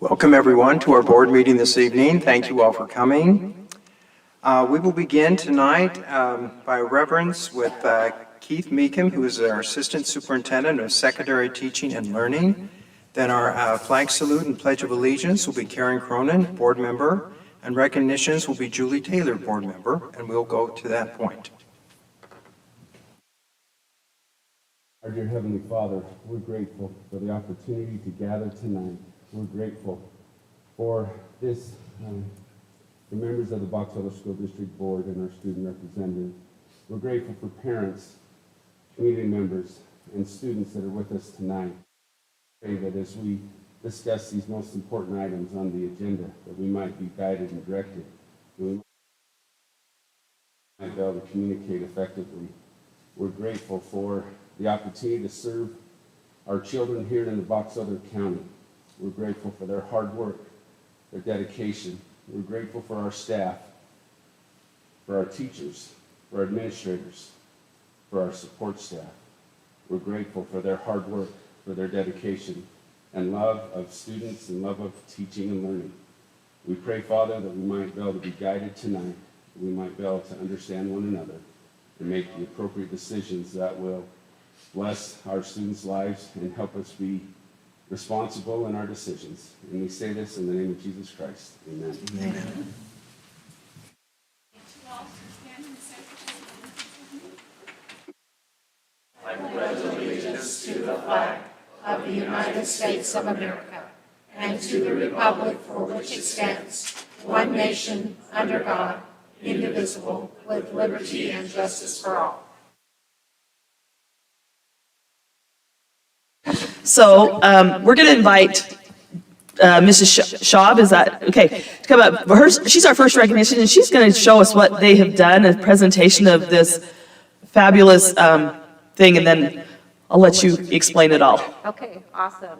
Welcome everyone to our board meeting this evening. Thank you all for coming. We will begin tonight by reverence with Keith Meekham, who is our Assistant Superintendent of Secondary Teaching and Learning. Then our flag salute and Pledge of Allegiance will be Karen Cronin, board member, and recognitions will be Julie Taylor, board member, and we'll go to that point. Our dear Heavenly Father, we're grateful for the opportunity to gather tonight. We're grateful for this, the members of the Box Elder School District Board and our student representatives. We're grateful for parents, community members, and students that are with us tonight. I pray that as we discuss these most important items on the agenda, that we might be guided and directed, that we might be able to communicate effectively. We're grateful for the opportunity to serve our children here in the Box Elder County. We're grateful for their hard work, their dedication. We're grateful for our staff, for our teachers, for our administrators, for our support staff. We're grateful for their hard work, for their dedication, and love of students and love of teaching and learning. We pray, Father, that we might be able to be guided tonight, that we might be able to understand one another and make the appropriate decisions that will bless our students' lives and help us be responsible in our decisions. And we say this in the name of Jesus Christ. Amen. Amen. I pledge allegiance to the flag of the United States of America and to the republic for which it stands, one nation, under God, indivisible, with liberty and justice for all. So we're going to invite Mrs. Schaub, is that okay, to come up. She's our first recognition, and she's going to show us what they have done, a presentation of this fabulous thing, and then I'll let you explain it all. Okay, awesome.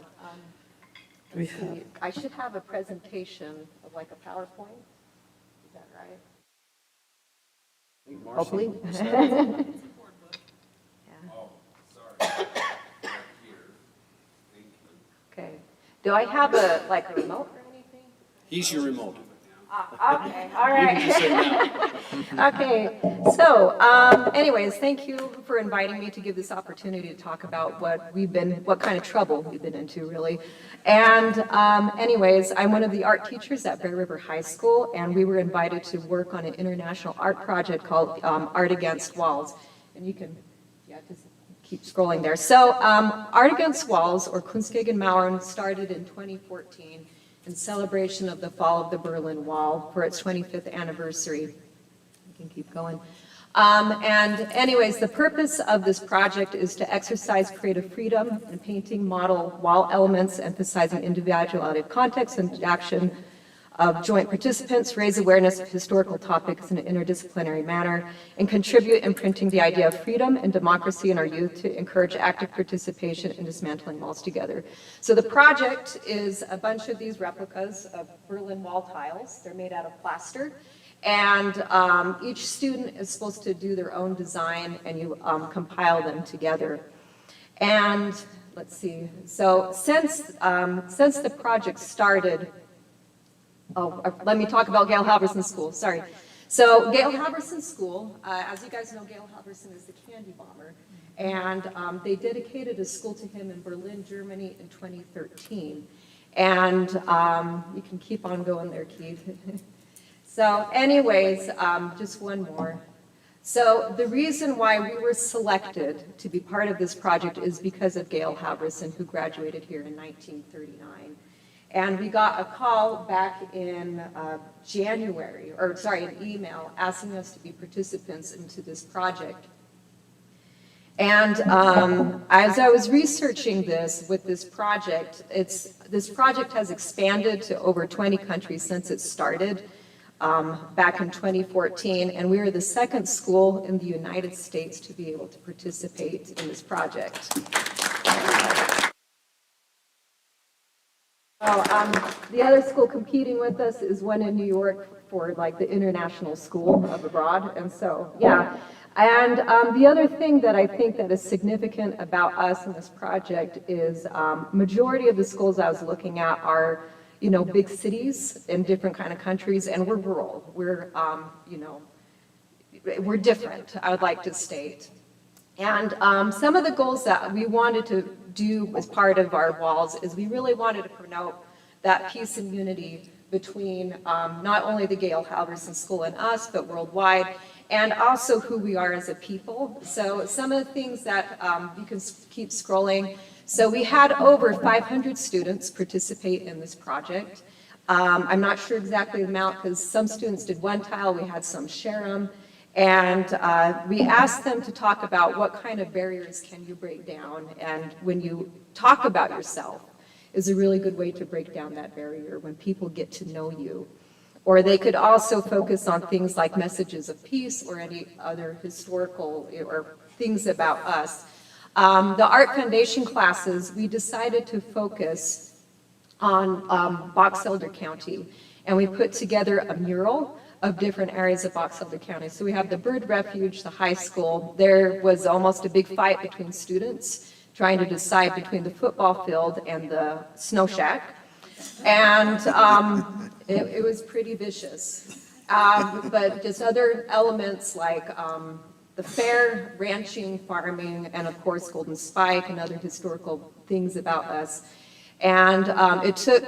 Let's see. I should have a presentation of like a PowerPoint. Is that right? Hopefully. Okay. Do I have a remote or anything? He's your remote. Okay, all right. Okay, so anyways, thank you for inviting me to give this opportunity to talk about what kind of trouble we've been into, really. And anyways, I'm one of the art teachers at Bear River High School, and we were invited to work on an international art project called Art Against Walls. And you can, just keep scrolling there. So Art Against Walls, or Kunst gegen Mauern, started in 2014 in celebration of the fall of the Berlin Wall for its 25th anniversary. You can keep going. And anyways, the purpose of this project is to exercise creative freedom in painting model wall elements, emphasizing individuality of context and action of joint participants, raise awareness of historical topics in an interdisciplinary manner, and contribute in printing the idea of freedom and democracy in our youth to encourage active participation in dismantling walls together. So the project is a bunch of these replicas of Berlin Wall tiles. They're made out of plaster. And each student is supposed to do their own design, and you compile them together. And let's see, so since the project started, let me talk about Gail Halverson School, sorry. So Gail Halverson School, as you guys know, Gail Halverson is the candy bomber, and they dedicated a school to him in Berlin, Germany in 2013. And you can keep on going there, Keith. So anyways, just one more. So the reason why we were selected to be part of this project is because of Gail Halverson, who graduated here in 1939. And we got a call back in January, or sorry, an email asking us to be participants into this project. And as I was researching this with this project, this project has expanded to over 20 countries since it started back in 2014, and we are the second school in the United States to be able to participate in this project. The other school competing with us is one in New York for like the International School of Abroad, and so yeah. And the other thing that I think that is significant about us in this project is majority of the schools I was looking at are big cities in different kind of countries, and we're rural. We're, we're different, I would like to state. And some of the goals that we wanted to do as part of our walls is we really wanted to promote that peace and unity between not only the Gail Halverson School and us, but worldwide, and also who we are as a people. So some of the things that you can keep scrolling. So we had over 500 students participate in this project. I'm not sure exactly the amount because some students did one tile, we had some share them. And we asked them to talk about what kind of barriers can you break down. And when you talk about yourself is a really good way to break down that barrier when people get to know you. Or they could also focus on things like messages of peace or any other historical or things about us. The Art Foundation classes, we decided to focus on Box Elder County. And we put together a mural of different areas of Box Elder County. So we have the Bird Refuge, the high school. There was almost a big fight between students trying to decide between the football field and the snow shack. And it was pretty vicious. But just other elements like the fair, ranching, farming, and of course Golden Spike and other historical things about us. And it took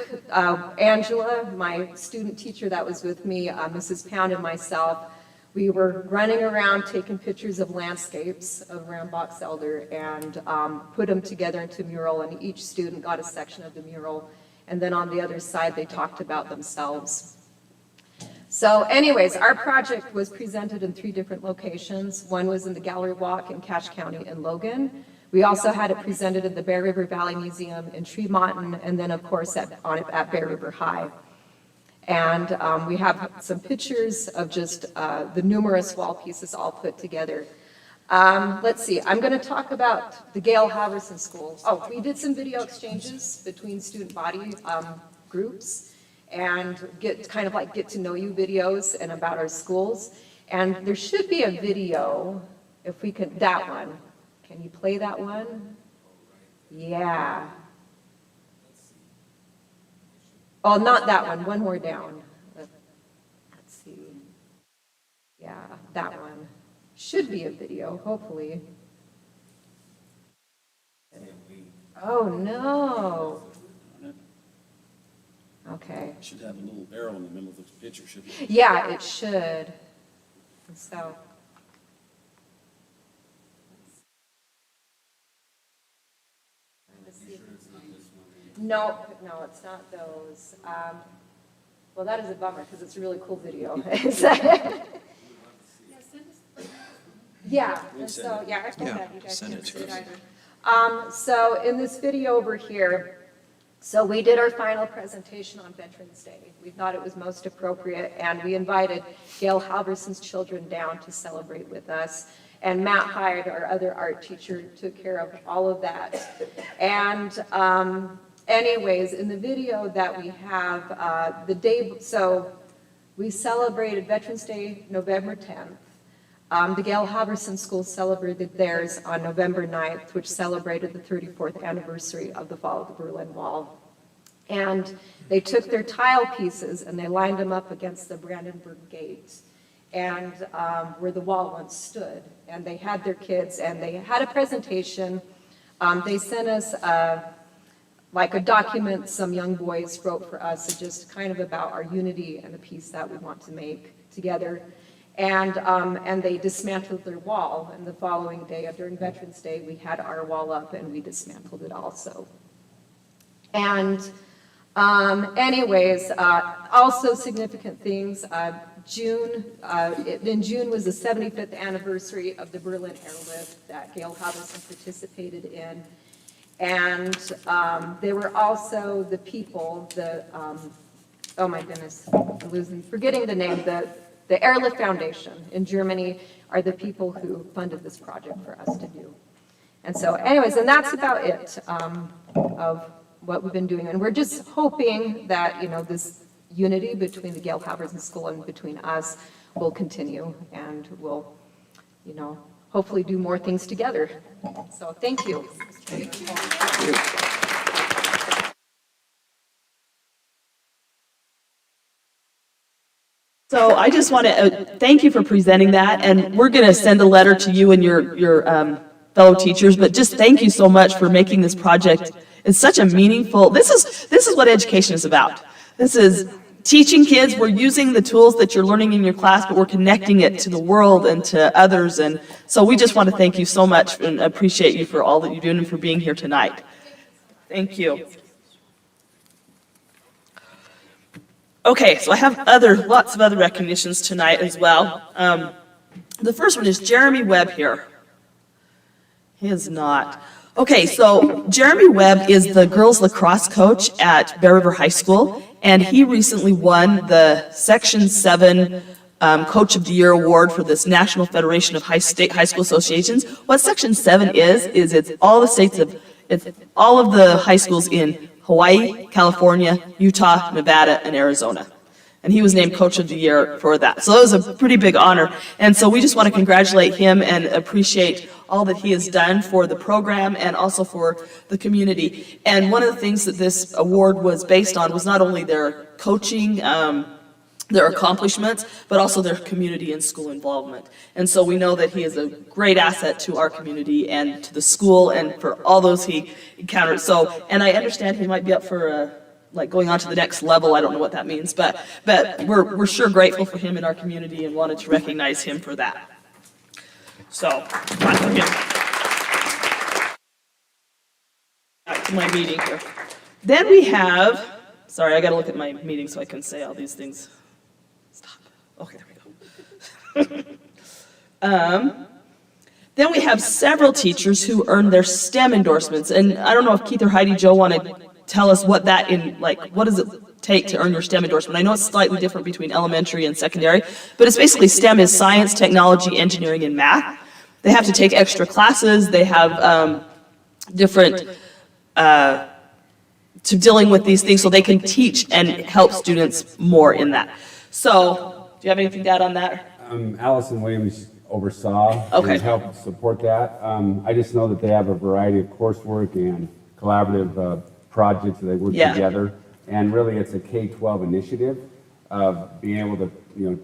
Angela, my student teacher that was with me, Mrs. Pound and myself, we were running around taking pictures of landscapes around Box Elder and put them together into a mural, and each student got a section of the mural. And then on the other side, they talked about themselves. So anyways, our project was presented in 3 different locations. One was in the Gallery Walk in Cache County in Logan. We also had it presented at the Bear River Valley Museum in Tremonton, and then of course at Bear River High. And we have some pictures of just the numerous wall pieces all put together. Let's see, I'm going to talk about the Gail Halverson School. Oh, we did some video exchanges between student body groups and get to know you videos and about our schools. And there should be a video, if we can, that one. Can you play that one? Yeah. Oh, not that one more down. Let's see. Yeah, that one. Should be a video, hopefully. Oh, no. Okay. Should have a little arrow in the middle of the picture, shouldn't it? Yeah, it should. So. No, it's not those. Well, that is a bummer because it's a really cool video. Yeah, so, yeah, I think that you guys send can it see to it us. either. So in this video over here, so we did our final presentation on Veterans Day. We thought it was most appropriate, and we invited Gail Halverson's children down to celebrate with us. And Matt Hyde, our other art teacher, took care of all of that. And anyways, in the video that we have, so we celebrated Veterans Day, November 10th. The Gail Halverson School celebrated theirs on November 9th, which celebrated the 34th anniversary of the fall of the Berlin Wall. And they took their tile pieces and they lined them up against the Brandenburg Gate and where the wall once stood. And they had their kids and they had a presentation. They sent us like a document some young boys wrote for us, just kind of about our unity and the peace that we want to make together. And they dismantled their wall, and the following day, during Veterans Day, we had our wall up and we dismantled it also. And anyways, also significant things, in June was the 75th anniversary of the Berlin airlift that Gail Halverson participated in. And there were also the people, oh my goodness, I'm forgetting the name, the Airlift Foundation in Germany are the people who funded this project for us to do. And so anyways, and that's about it of what we've been doing. And we're just hoping that, this unity between the Gail Halverson School and between us will continue and we'll, hopefully do more things together. So thank you. Thank you. So I just want to thank you for presenting that, and we're going to send a letter to you and your fellow teachers, but just thank you so much for making this project. It's such a meaningful, this is what education is about. This is teaching kids, we're using the tools that you're learning in your class, but we're connecting it to the world and to others, and so we just want to thank you so much and appreciate you for all that you're doing and for being here tonight. Thank you. Okay, so I have lots of other recognitions tonight as well. The first one is Jeremy Webb here. He is not. Okay, so Jeremy Webb is the girls lacrosse coach at Bear River High School, and he recently won the Section 7 Coach of the Year Award for this National Federation of High School Associations. What Section 7 is it's all of the high schools in Hawaii, California, Utah, Nevada, and Arizona. And he was named Coach of the Year for that. So it was a pretty big honor. And so we just want to congratulate him and appreciate all that he has done for the program and also for the community. And one of the things that this award was based on was not only their coaching, their accomplishments, but also their community and school involvement. And so we know that he is a great asset to our community and to the school and for all those he encountered. So, and I understand he might be up for like going on to the next level. I don't know what that means, but we're sure grateful for him in our community and wanted to recognize him for that. So, clap for him. Back to my meeting here. Then we have, sorry, I got to look at my meeting so I can say all these things. Stop. Okay, there we go. Then we have several teachers who earned their STEM endorsements, and I don't know if Keith or Heidi Jo want to tell us what that what does it take to earn your STEM endorsement? I know it's slightly different between elementary and secondary, but it's basically STEM is science, technology, engineering, and math. They have to take extra classes. They have different to dealing with these things so they can teach and help students more in that. So, do you have anything to add on that? Allison Williams oversaw Okay. and helped support that. I just know that they have a variety of coursework and collaborative projects that they work together. And really, it's a K-12 initiative of being able to,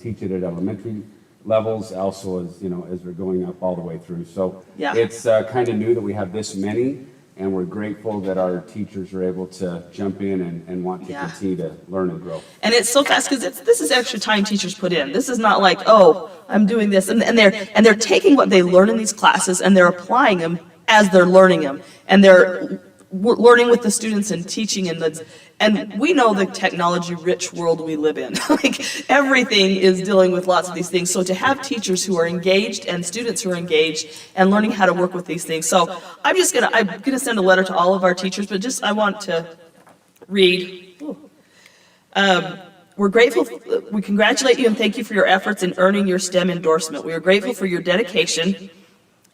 teach it at elementary levels, also as, as we're going up all the way through. So it's kind of new that we have this many, and we're grateful that our teachers are able to jump in and want to continue to learn and grow. And it's so fast because this is extra time teachers put in. This is not like, oh, I'm doing this, and they're taking what they learn in these classes and they're applying them as they're learning them, and they're learning with the students and teaching and we know the technology-rich world we live in. Like everything is dealing with lots of these things. So to have teachers who are engaged and students who are engaged and learning how to work with these things. So I'm gonna send a letter to all of our teachers, but I want to read. We're grateful, we congratulate you and thank you for your efforts in earning your STEM endorsement. We are grateful for your dedication.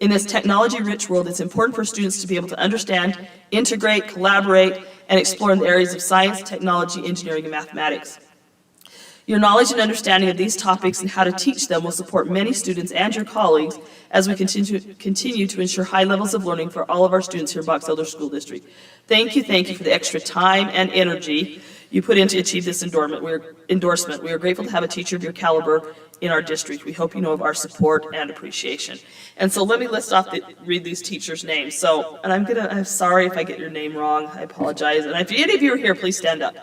In this technology-rich world, it's important for students to be able to understand, integrate, collaborate, and explore in the areas of science, technology, engineering, and mathematics. Your knowledge and understanding of these topics and how to teach them will support many students and your colleagues as we continue to ensure high levels of learning for all of our students here at Box Elder School District. Thank you for the extra time and energy you put in to achieve this endorsement. We are grateful to have a teacher of your caliber in our district. We hope you know of our support and appreciation. And so let me read these teachers' names. So, and I'm sorry if I get your name wrong, I apologize. And if any of you are here, please stand up.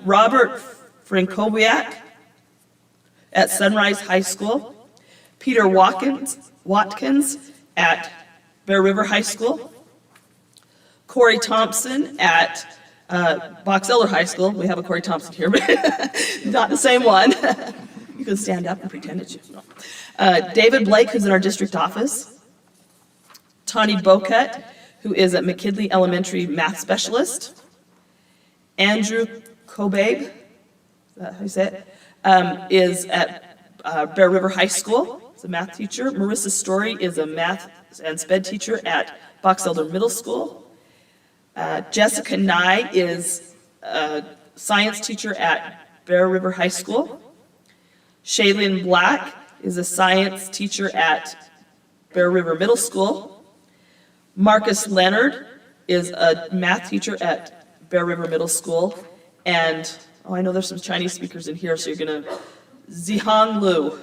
Robert Frankowiak at Sunrise High School. Peter Watkins at Bear River High School. Corey Thompson at Box Elder High School. We have a Corey Thompson here, but not the same one. You can stand up and pretend it's you. No. David Blake, who's in our district office. Tawny Bocut, who is at McKinley Elementary math specialist. Andrew Kobabe, is that how you say it? Is at Bear River High School. He's a math teacher. Marissa Story is a math and sped teacher at Box Elder Middle School. Jessica Nye is a science teacher at Bear River High School. Shaylin Black is a science teacher at Bear River Middle School. Marcus Leonard is a math teacher at Bear River Middle School. And, I know there's some Chinese speakers in here, so you're going to Zihang Liu.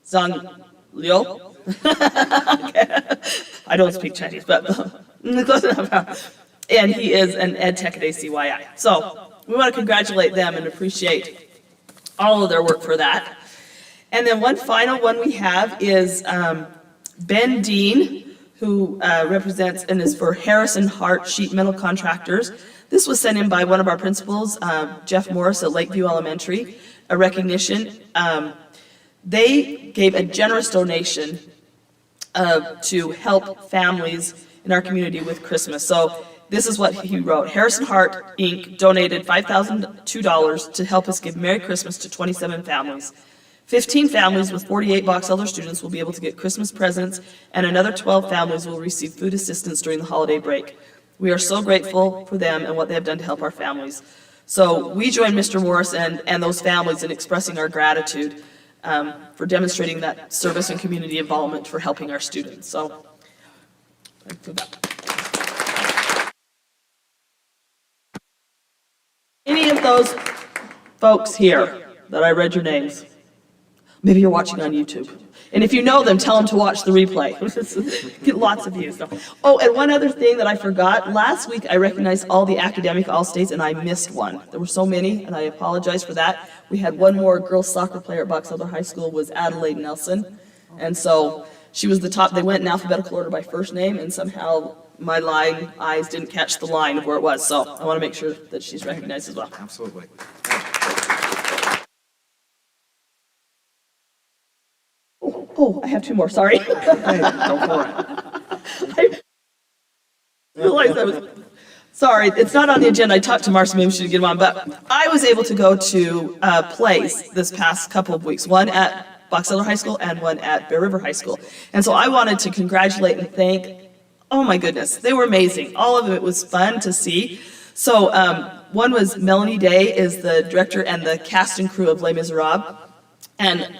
Zhang Liu? I don't speak Chinese, but close enough. And he is an ed tech at ACYI. So we want to congratulate them and appreciate all of their work for that. And then one final one we have is Ben Dean, who represents and is for Harrison Hart Sheet Metal Contractors. This was sent in by one of our principals, Jeff Morris at Lakeview Elementary, a recognition. They gave a generous donation to help families in our community with Christmas. So this is what he wrote. Harrison Hart, Inc. donated $5,002 to help us give Merry Christmas to 27 families. 15 families with 48 Box Elder students will be able to get Christmas presents, and another 12 families will receive food assistance during the holiday break. We are so grateful for them and what they have done to help our families. So we join Mr. Morris and those families in expressing our gratitude for demonstrating that service and community involvement for helping our students. So, any of those folks here that I read your names, maybe you're watching on YouTube. And if you know them, tell them to watch the replay. Get lots of views. Oh, and one other thing that I forgot. Last week, I recognized all the academic All-States, and I missed one. There were so many, and I apologize for that. We had one more girls soccer player at Box Elder High School, was Adelaide Nelson. And so she was the top. They went in alphabetical order by first name, and somehow my eyes didn't catch the line of where it was. So I want to make sure that she's recognized as well. Absolutely. Oh, I have two more, sorry. Okay, go for it. I realized I was, sorry, it's not on the agenda. I talked to Marcy, maybe we should get him on, but I was able to go to plays this past couple of weeks, one at Box Elder High School and one at Bear River High School. And so I wanted to congratulate and thank, oh my goodness, they were amazing. All of it was fun to see. So one was Melanie Day is the director and the cast and crew of Les Miserables. And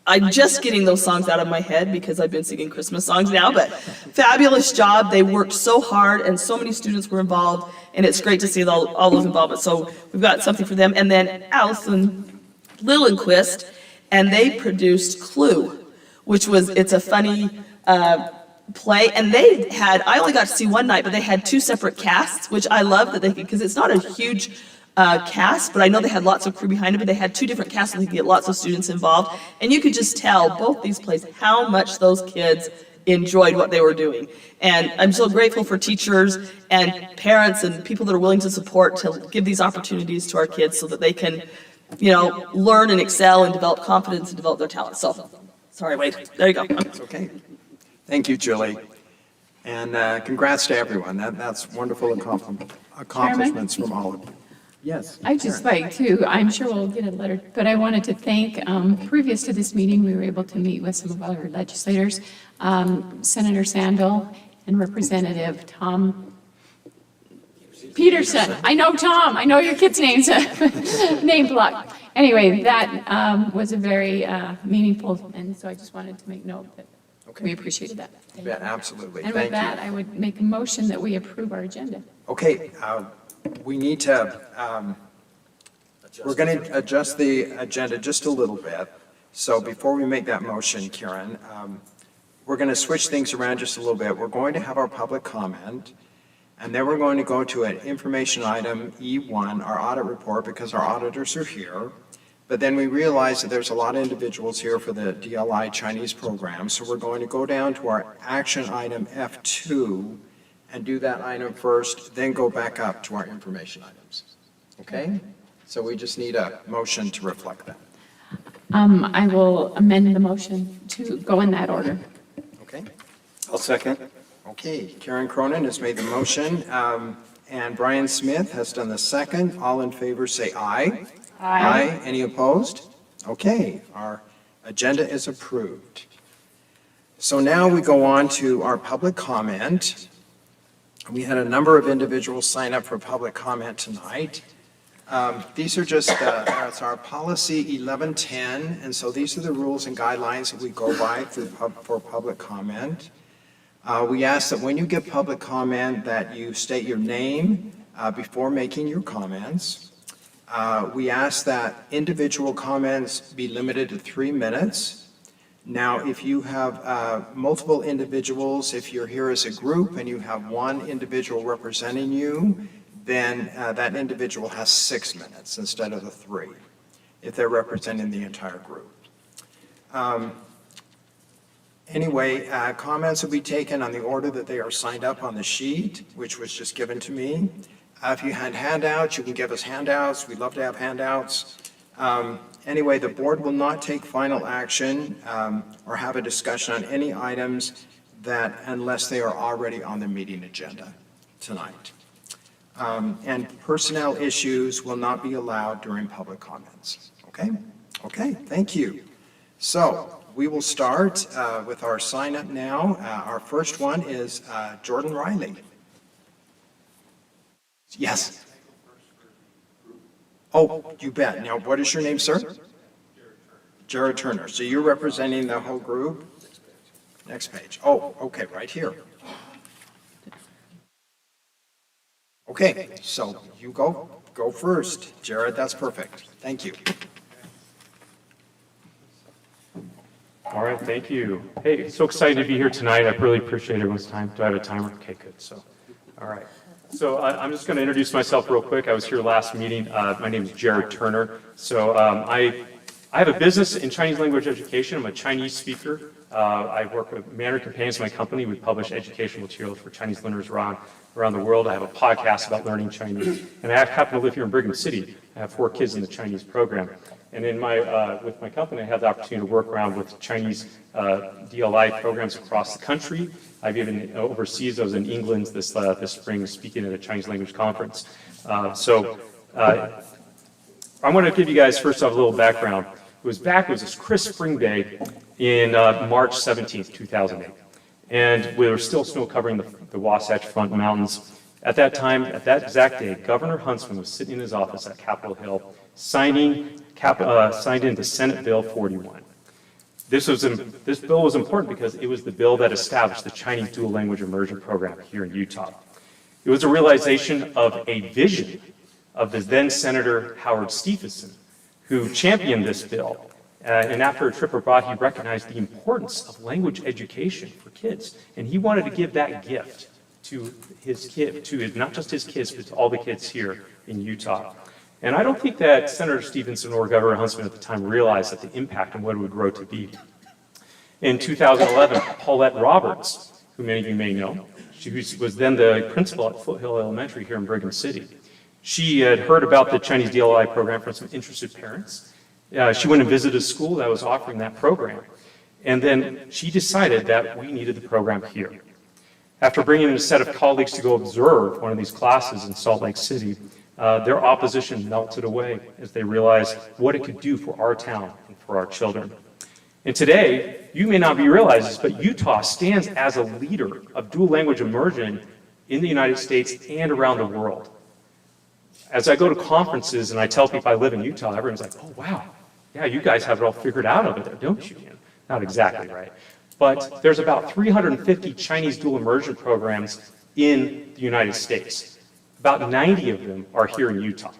I'm just getting those songs out of my head because I've been singing Christmas songs now, but fabulous job. They worked so hard and so many students were involved, and it's great to see all those involvements. So we've got something for them. And then Allison Lillenquist, and they produced Clue, which was, it's a funny play. And they had, I only got to see one night, but they had two separate casts, which I love that they could, because it's not a huge cast, but I know they had lots of crew behind it, but they had two different casts and they could get lots of students involved. And you could just tell both these plays how much those kids enjoyed what they were doing. And I'm so grateful for teachers and parents and people that are willing to support to give these opportunities to our kids so that they can, you know, learn and excel and develop confidence and develop their talents. So, sorry, Wade. There you go. It's okay. Thank you, Julie. And congrats to everyone. That's wonderful accomplishments from all of you. Yes. I'd just like to, I'm sure we'll get a letter, but I wanted to thank, previous to this meeting, we were able to meet with some of our legislators, Senator Sandel and Representative Tom Peterson. I know Tom, I know your kid's name's name block. Anyway, that was a very meaningful, and so I just wanted to make note that we appreciated that. Yeah, absolutely. And Thank with that, you. I would make a motion that we approve our agenda. Okay, we need to, we're going to adjust the agenda just a little bit. So before we make that motion, Karen, we're going to switch things around just a little bit. We're going to have our public comment, and then we're going to go to an information item, E1, our audit report, because our auditors are here. But then we realize that there's a lot of individuals here for the DLI Chinese program, so we're going to go down to our action item F2 and do that item first, then go back up to our information items. Okay? So we just need a motion to reflect that. I will amend the motion to go in that order. Okay? I'll second. Okay, Karen Cronin has made the motion, and Brian Smith has done the second. All in favor say aye. Aye. Any opposed? Okay, our agenda is approved. So now we go on to our public comment. We had a number of individuals sign up for public comment tonight. These are just, it's our policy 1110, and so these are the rules and guidelines that we go by for public comment. We ask that when you give public comment that you state your name before making your comments. We ask that individual comments be limited to 3 minutes. Now, if you have multiple individuals, if you're here as a group and you have one individual representing you, then that individual has 6 minutes instead of the 3, if they're representing the entire group. Anyway, comments will be taken on the order that they are signed up on the sheet, which was just given to me. If you had handouts, you can give us handouts. We'd love to have handouts. Anyway, the board will not take final action or have a discussion on any items that, unless they are already on the meeting agenda tonight. And personnel issues will not be allowed during public comments. Okay? Okay, thank you. So we will start with our sign up now. Our first one is Jordan Riley. Yes. Oh, you bet. Now, what is your name, sir? Jared Turner. So you're representing the whole group? Next page. Oh, okay, right here. Okay, so you go first. Jared, that's perfect. Thank you. All right, thank you. Hey, so excited to be here tonight. I really appreciate everyone's time. Do I have a timer? Okay, good. So, all right. So I'm just going to introduce myself real quick. I was here last meeting. My name is Jared Turner. So I have a business in Chinese language education. I'm a Chinese speaker. I work with Mandarin Companions, my company. We publish educational materials for Chinese learners around the world. I have a podcast about learning Chinese. And I happen to live here in Brigham City. I have 4 kids in the Chinese program. And in with my company, I have the opportunity to work around with Chinese DLI programs across the country. I've even overseas. I was in England this spring speaking at a Chinese language conference. I want to give you guys first off a little background. It was this crisp spring day in March 17th, 2008. And there was still snow covering the Wasatch Front Mountains. At that time, at that exact day, Governor Huntsman was sitting in his office at Capitol Hill signed into Senate Bill 41. This bill was important because it was the bill that established the Chinese dual language immersion program here in Utah. It was a realization of a vision of the then Senator Howard Stephenson, who championed this bill. And after a trip abroad, he recognized the importance of language education for kids. And he wanted to give that gift to his kid, not just his kids, but to all the kids here in Utah. And I don't think that Senator Stephenson or Governor Huntsman at the time realized that the impact and what it would grow to be. In 2011, Paulette Roberts, who many of you may know, she was then the principal at Foothill Elementary here in Brigham City. She had heard about the Chinese DLI program from some interested parents. She went and visited a school that was offering that program. And then she decided that we needed the program here. After bringing in a set of colleagues to go observe one of these classes in Salt Lake City, their opposition melted away as they realized what it could do for our town and for our children. And today, you may not be realizing this, but Utah stands as a leader of dual language immersion in the United States and around the world. As I go to conferences and I tell people I live in Utah, everyone's like, oh, wow, yeah, you guys have it all figured out over there, don't you? Not exactly, right? But there's about 350 Chinese dual immersion programs in the United States. About 90 of them are here in Utah.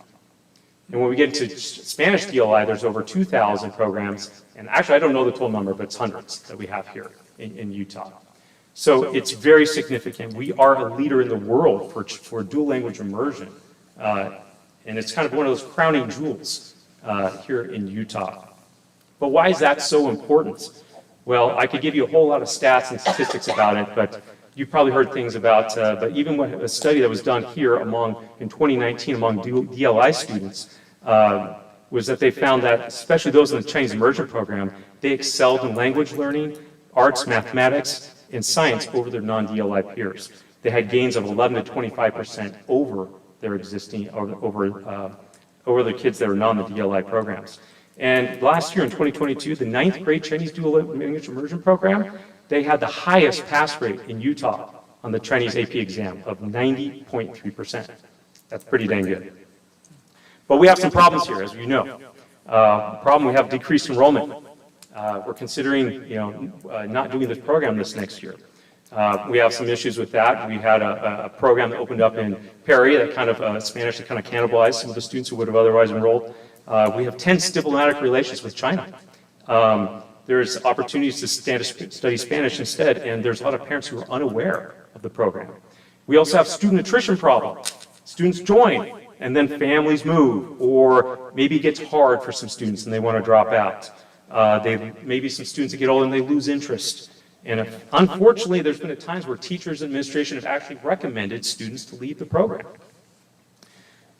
And when we get into Spanish DLI, there's over 2,000 programs. And actually, I don't know the total number, but it's hundreds that we have here in Utah. So it's very significant. We are a leader in the world for dual language immersion. And it's kind of one of those crowning jewels here in Utah. But why is that so important? Well, I could give you a whole lot of stats and statistics about it, but you've probably heard things about, but even a study that was done here in 2019 among DLI students was that they found that, especially those in the Chinese immersion program, they excelled in language learning, arts, mathematics, and science over their non-DLI peers. They had gains of 11 to 25% over their existing, over the kids that are non the DLI programs. And last year in 2022, the 9th grade Chinese dual language immersion program, they had the highest pass rate in Utah on the Chinese AP exam of 90.3%. That's pretty dang good. But we have some problems here, as you know. Problem, we have decreased enrollment. We're considering, not doing this program this next year. We have some issues with that. We had a program that opened up in Perry that kind of, Spanish that kind of cannibalized some of the students who would have otherwise enrolled. We have tense diplomatic relations with China. There's opportunities to study Spanish instead, and there's a lot of parents who are unaware of the program. We also have student attrition problems. Students join, and then families move, or maybe it gets hard for some students and they want to drop out. Maybe some students that get older and they lose interest. And unfortunately, there's been times where teachers and administration have actually recommended students to leave the program.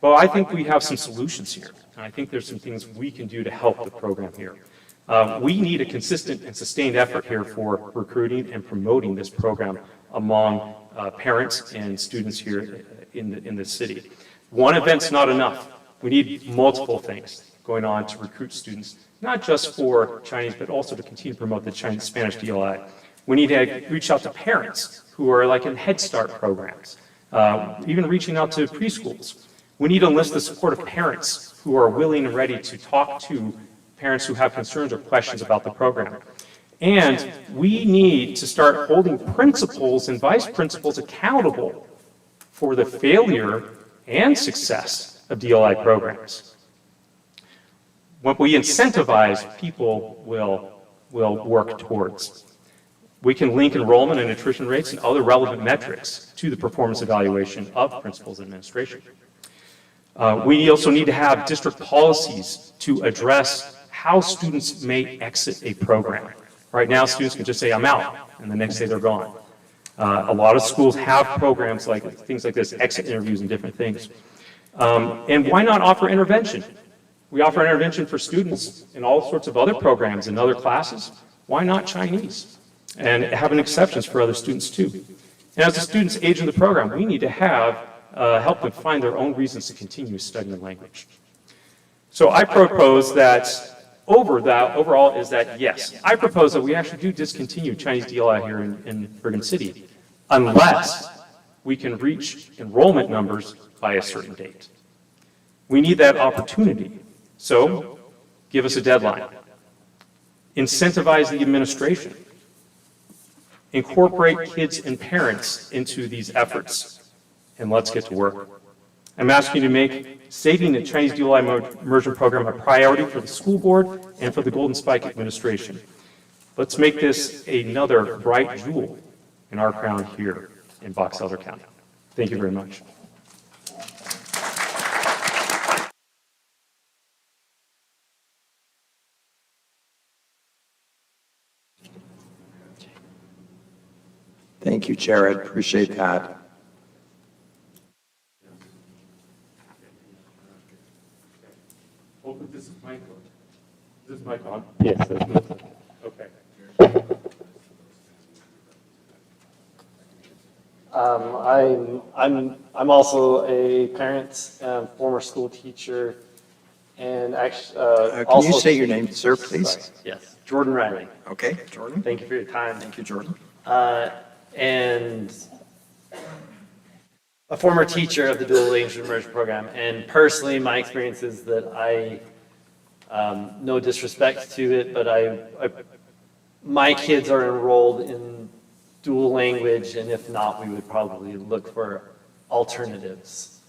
Well, I think we have some solutions here, and I think there's some things we can do to help the program here. We need a consistent and sustained effort here for recruiting and promoting this program among parents and students here in the city. One event's not enough. We need multiple things going on to recruit students, not just for Chinese, but also to continue to promote the Spanish DLI. We need to reach out to parents who are like in Head Start programs, even reaching out to preschools. We need to enlist the support of parents who are willing and ready to talk to parents who have concerns or questions about the program. And we need to start holding principals and vice principals accountable for the failure and success of DLI programs. What we incentivize, people will work towards. We can link enrollment and attrition rates and other relevant metrics to the performance evaluation of principals and administration. We also need to have district policies to address how students may exit a program. Right now, students can just say, I'm out, and the next day they're gone. A lot of schools have programs like things like this, exit interviews and different things. And why not offer intervention? We offer intervention for students in all sorts of other programs and other classes. Why not Chinese? And having exceptions for other students too. And as the students age in the program, we need to have help them find their own reasons to continue studying the language. So I propose that overall is that yes, I propose that we actually do discontinue Chinese DLI here in Brigham City unless we can reach enrollment numbers by a certain date. We need that opportunity. So give us a deadline. Incentivize the administration. Incorporate kids and parents into these efforts, and let's get to work. I'm asking you to make saving the Chinese DLI immersion program a priority for the school board and for the Golden Spike administration. Let's make this another bright jewel in our crown here in Box Elder County. Thank you very much. Thank you, Jared. Appreciate that. This is mic on? Yes, that's good. Okay. I'm also a parent, former school teacher, and actually Can you state your name, sir, please? Yes, Jordan Riley. Okay, Jordan. Thank you for your time. Thank you, Jordan. And a former teacher of the dual language immersion program, and personally, my experience is that no disrespect to it, but my kids are enrolled in dual language, and if not, we would probably look for alternatives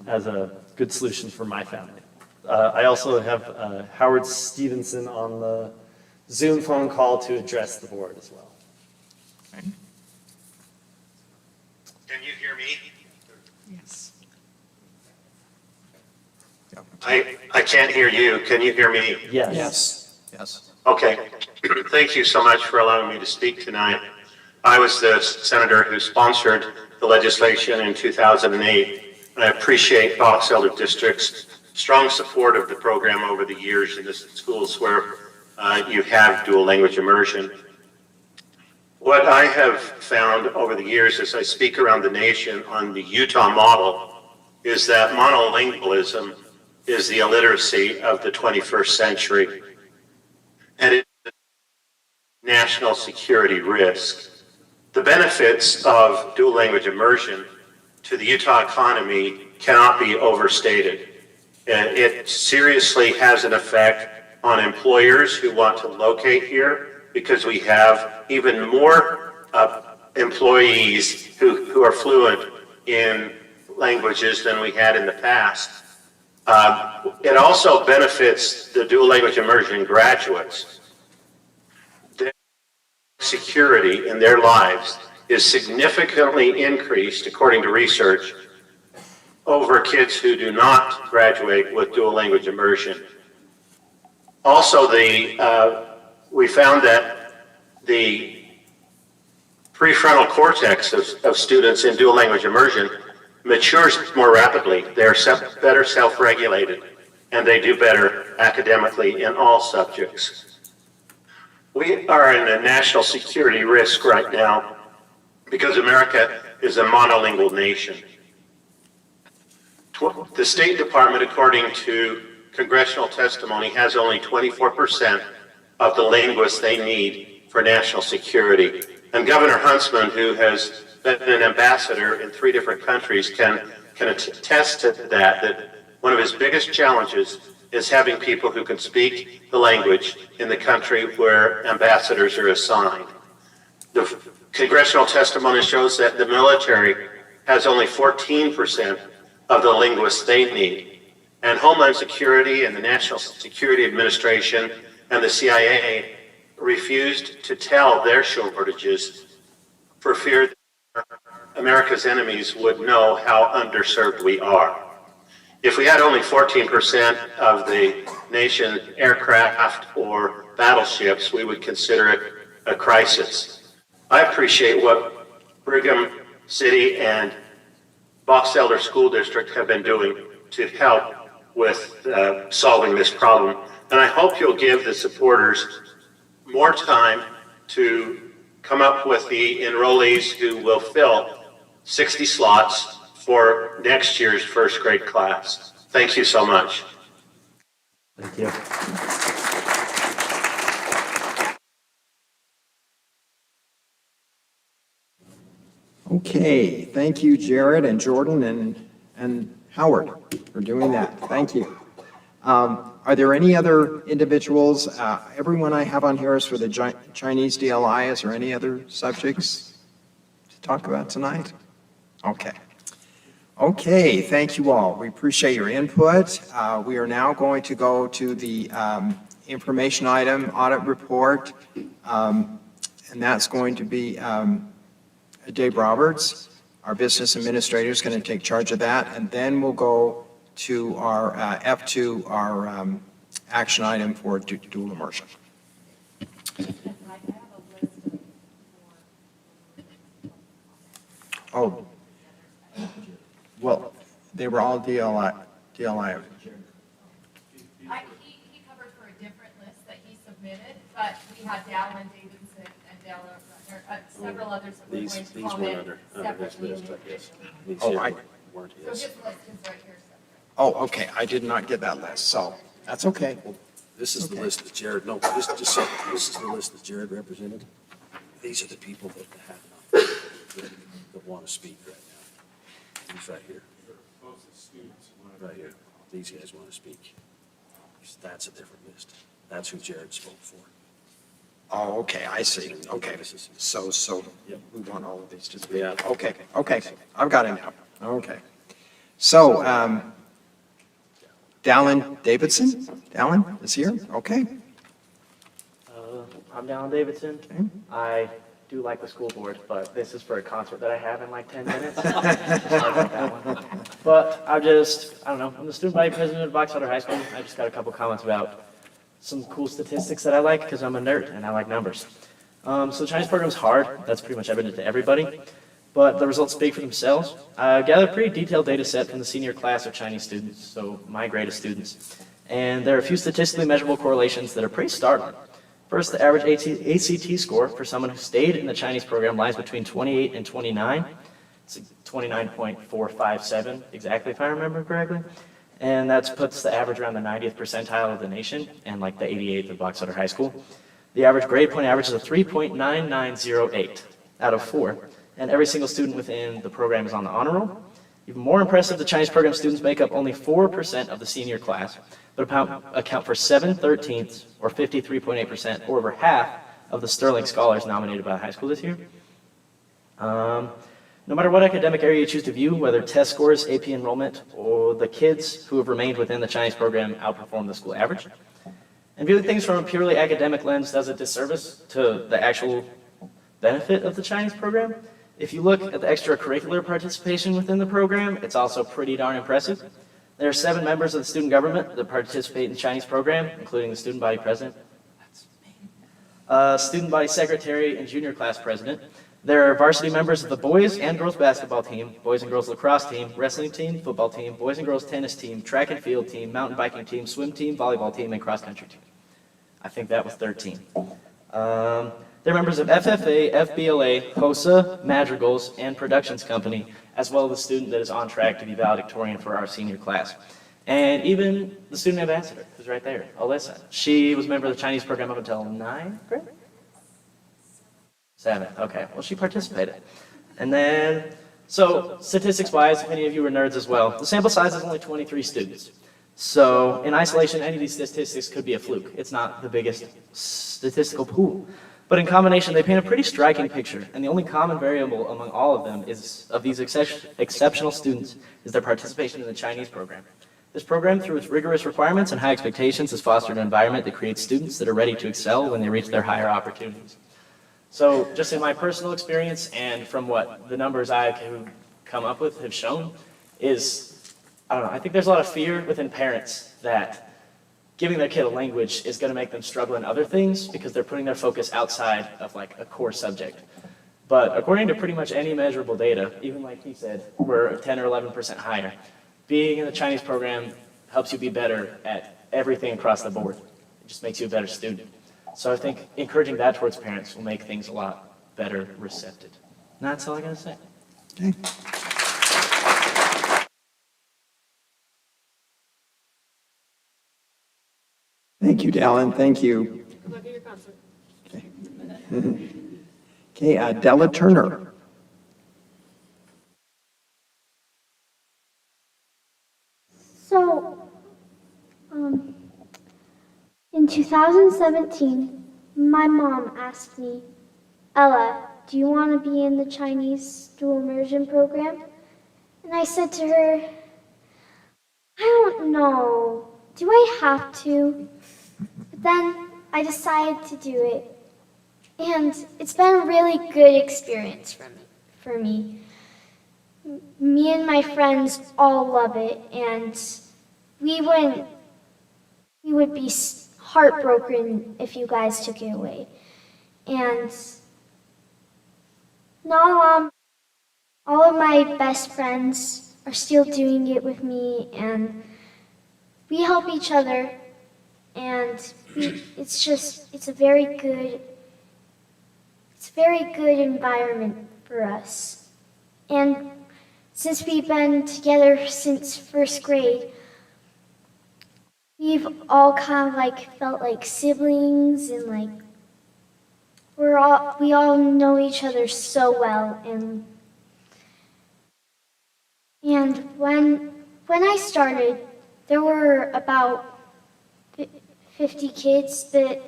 as a good solution for my family. I also have Howard Stevenson on the Zoom phone call to address the board as well. Can you hear me? Yes. I can't hear you. Can you hear me? Yes. Yes. Yes. Okay. Thank you so much for allowing me to speak tonight. I was the senator who sponsored the legislation in 2008, and I appreciate Box Elder District's strong support of the program over the years in the schools where you have dual language immersion. What I have found over the years as I speak around the nation on the Utah model is that monolingualism is the illiteracy of the 21st century, and it's a national security risk. The benefits of dual language immersion to the Utah economy cannot be overstated. It seriously has an effect on employers who want to locate here, because we have even more employees who are fluent in languages than we had in the past. It also benefits the dual language immersion graduates. Their security in their lives is significantly increased, according to research, over kids who do not graduate with dual language immersion. Also, we found that the prefrontal cortex of students in dual language immersion matures more rapidly. They're better self-regulated, and they do better academically in all subjects. We are in a national security risk right now because America is a monolingual nation. The State Department, according to congressional testimony, has only 24% of the linguists they need for national security. And Governor Huntsman, who has been an ambassador in 3 different countries, can attest to that one of his biggest challenges is having people who can speak the language in the country where ambassadors are assigned. The congressional testimony shows that the military has only 14% of the linguists they need. And Homeland Security and the National Security Administration and the CIA refused to tell their shortages for fear that America's enemies would know how underserved we are. If we had only 14% of the nation's aircraft or battleships, we would consider it a crisis. I appreciate what Brigham City and Box Elder School District have been doing to help with solving this problem. And I hope you'll give the supporters more time to come up with the enrollees who will fill 60 slots for next year's first grade class. Thank you so much. Thank you. Okay, thank you, Jared and Jordan and Howard for doing that. Thank you. Are there any other individuals? Everyone I have on here is for the Chinese DLI. Is there any other subjects to talk about tonight? Okay. Okay, thank you all. We appreciate your input. We are now going to go to the information item, audit report, and that's going to be Dave Roberts, our business administrator, is going to take charge of that, and then we'll go to our F2, our action item for dual immersion. Oh, well, they were all DLI. He covered for a different list that he submitted, but we had Dallin Davidson and several others that were going to comment separately. Oh, So his list is right here. Oh, okay, I did not get that list, so that's okay. This is the list that Jared, no, this is the list that Jared represented. These are the people that want to speak right now. These right here. Right here. These guys want to speak. That's a different list. That's who Jared spoke for. Oh, okay, I see, okay. So Yep. we want all of these to speak. Yeah. Okay, I've got it now, okay. So, Dallin Davidson? Dallin is here, okay. I'm Dallin Davidson. Okay. I do like the school board, but this is for a concert that I have in like 10 minutes. Sorry about that one. But I don't know, I'm the student body president of Box Elder High School. I just got a couple comments about some cool statistics that I like because I'm a nerd and I like numbers. So the Chinese program is hard. That's pretty much evident to everybody. But the results speak for themselves. I gathered a pretty detailed data set from the senior class of Chinese students, so my grade of students. And there are a few statistically measurable correlations that are pretty startling. First, the average ACT score for someone who stayed in the Chinese program lies between 28 and 29. It's 29.457 exactly, if I remember correctly. And that puts the average around the 90th percentile of the nation and like the 88th of Box Elder High School. The average grade point average is a 3.9908 out of 4. And every single student within the program is on the honor roll. Even more impressive, the Chinese program students make up only 4% of the senior class, but account for 7/13 or 53.8%, or over half of the Sterling Scholars nominated by the high school this year. No matter what academic area you choose to view, whether test scores, AP enrollment, or the kids who have remained within the Chinese program outperform the school average. And viewing things from a purely academic lens does a disservice to the actual benefit of the Chinese program. If you look at the extracurricular participation within the program, it's also pretty darn impressive. There are 7 members of the student government that participate in the Chinese program, including the student body president, student body secretary, and junior class president. There are varsity members of the boys and girls basketball team, boys and girls lacrosse team, wrestling team, football team, boys and girls tennis team, track and field team, mountain biking team, swim team, volleyball team, and cross country team. I think that was 13. They're members of FFA, FBLA, HOSA, Madrigals, and Productions Company, as well as the student that is on track to be valedictorian for our senior class. And even the student ambassador, who's right there, Alyssa. She was a member of the Chinese program up until 9th grade? 7th, okay. Well, she participated. And then, so statistics-wise, if any of you are nerds as well, the sample size is only 23 students. So in isolation, any of these statistics could be a fluke. It's not the biggest statistical pool. But in combination, they paint a pretty striking picture, and the only common variable among all of them of these exceptional students is their participation in the Chinese program. This program, through its rigorous requirements and high expectations, has fostered an environment that creates students that are ready to excel when they reach their higher opportunities. So just in my personal experience and from what the numbers I've come up with have shown is, I don't know, I think there's a lot of fear within parents that giving their kid a language is going to make them struggle in other things because they're putting their focus outside of like a core subject. But according to pretty much any measurable data, even like he said, we're 10 or 11% higher. Being in the Chinese program helps you be better at everything across the board. It just makes you a better student. So I think encouraging that towards parents will make things a lot better receptive. And that's all I got to say. Okay. Thank you, Dallin. Thank you. Good luck at your concert. Okay, Della Turner. So, in 2017, my mom asked me, Ella, do you want to be in the Chinese dual immersion program? And I said to her, I don't know. Do I have to? But then I decided to do it. And it's been a really good experience for me. Me and my friends all love it, and we would be heartbroken if you guys took it away. And now all of my best friends are still doing it with me, and we help each other, and it's a very good environment for us. And since we've been together since first grade, we've all kind of like felt like siblings, and like we all know each other so well. And when I started, there were about 50 kids, but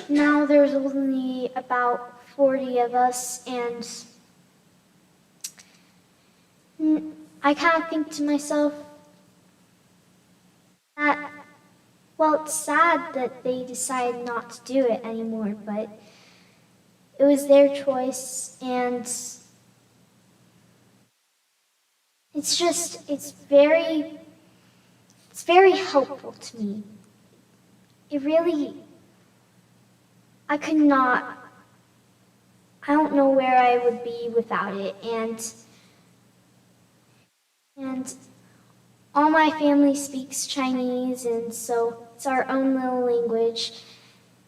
now there's only about 40 of us, and I kind of think to myself that, well, it's sad that they decided not to do it anymore, but it was their choice, and it's very helpful to me. It really, I don't know where I would be without it, and all my family speaks Chinese, and so it's our own little language.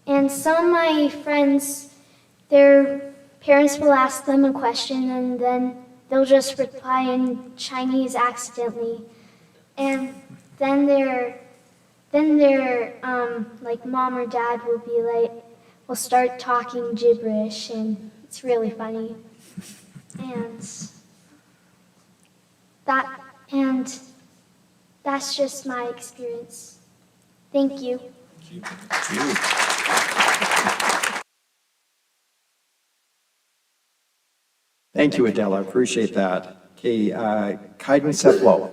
And some of my friends, their parents will ask them a question, and then they'll just reply in Chinese accidentally. And then their like mom or dad will start talking gibberish, and it's really funny. And that's just my experience. Thank you. Thank you, Adela, I appreciate that. Okay, Kaiden Seplow.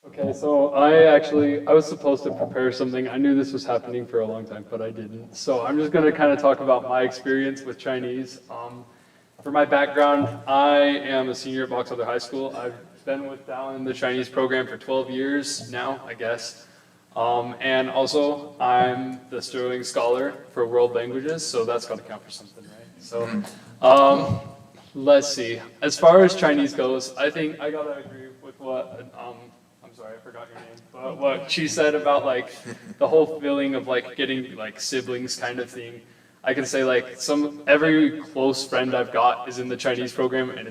Okay, so I was supposed to prepare something. I knew this was happening for a long time, but I didn't. So I'm just gonna kind of talk about my experience with Chinese. For my background, I am a senior at Box Elder High School. I've been with Dallin in the Chinese program for 12 years now, I guess. And also, I'm the Sterling Scholar for World Languages, so that's got to count for something, right? So, let's see. As far as Chinese goes, I think I gotta agree with what, I'm sorry, I forgot your name, but what she said about like the whole feeling of like getting like siblings kind of thing. I can say like every close friend I've got is in the Chinese program, and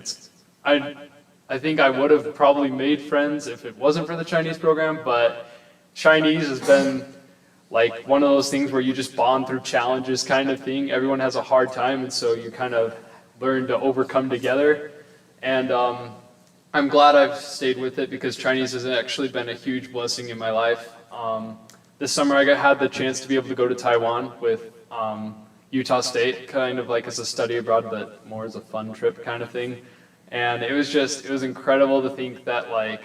I think I would have probably made friends if it wasn't for the Chinese program, but Chinese has been like one of those things where you just bond through challenges kind of thing. Everyone has a hard time, and so you kind of learn to overcome together. And I'm glad I've stayed with it because Chinese has actually been a huge blessing in my life. This summer I had the chance to be able to go to Taiwan with Utah State, kind of like as a study abroad, but more as a fun trip kind of thing. And it was incredible to think that like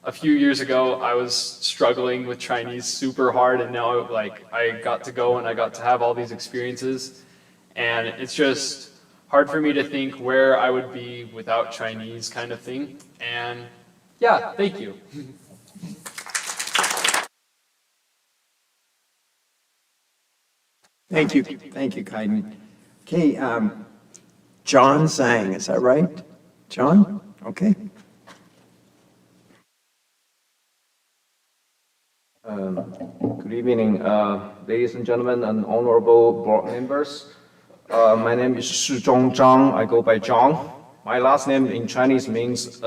a few years ago I was struggling with Chinese super hard, and now like I got to go and I got to have all these experiences. And it's just hard for me to think where I would be without Chinese kind of thing. And yeah, thank you. Thank you, Kaiden. Okay, John Zhang, is that right? John? Okay. Good evening, ladies and gentlemen and honorable board members. My name is Shizhong Zhang. I go by Zhang. My last name in Chinese means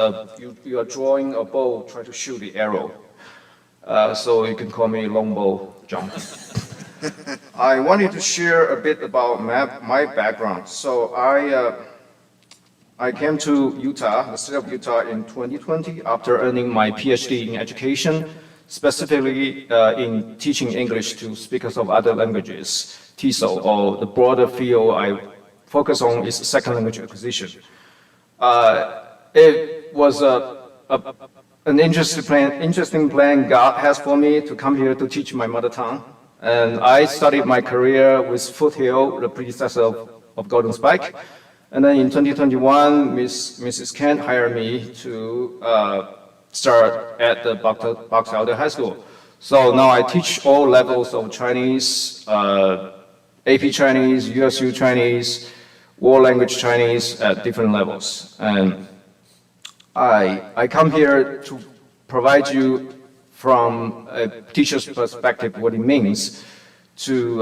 you are drawing a bow, trying to shoot the arrow. So you can call me Longbow Zhang. I wanted to share a bit about my background. So I came to Utah, the state of Utah, in 2020 after earning my PhD in education, specifically in teaching English to speakers of other languages, TESOL, or the broader field I focus on is second language acquisition. It was an interesting plan God has for me to come here to teach my mother tongue. And I started my career with Foothill, the predecessor of Golden Spike. And then in 2021, Mrs. Kent hired me to start at the Box Elder High School. So now I teach all levels of Chinese, AP Chinese, USU Chinese, world language Chinese at different levels. And I come here to provide you from a teacher's perspective what it means to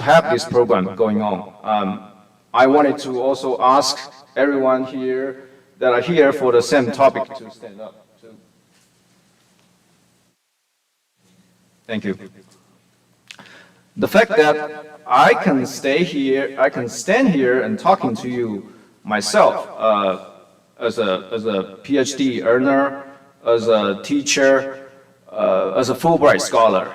have this program going on. I wanted to also ask everyone here that are here for the same topic to stand up. Thank you. The fact that I can stand here and talking to you myself as a PhD earner, as a teacher, as a Fulbright scholar,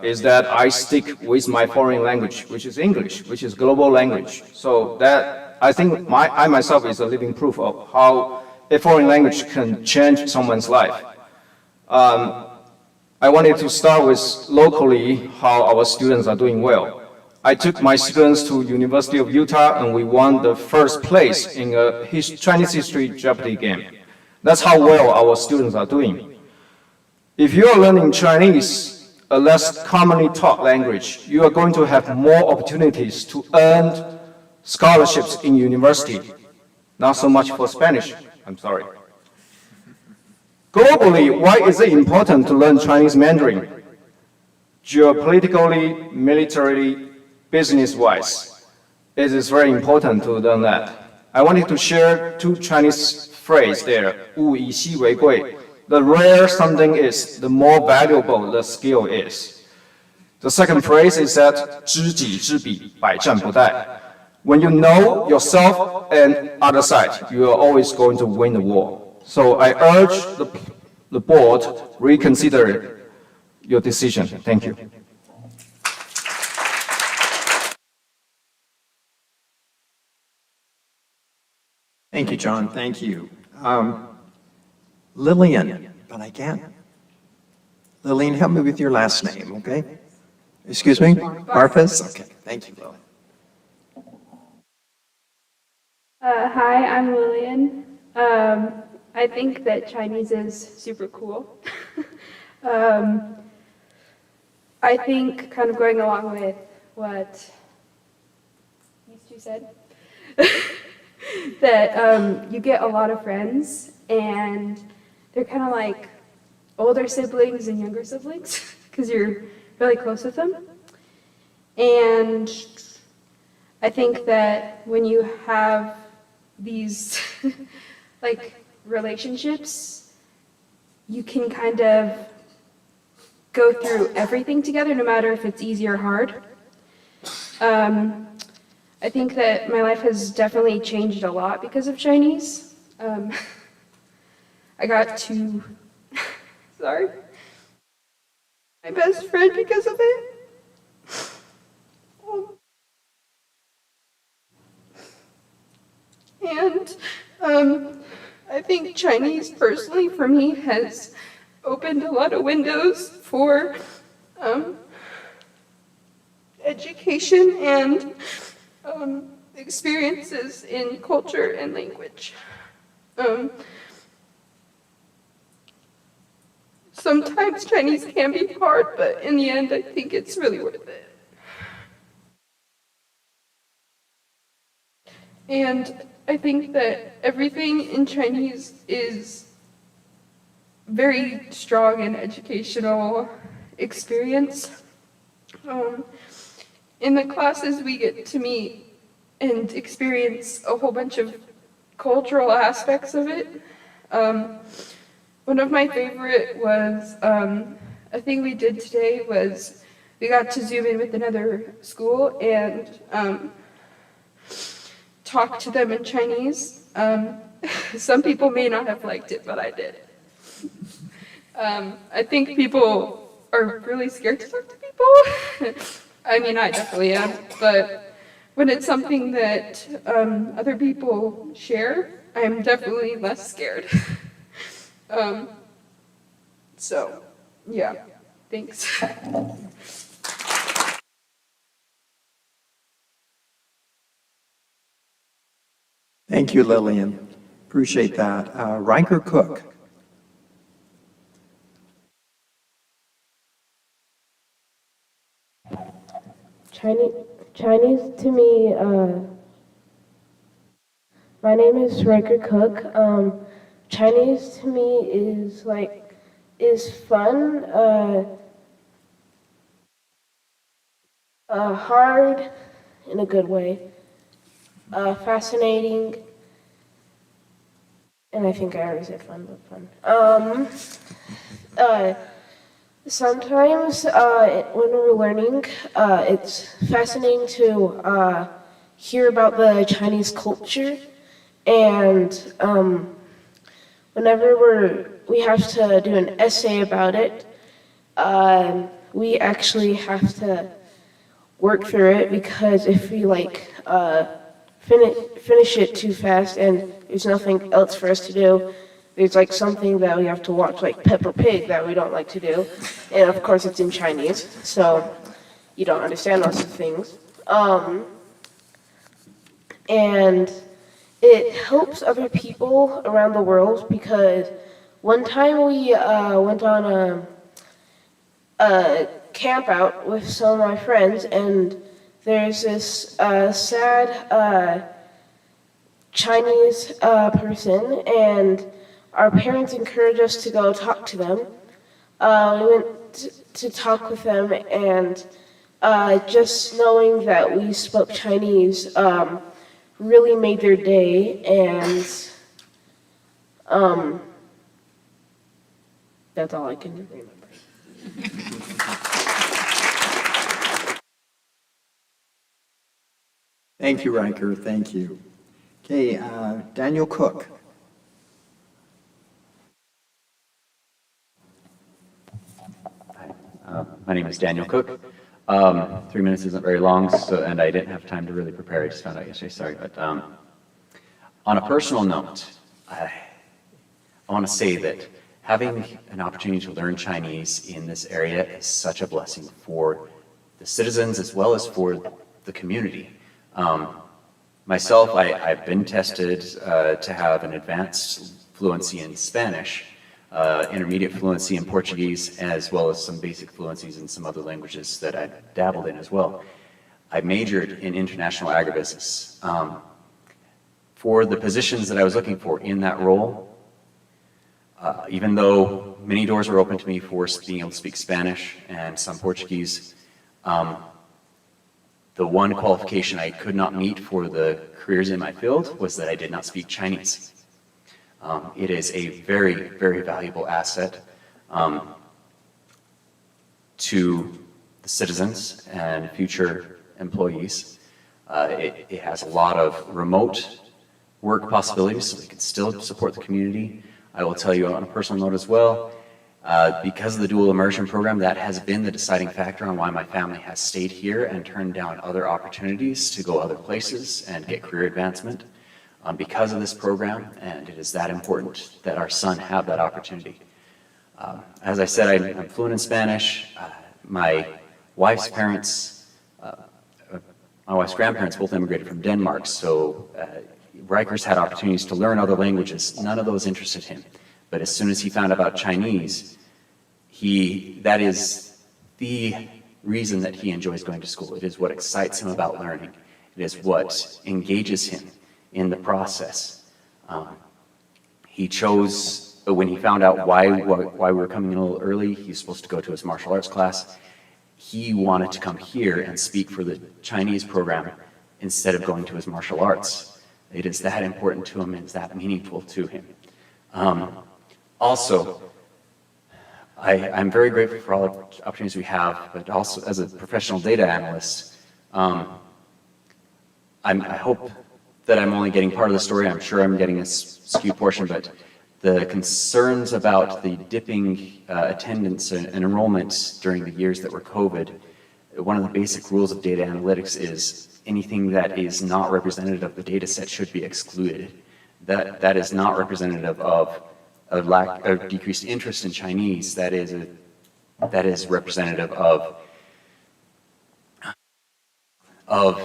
is that I stick with my foreign language, which is English, which is global language. So that, I think I myself is a living proof of how a foreign language can change someone's life. I wanted to start with locally how our students are doing well. I took my students to University of Utah and we won the first place in a Chinese history Jeopardy game. That's how well our students are doing. If you are learning Chinese, a less commonly taught language, you are going to have more opportunities to earn scholarships in university. Not so much for Spanish, I'm sorry. Globally, why is it important to learn Chinese Mandarin? Geopolitically, militarily, business-wise, it is very important to learn that. I wanted to share two Chinese phrases there, 物以稀为贵. The rare something is, the more valuable the skill is. The second phrase is that 知己知彼，百战不殆. When you know yourself and other side, you are always going to win the war. So I urge the board reconsider your decision. Thank you. Thank you, John. Thank you. Lillian, but I can't. Lillian, help me with your last name, okay? Excuse me? Barfus? Okay, thank you, Lillian. Hi, I'm Lillian. I think that Chinese is super cool. I think, kind of going along with what these two said, that you get a lot of friends, and they're kind of like older siblings and younger siblings, because you're really close with them. And I think that when you have these like relationships, you can kind of go through everything together, no matter if it's easy or hard. I think that my life has definitely changed a lot because of Chinese. I got to, sorry, my best friend because of it. And I think Chinese, personally, for me, has opened a lot of windows for education and experiences in culture and language. Sometimes Chinese can be hard, but in the end, I think it's really worth it. And I think that everything in Chinese is very strong and educational experience. In the classes, we get to meet and experience a whole bunch of cultural aspects of it. One of my favorite was, a thing we did today was we got to zoom in with another school and talk to them in Chinese. Some people may not have liked it, but I did. I think people are really scared to talk to people. I mean, I definitely am, but when it's something that other people share, I'm definitely less scared. So, yeah, thanks. Thank you, Lillian. Appreciate that. Riker Cook. Chinese to me, my name is Riker Cook. Chinese to me is fun, hard in a good way, fascinating, and I think I already said fun, but fun. Sometimes when we're learning, it's fascinating to hear about the Chinese culture, and whenever we have to do an essay about it, we actually have to work through it, because if we finish it too fast and there's nothing else for us to do, there's something that we have to watch, like Peppa Pig, that we don't like to do. And of course it's in Chinese, so you don't understand lots of things. And it helps other people around the world, because one time we went on a camp out with some of my friends, and there's this sad Chinese person, and our parents encouraged us to go talk to them. We went to talk with them, and just knowing that we spoke Chinese really made their day, and that's all I can remember. Thank you, Riker. Thank you. Okay, Daniel Cook. My name is Daniel Cook. 3 minutes isn't very long, and I didn't have time to really prepare. I just found out yesterday, sorry. But On a personal note, I want to say that having an opportunity to learn Chinese in this area is such a blessing for the citizens as well as for the community. Myself, I've been tested to have an advanced fluency in Spanish, intermediate fluency in Portuguese, as well as some basic fluencies in some other languages that I dabbled in as well. I majored in international agribusiness. For the positions that I was looking for in that role, even though many doors were open to me for being able to speak Spanish and some Portuguese, the one qualification I could not meet for the careers in my field was that I did not speak Chinese. It is a very, very valuable asset to the citizens and future employees. It has a lot of remote work possibilities, so we can still support the community. I will tell you on a personal note as well, because of the dual immersion program, that has been the deciding factor on why my family has stayed here and turned down other opportunities to go other places and get career advancement because of this program, and it is that important that our son have that opportunity. As I said, I'm fluent in Spanish. My wife's parents, my wife's grandparents both immigrated from Denmark, so Rikers had opportunities to learn other languages. None of those interested him. But as soon as he found out about Chinese, that is the reason that he enjoys going to school. It is what excites him about learning. It is what engages him in the process. He chose, when he found out why we were coming in a little early, he was supposed to go to his martial arts class. He wanted to come here and speak for the Chinese program instead of going to his martial arts. It is that important to him and it's that meaningful to him. Also, I'm very grateful for all the opportunities we have, but also as a professional data analyst, I hope that I'm only getting part of the story. I'm sure I'm getting a skewed portion, but the concerns about the dipping attendance and enrollment during the years that were COVID, one of the basic rules of data analytics is anything that is not representative of the data set should be excluded. That is not representative of a lack of decreased interest in Chinese. That is representative of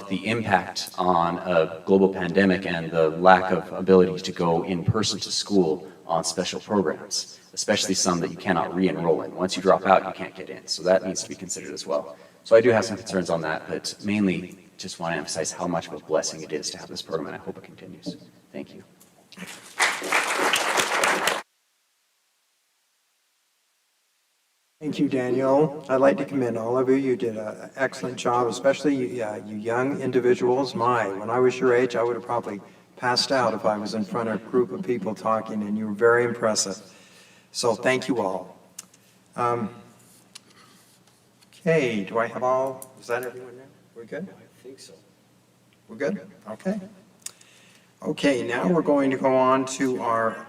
the impact on a global pandemic and the lack of ability to go in person to school on special programs, especially some that you cannot re-enroll in. Once you drop out, you can't get in. So that needs to be considered as well. So I do have some concerns on that, but mainly just want to emphasize how much of a blessing it is to have this program, and I hope it continues. Thank you. Thank you, Daniel. I'd like to commend all of you. You did an excellent job, especially you young individuals. When I was your age, I would have probably passed out if I was in front of a group of people talking, and you were very impressive. So thank you all. Okay, do I have all? Is that everyone now? We're good? I think so. We're good? Okay. Okay, now we're going to go on to our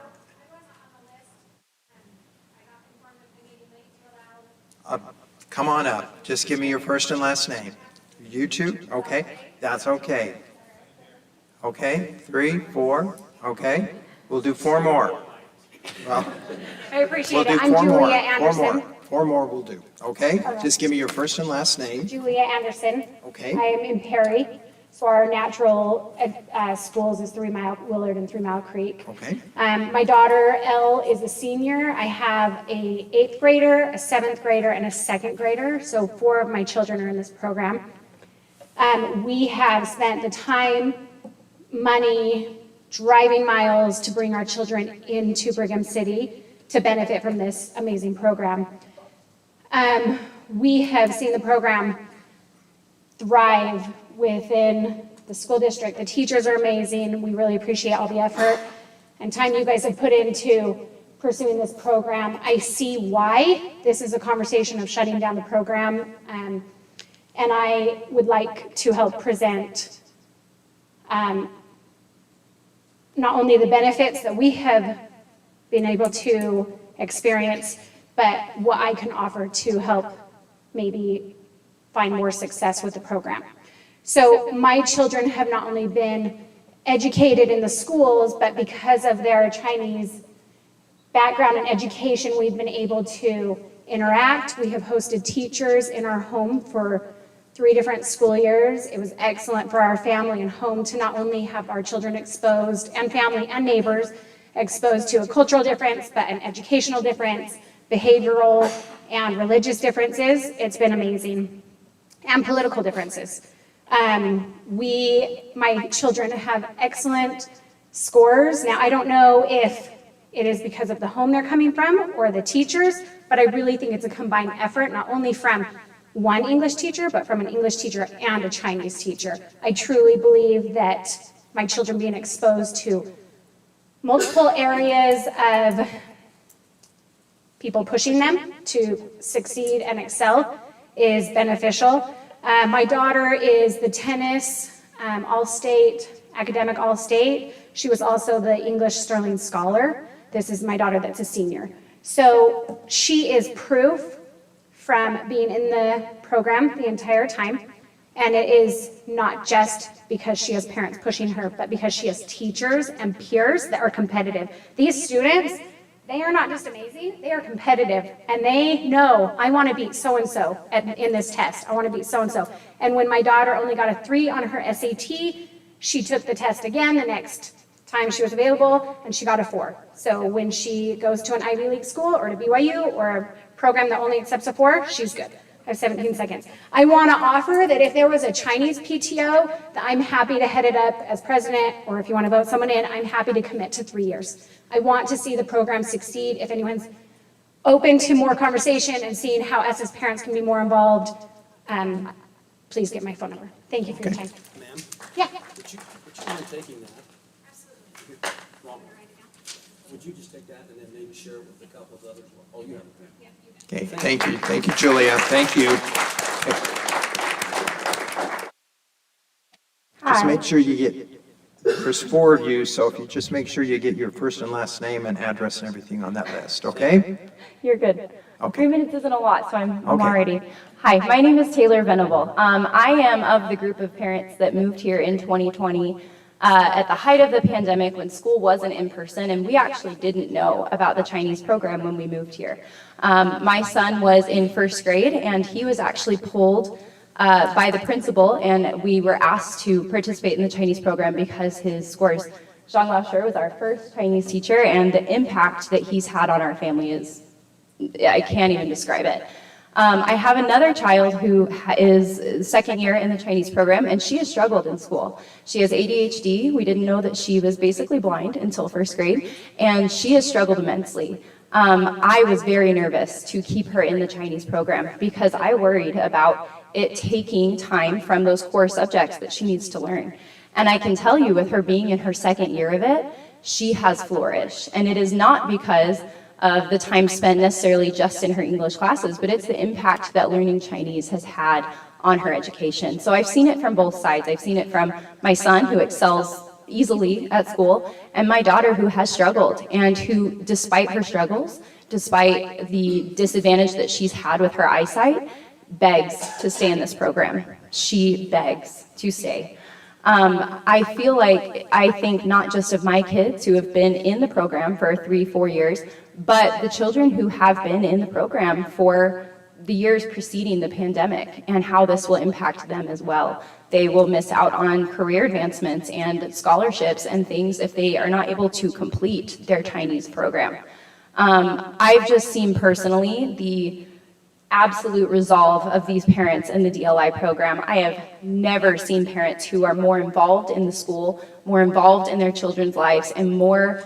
come on up. Just give me your first and last name. You two? Okay. That's okay. Okay. 3, 4. Okay. We'll do 4 more. Well, I appreciate we'll it. do I'm 4 Julia more. Anderson. 4 more we'll do. Okay. All right. Just give me your first and last name. Julia Anderson. Okay. I am in Perry. So our natural schools is 3 Mile Willard and 3 Mile Creek. Okay. My daughter Elle is a senior. I have a 8th grader, a 7th grader, and a 2nd grader. So 4 of my children are in this program. We have spent the time, money, driving miles to bring our children into Brigham City to benefit from this amazing program. We have seen the program thrive within the school district. The teachers are amazing. We really appreciate all the effort and time you guys have put into pursuing this program. I see why this is a conversation of shutting down the program, and I would like to help present not only the benefits that we have been able to experience, but what I can offer to help maybe find more success with the program. So my children have not only been educated in the schools, but because of their Chinese background and education, we've been able to interact. We have hosted teachers in our home for 3 different school years. It was excellent for our family and home to not only have our children exposed, and family and neighbors exposed to a cultural difference, but an educational difference, behavioral and religious differences. It's been amazing. And political differences. My children have excellent scores. Now, I don't know if it is because of the home they're coming from or the teachers, but I really think it's a combined effort, not only from one English teacher, but from an English teacher and a Chinese teacher. I truly believe that my children being exposed to multiple areas of people pushing them to succeed and excel is beneficial. My daughter is the tennis All-State, academic All-State. She was also the English Sterling Scholar. This is my daughter that's a senior. So she is proof from being in the program the entire time. And it is not just because she has parents pushing her, but because she has teachers and peers that are competitive. These students, they are not just amazing, they are competitive. And they know, I want to beat so-and-so in this test. I want to beat so-and-so. And when my daughter only got a 3 on her SAT, she took the test again the next time she was available, and she got a 4. So when she goes to an Ivy League school or to BYU or a program that only accepts a 4, she's good. I have 17 seconds. I want to offer that if there was a Chinese PTO, that I'm happy to head it up as president, or if you want to vote someone in, I'm happy to commit to 3 years. I want to see the program succeed. If anyone's open to more conversation and seeing how us as parents can be more involved, please get my phone number. Thank you for your time. Ma'am? Yeah. Would you mind taking that? Absolutely. Would you just take that and then maybe share it with a couple of others? Oh, you have it. Okay, thank you. Thank you, Julia. Thank you. Just make sure you get, there's 4 of you, so if you just make sure you get your first and last name and address and everything on that list, okay? You're good. Okay. 3 minutes isn't a lot, so I'm Okay. already. Hi, my name is Taylor Venable. I am of the group of parents that moved here in 2020 at the height of the pandemic when school wasn't in person, and we actually didn't know about the Chinese program when we moved here. My son was in 1st grade, and he was actually pulled by the principal, and we were asked to participate in the Chinese program because his scores. Zhang Laoshi was our first Chinese teacher, and the impact that he's had on our family is, I can't even describe it. I have another child who is 2nd year in the Chinese program, and she has struggled in school. She has ADHD. We didn't know that she was basically blind until 1st grade, and she has struggled immensely. I was very nervous to keep her in the Chinese program because I worried about it taking time from those core subjects that she needs to learn. And I can tell you, with her being in her 2nd year of it, she has flourished. And it is not because of the time spent necessarily just in her English classes, but it's the impact that learning Chinese has had on her education. So I've seen it from both sides. I've seen it from my son, who excels easily at school, and my daughter, who has struggled, and who, despite her struggles, despite the disadvantage that she's had with her eyesight, begs to stay in this program. She begs to stay. I feel like I think not just of my kids who have been in the program for 3-4 years, but the children who have been in the program for the years preceding the pandemic, and how this will impact them as well. They will miss out on career advancements and scholarships and things if they are not able to complete their Chinese program. I've just seen personally the absolute resolve of these parents in the DLI program. I have never seen parents who are more involved in the school, more involved in their children's lives, and more,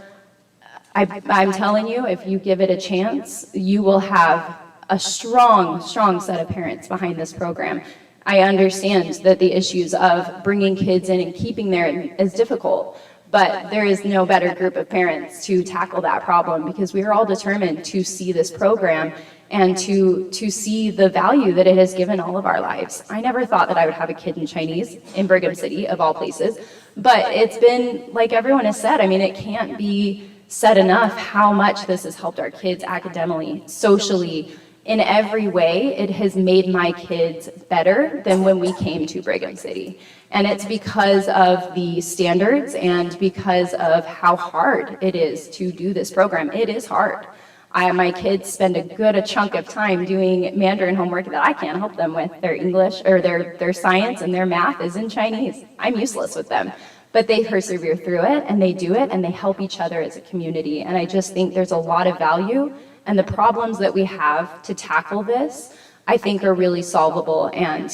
I'm telling you, if you give it a chance, you will have a strong, strong set of parents behind this program. I understand that the issues of bringing kids in and keeping them is difficult, but there is no better group of parents to tackle that problem, because we are all determined to see this program and to see the value that it has given all of our lives. I never thought that I would have a kid in Chinese in Brigham City, of all places, but it's been, like everyone has said, I mean, it can't be said enough how much this has helped our kids academically, socially, in every way, it has made my kids better than when we came to Brigham City. And it's because of the standards and because of how hard it is to do this program. It is hard. My kids spend a chunk of time doing Mandarin homework that I can't help them with. Their English or their science and their math is in Chinese. I'm useless with them. But they persevere through it and they do it and they help each other as a community. And I just think there's a lot of value, and the problems that we have to tackle this, I think are really solvable, and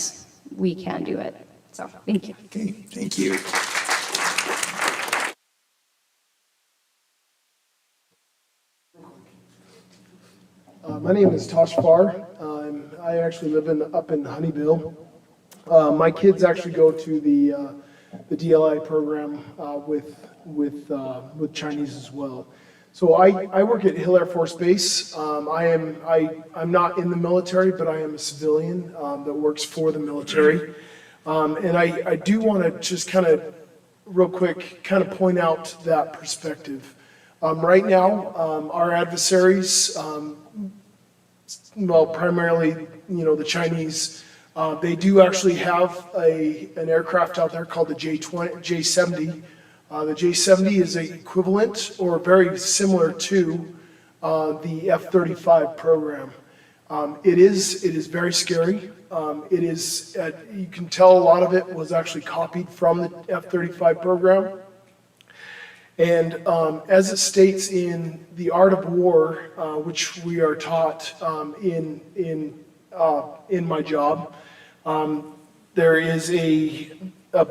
we can do it. So, thank you. Okay, thank you. My name is Tosh Farr. I actually live up in Honeyville. My kids actually go to the DLI program with Chinese as well. So I work at Hill Air Force Base. I'm not in the military, but I am a civilian that works for the military. And I do want to just kind of real quick kind of point out that perspective. Right now, our adversaries, well, primarily, the Chinese, they do actually have an aircraft out there called the J-70. The J-70 is equivalent or very similar to the F-35 program. It is very scary. It is, you can tell a lot of it was actually copied from the F-35 program. And as it states in The Art of War, which we are taught in my job, there is a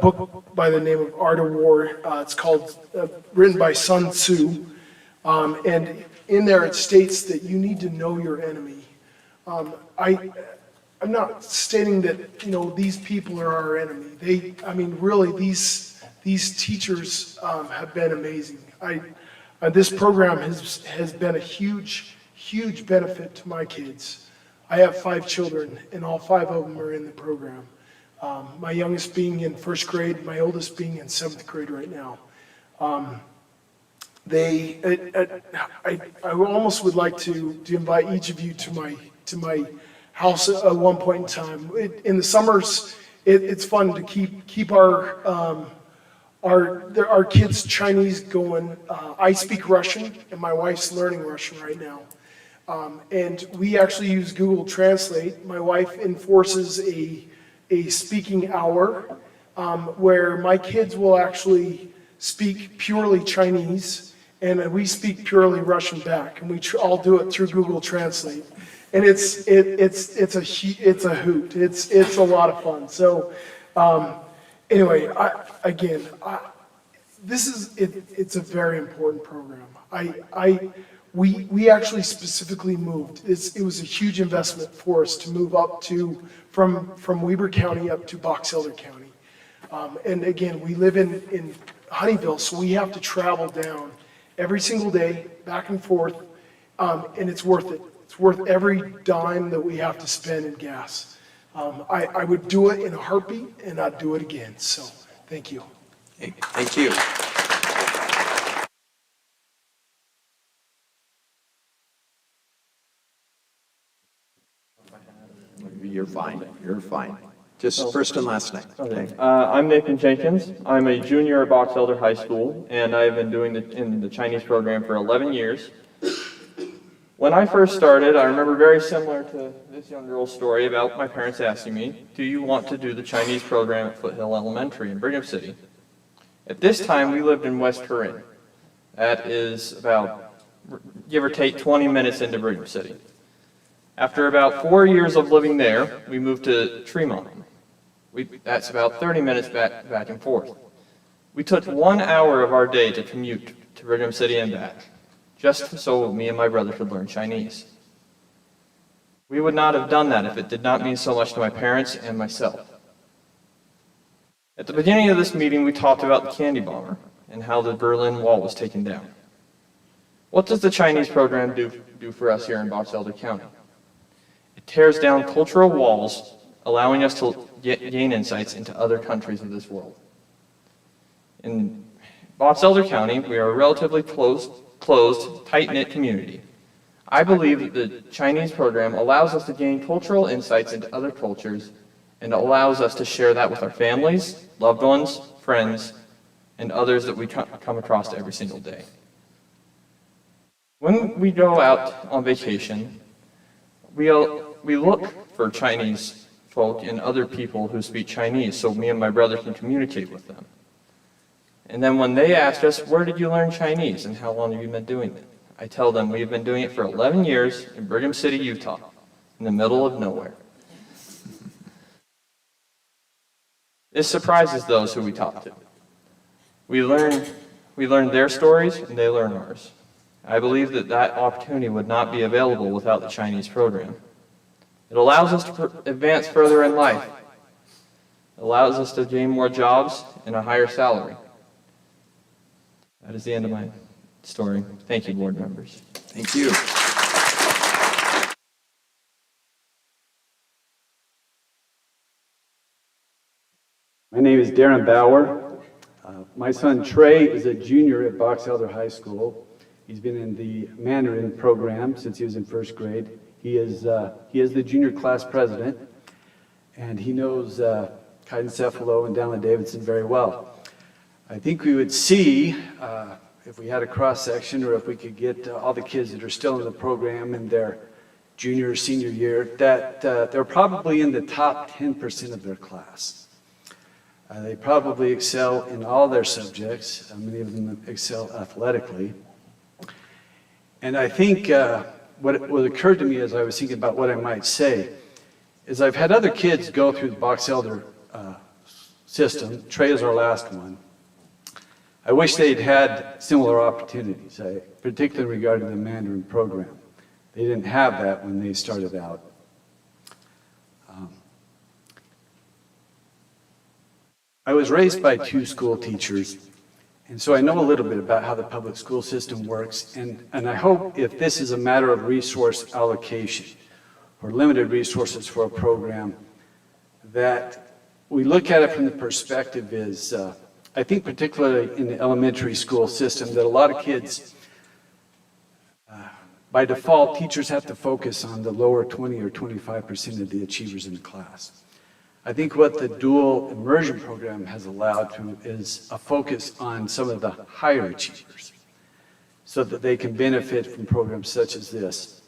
book by the name of Art of War. It's called, written by Sun Tzu. And in there it states that you need to know your enemy. I'm not stating that, these people are our enemy. Really, these teachers have been amazing. This program has been a huge, huge benefit to my kids. I have 5 children, and all 5 of them are in the program. My youngest being in 1st grade, my oldest being in 7th grade right now. I almost would like to invite each of you to my house at one point in time. In the summers, it's fun to keep our kids' Chinese going. I speak Russian, and my wife's learning Russian right now. And we actually use Google Translate. My wife enforces a speaking hour where my kids will actually speak purely Chinese, and we speak purely Russian back, and we all do it through Google Translate. And it's a hoot. It's a lot of fun. So anyway, it's a very important program. We actually specifically moved. It was a huge investment for us to move up from Weber County up to Box Elder County. And again, we live in Honeyville, so we have to travel down every single day, back and forth, and it's worth it. It's worth every dime that we have to spend in gas. I would do it in a heartbeat, and I'd do it again. So, thank you. Hey, thank you. You're fine. You're fine. Just first and last name. Okay. I'm Nathan Jenkins. I'm a junior at Box Elder High School, and I've been doing in the Chinese program for 11 years. When I first started, I remember very similar to this young girl's story about my parents asking me, do you want to do the Chinese program at Foothill Elementary in Brigham City? At this time, we lived in West Corinne. That is about, give or take, 20 minutes into Brigham City. After about 4 years of living there, we moved to Tremont. That's about 30 minutes back and forth. We took 1 hour of our day to commute to Brigham City and back, just so me and my brother could learn Chinese. We would not have done that if it did not mean so much to my parents and myself. At the beginning of this meeting, we talked about the candy bomber and how the Berlin Wall was taken down. What does the Chinese program do for us here in Box Elder County? It tears down cultural walls, allowing us to gain insights into other countries of this world. In Box Elder County, we are a relatively closed, tight-knit community. I believe that the Chinese program allows us to gain cultural insights into other cultures and allows us to share that with our families, loved ones, friends, and others that we come across every single day. When we go out on vacation, we look for Chinese folk and other people who speak Chinese so me and my brother can communicate with them. And then when they ask us, where did you learn Chinese and how long have you been doing it? I tell them we've been doing it for 11 years in Brigham City, Utah, in the middle of nowhere. This surprises those who we talk to. We learn their stories and they learn ours. I believe that that opportunity would not be available without the Chinese program. It allows us to advance further in life. It allows us to gain more jobs and a higher salary. That is the end of my story. Thank you, board members. Thank you. My name is Darren Bauer. My son Trey is a junior at Box Elder High School. He's been in the Mandarin program since he was in first grade. He is the junior class president, and he knows Kaidencephalo and Dallin Davidson very well. I think we would see, if we had a cross-section or if we could get all the kids that are still in the program in their junior or senior year, that they're probably in the top 10% of their class. They probably excel in all their subjects. Many of them excel athletically. And I think what occurred to me as I was thinking about what I might say is I've had other kids go through the Box Elder system. Trey is our last one. I wish they'd had similar opportunities, particularly regarding the Mandarin program. They didn't have that when they started out. I was raised by two school teachers, and so I know a little bit about how the public school system works, and I hope if this is a matter of resource allocation or limited resources for a program, that we look at it from the perspective is, I think particularly in the elementary school system, that a lot of kids, by default, teachers have to focus on the lower 20 or 25% of the achievers in the class. I think what the dual immersion program has allowed to is a focus on some of the higher achievers so that they can benefit from programs such as this.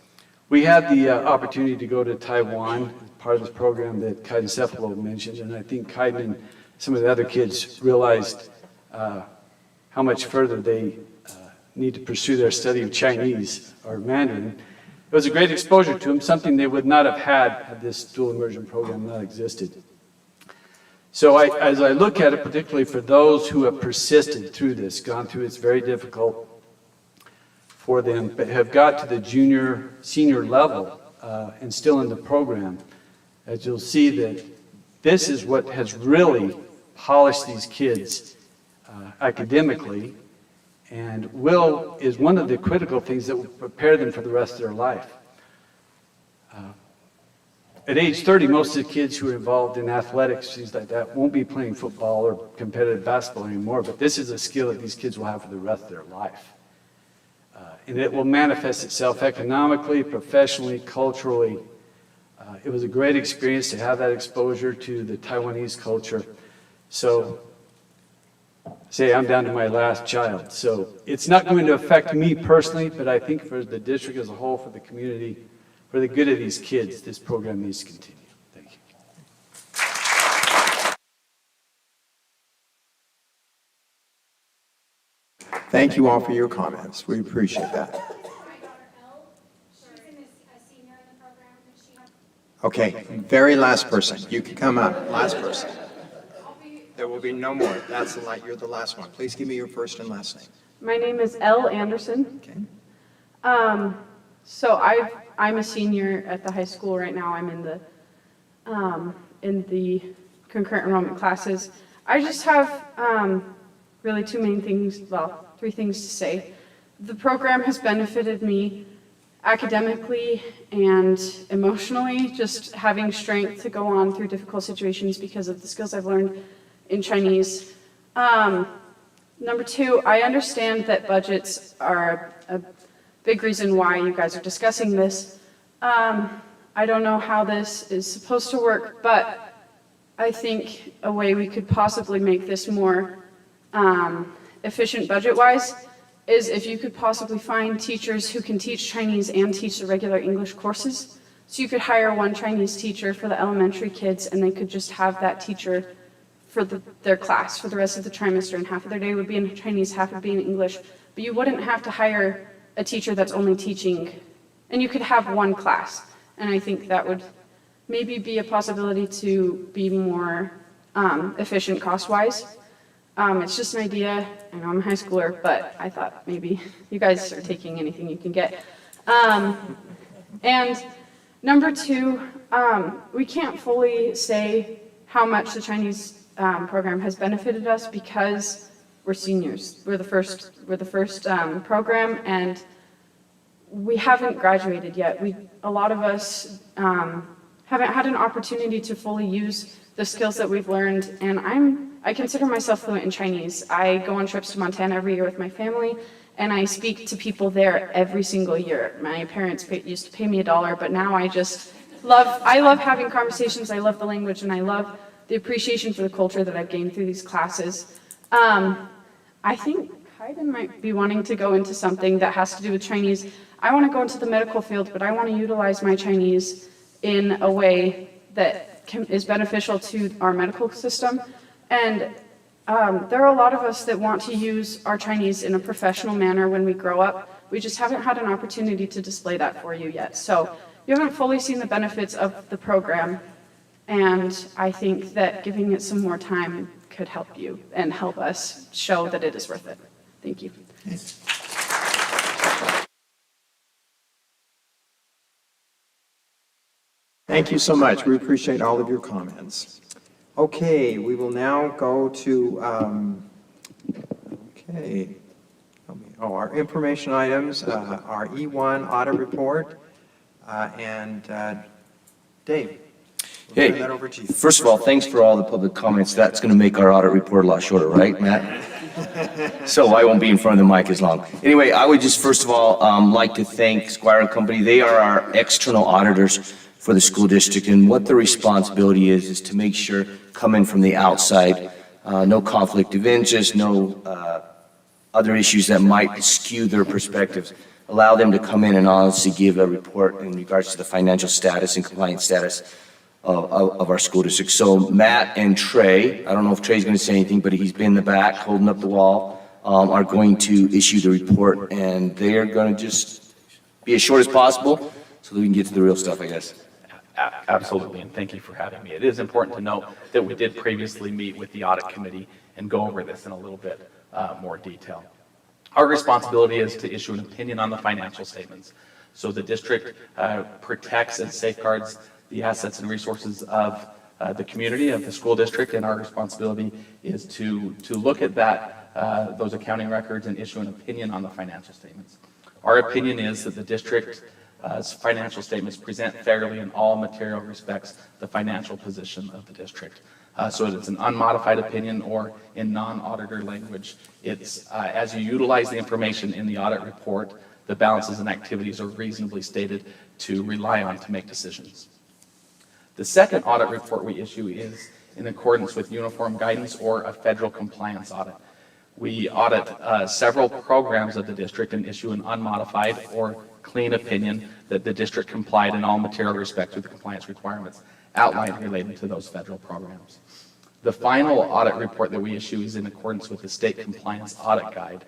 We had the opportunity to go to Taiwan, part of this program that Kaidencephalo mentioned, and I think Kaiden and some of the other kids realized how much further they need to pursue their study of Chinese or Mandarin. It was a great exposure to them, something they would not have had this dual immersion program not existed. So as I look at it, particularly for those who have persisted through this, gone through it's very difficult for them, but have got to the junior, senior level and still in the program, as you'll see that this is what has really polished these kids academically, and is one of the critical things that will prepare them for the rest of their life. At age 30, most of the kids who are involved in athletics, things like that, won't be playing football or competitive basketball anymore, but this is a skill that these kids will have for the rest of their life. And it will manifest itself economically, professionally, culturally. It was a great experience to have that exposure to the Taiwanese culture. So, say I'm down to my last child. So it's not going to affect me personally, but I think for the district as a whole, for the community, for the good of these kids, this program needs to continue. Thank you. Thank you all for your comments. We appreciate that. Okay, very last person. You can come up. Last person. There will be no more. You're the last one. Please give me your first and last name. My name is Elle Anderson. Okay. So I'm a senior at the high school right now. I'm in the concurrent enrollment classes. I just have really three things to say. The program has benefited me academically and emotionally, just having strength to go on through difficult situations because of the skills I've learned in Chinese. Number two, I understand that budgets are a big reason why you guys are discussing this. I don't know how this is supposed to work, but I think a way we could possibly make this more efficient budget-wise is if you could possibly find teachers who can teach Chinese and teach the regular English courses. So you could hire one Chinese teacher for the elementary kids, and they could just have that teacher for their class for the rest of the trimester, and half of their day would be in Chinese, half would be in English. But you wouldn't have to hire a teacher that's only teaching, and you could have one class. And I think that would maybe be a possibility to be more efficient cost-wise. It's just an idea. I know I'm a high schooler, but I thought maybe you guys are taking anything you can get. And number two, we can't fully say how much the Chinese program has benefited us because we're seniors. We're the first program, and we haven't graduated yet. A lot of us haven't had an opportunity to fully use the skills that we've learned, and I consider myself fluent in Chinese. I go on trips to Montana every year with my family, and I speak to people there every single year. My parents used to pay me $1, but now I love having conversations, I love the language, and I love the appreciation for the culture that I've gained through these classes. I think Kaiden might be wanting to go into something that has to do with Chinese. I want to go into the medical field, but I want to utilize my Chinese in a way that is beneficial to our medical system. And there are a lot of us that want to use our Chinese in a professional manner when we grow up. We just haven't had an opportunity to display that for you yet. So you haven't fully seen the benefits of the program, and I think that giving it some more time could help you and help us show that it is worth it. Thank you. Thank you so much. We appreciate all of your comments. Okay, we will now go to, our information items, our E1 audit report, and Dave. We'll turn that over to you. First of all, thanks for all the public comments. That's going to make our audit report a lot shorter, right, Matt? So I won't be in front of the mic as long. Anyway, I would just first of all like to thank Squire & Company. They are our external auditors for the school district, and what the responsibility is to make sure, come in from the outside, no conflict of interest, no other issues that might skew their perspectives. Allow them to come in and honestly give a report in regards to the financial status and compliance status of our school district. So Matt and Trey, I don't know if Trey's going to say anything, but he's been in the back holding up the wall, are going to issue the report, and they are going to just be as short as possible so that we can get to the real stuff, I guess. Absolutely, and thank you for having me. It is important to note that we did previously meet with the audit committee and go over this in a little bit more detail. Our responsibility is to issue an opinion on the financial statements. So the district protects and safeguards the assets and resources of the community, of the school district, and our responsibility is to look at those accounting records and issue an opinion on the financial statements. Our opinion is that the district's financial statements present fairly in all material respects the financial position of the district. So it's an unmodified opinion, or in non-auditor language, it's as you utilize the information in the audit report, the balances and activities are reasonably stated to rely on to make decisions. The second audit report we issue is in accordance with uniform guidance or a federal compliance audit. We audit several programs of the district and issue an unmodified or clean opinion that the district complied in all material respects with the compliance requirements outlined related to those federal programs. The final audit report that we issue is in accordance with the state compliance audit guide.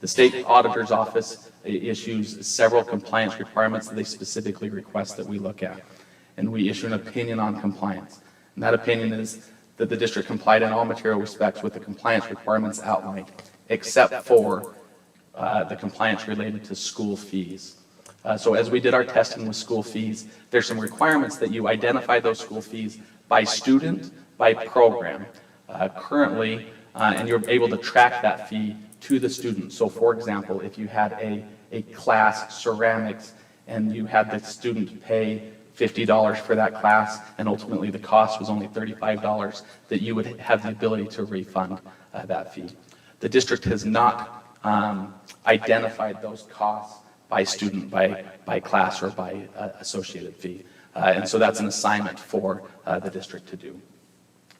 The state auditor's office issues several compliance requirements that they specifically request that we look at. And we issue an opinion on compliance. And that opinion is that the district complied in all material respects with the compliance requirements outlined, except for the compliance related to school fees. So as we did our testing with school fees, there's some requirements that you identify those school fees by student, by program. Currently, and you're able to track that fee to the student. So for example, if you had a class ceramics and you had the student pay $50 for that class, and ultimately the cost was only $35, that you would have the ability to refund that fee. The district has not identified those costs by student, by class, or by associated fee. And so that's an assignment for the district to do.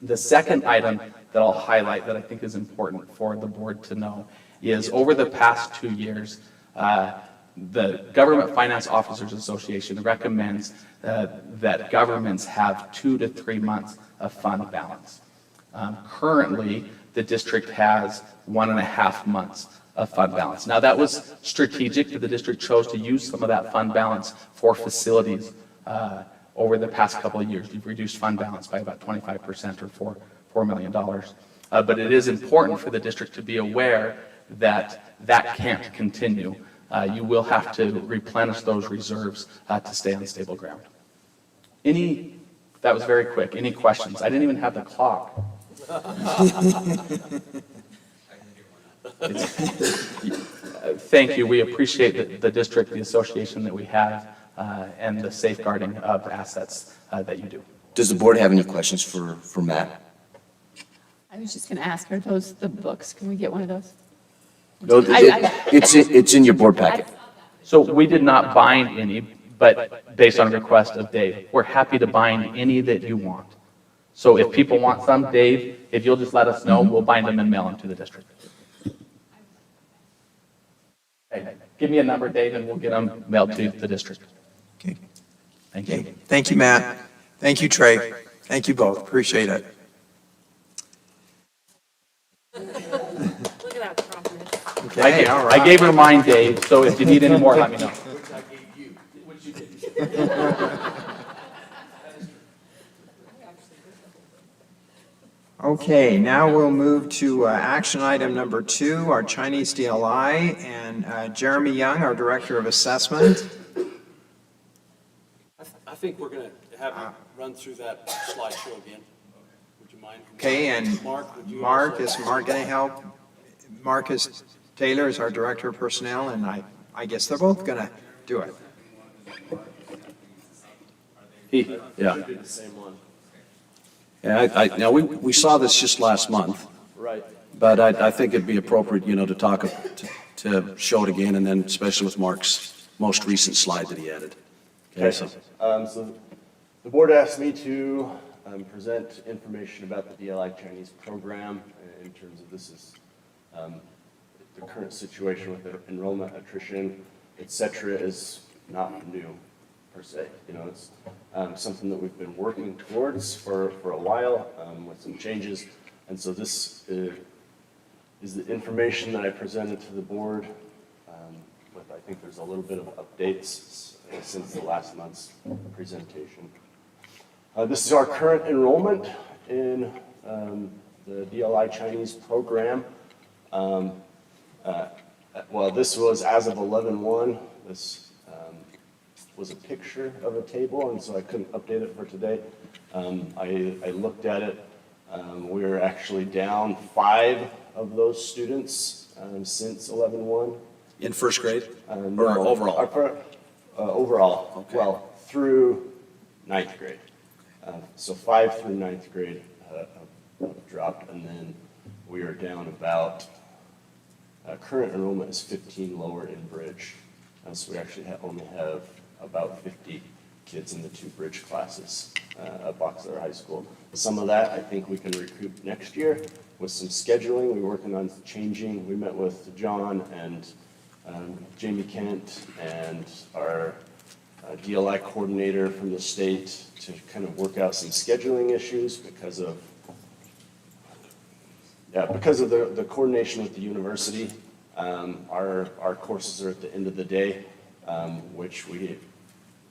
The second item that I'll highlight that I think is important for the board to know is over the past 2 years, the Government Finance Officers Association recommends that governments have 2 to 3 months of fund balance. Currently, the district has 1.5 months of fund balance. Now, that was strategic that the district chose to use some of that fund balance for facilities over the past couple of years. We've reduced fund balance by about 25% or $4 million. But it is important for the district to be aware that that can't continue. You will have to replenish those reserves to stay on stable ground. That was very quick. Any questions? I didn't even have the clock. Thank you. We appreciate the district, the association that we have, and the safeguarding of assets that you do. Does the board have any questions for Matt? I was just going to ask, are those the books? Can we get one of those? No, it's in your board packet. So we did not bind any, but based on request of Dave, we're happy to bind any that you want. So if people want some, Dave, if you'll just let us know, we'll bind them and mail them to the district. Okay. Give me a number, Dave, and we'll get them mailed to the district. Okay. Thank you. Okay. Thank you, Matt. Thank you, Trey. Thank you both. Appreciate it. Look at that promptness. Okay, all right. I gave her mine, Dave, so if you need any more, let me know. Which I gave you. Which you did. Okay, now we'll move to action item number 2, our Chinese DLI, and Jeremy Young, our Director of Assessment. I think we're going to have you run through that slideshow again. Would you mind? Okay, and Mark, would you Mark, also- is Mark going to help? Marcus Taylor is our Director of Personnel, and I guess they're both going to do it. Yeah. The same one. Yeah, now, we saw this just last month, Right. but I think it'd be appropriate, to talk, to show it again, and then especially with Mark's most recent slide that he added. Okay, so. So the board asked me to present information about the DLI Chinese program in terms of this is the current situation with the enrollment, attrition, et cetera, is not new per se. It's something that we've been working towards for a while with some changes. And so this is the information that I presented to the board. I think there's a little bit of updates since the last month's presentation. This is our current enrollment in the DLI Chinese program. Well, this was as of 11/1. This was a picture of a table, and so I couldn't update it for today. I looked at it. We're actually down 5 of those students since 11/1. In first grade? No, Or overall? Overall, Okay. well, through 9th grade. So 5 through 9th grade have dropped, and then we are down about, current enrollment is 15 lower in Bridge. So we actually only have about 50 kids in the 2 Bridge classes at Box Elder High School. Some of that I think we can recoup next year with some scheduling. We're working on changing. We met with John and Jamie Kent and our DLI coordinator from the state to kind of work out some scheduling issues because of the coordination with the university. Our courses are at the end of the day, which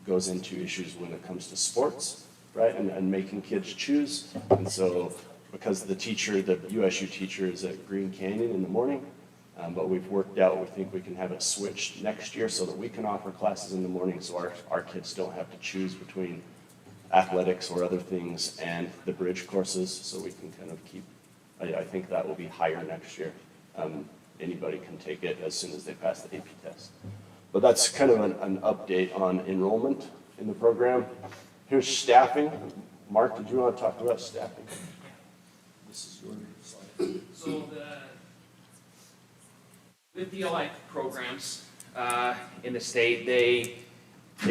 goes into issues when it comes to sports, right, and making kids choose. And so because the USU teacher is at Green Canyon in the morning, but we've worked out, we think we can have it switched next year so that we can offer classes in the morning so our kids don't have to choose between athletics or other things and the Bridge courses, so we can kind of keep, I think that will be higher next year. Anybody can take it as soon as they pass the AP test. But that's kind of an update on enrollment in the program. Here's staffing. Mark, did you want to talk about staffing? This is your slide. So with DLI programs, in the state, they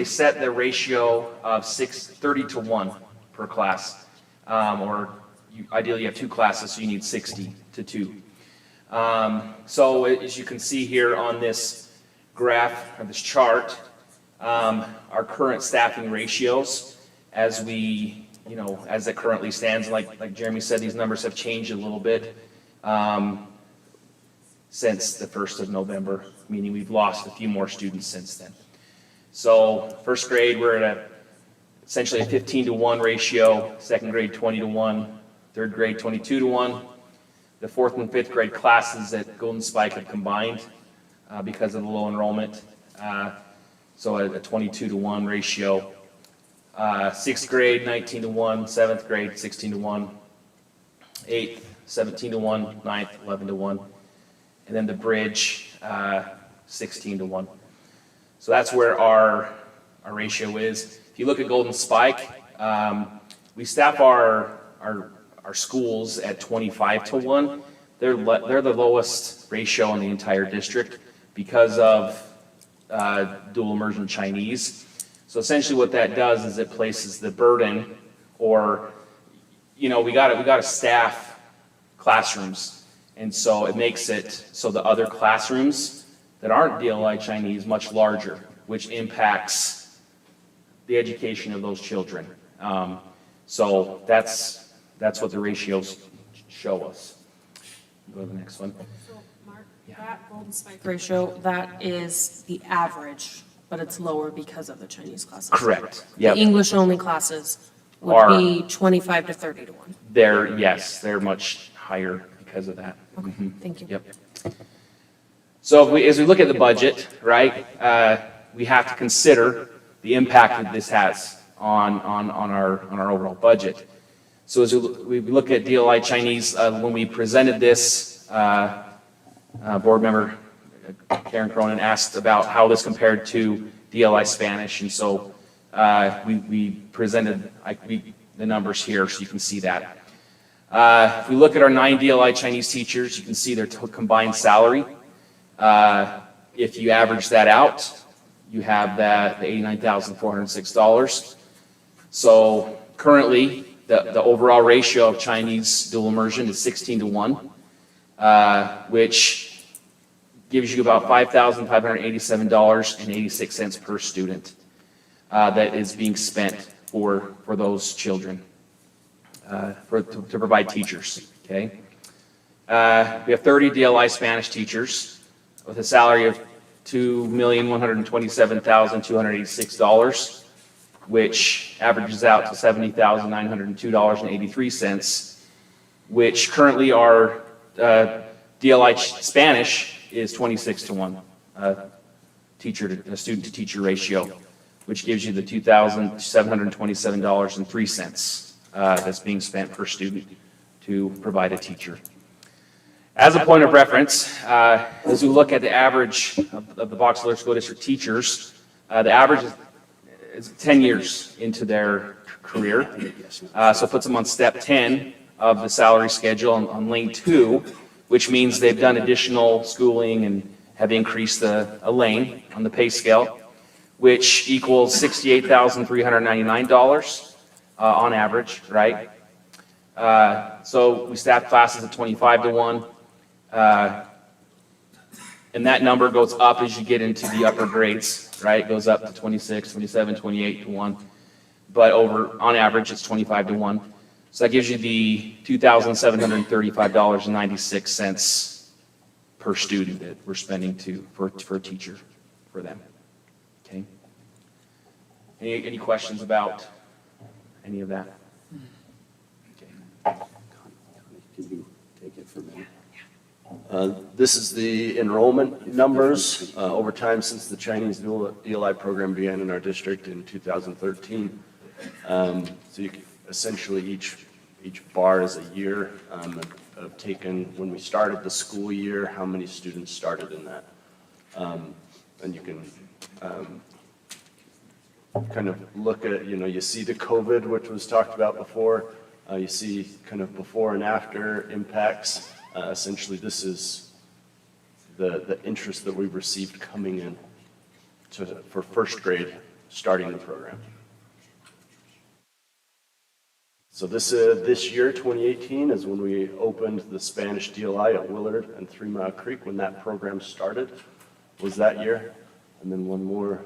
set the ratio of 30 to 1 per class. Ideally you have 2 classes, so you need 60 to 2. So as you can see here on this graph, or this chart, our current staffing ratios, as it currently stands, like Jeremy said, these numbers have changed a little bit since the 1st of November, meaning we've lost a few more students since then. So first grade, we're at essentially a 15 to 1 ratio, second grade 20 to 1, third grade 22 to 1. The 4th and 5th grade classes at Golden Spike have combined because of the low enrollment. So a 22 to 1 ratio. 6th grade 19 to 1, 7th grade 16 to 1, 8th 17 to 1, 9th 11 to 1, and then the bridge 16 to 1. So that's where our ratio is. If you look at Golden Spike, we staff our schools at 25 to 1. They're the lowest ratio in the entire district because of dual immersion Chinese. So essentially what that does is it places the burden, or we got to staff classrooms, and so it makes it so the other classrooms that aren't DLI Chinese much larger, which impacts the education of those children. So that's what the ratios show us. Go to the next one. So Mark, that Golden Spike ratio, that is the average, but it's lower because of the Chinese classes. Correct. Yep. The English only classes would be 25 to 30 to 1. They're much higher because of that. Okay, thank you. Yep. So as we look at the budget, right, we have to consider the impact that this has on our overall budget. So as we look at DLI Chinese, when we presented this, board member Karen Cronin asked about how this compared to DLI Spanish, and so we presented the numbers here so you can see that. If we look at our 9 DLI Chinese teachers, you can see their combined salary. If you average that out, you have the $89,406. So currently, the overall ratio of Chinese dual immersion is 16 to 1, which gives you about $5,587.86 per student that is being spent for those children, to provide teachers, okay? We have 30 DLI Spanish teachers with a salary of $2,127,286, which averages out to $70,902.83, which currently our DLI Spanish is 26 to 1 student to teacher ratio, which gives you the $2,727.03 that's being spent per student to provide a teacher. As a point of reference, as we look at the average of the Box Elder School District teachers, the average is 10 years into their career. So it puts them on step 10 of the salary schedule on lane 2, which means they've done additional schooling and have increased a lane on the pay scale, which equals $68,399 on average, right? So we staff classes at 25 to 1. And that number goes up as you get into the upper grades, right? It goes up to 26, 27, 28 to 1. But on average, it's 25 to 1. So that gives you the $2,735.96 per student that we're spending for a teacher for them. Okay. Any questions about any of that? Okay. Can you take it for a minute? This is the enrollment numbers over time since the Chinese DLI program began in our district in 2013. So you can, essentially each bar is a year of taken when we started the school year, how many students started in that. And you can kind of look at, you see the COVID, which was talked about before. You see kind of before and after impacts. Essentially, this is the interest that we've received coming in. for first grade starting the program. So this year, 2018, is when we opened the Spanish DLI at Willard and 3 Mile Creek, when that program started, was that year. And then one more,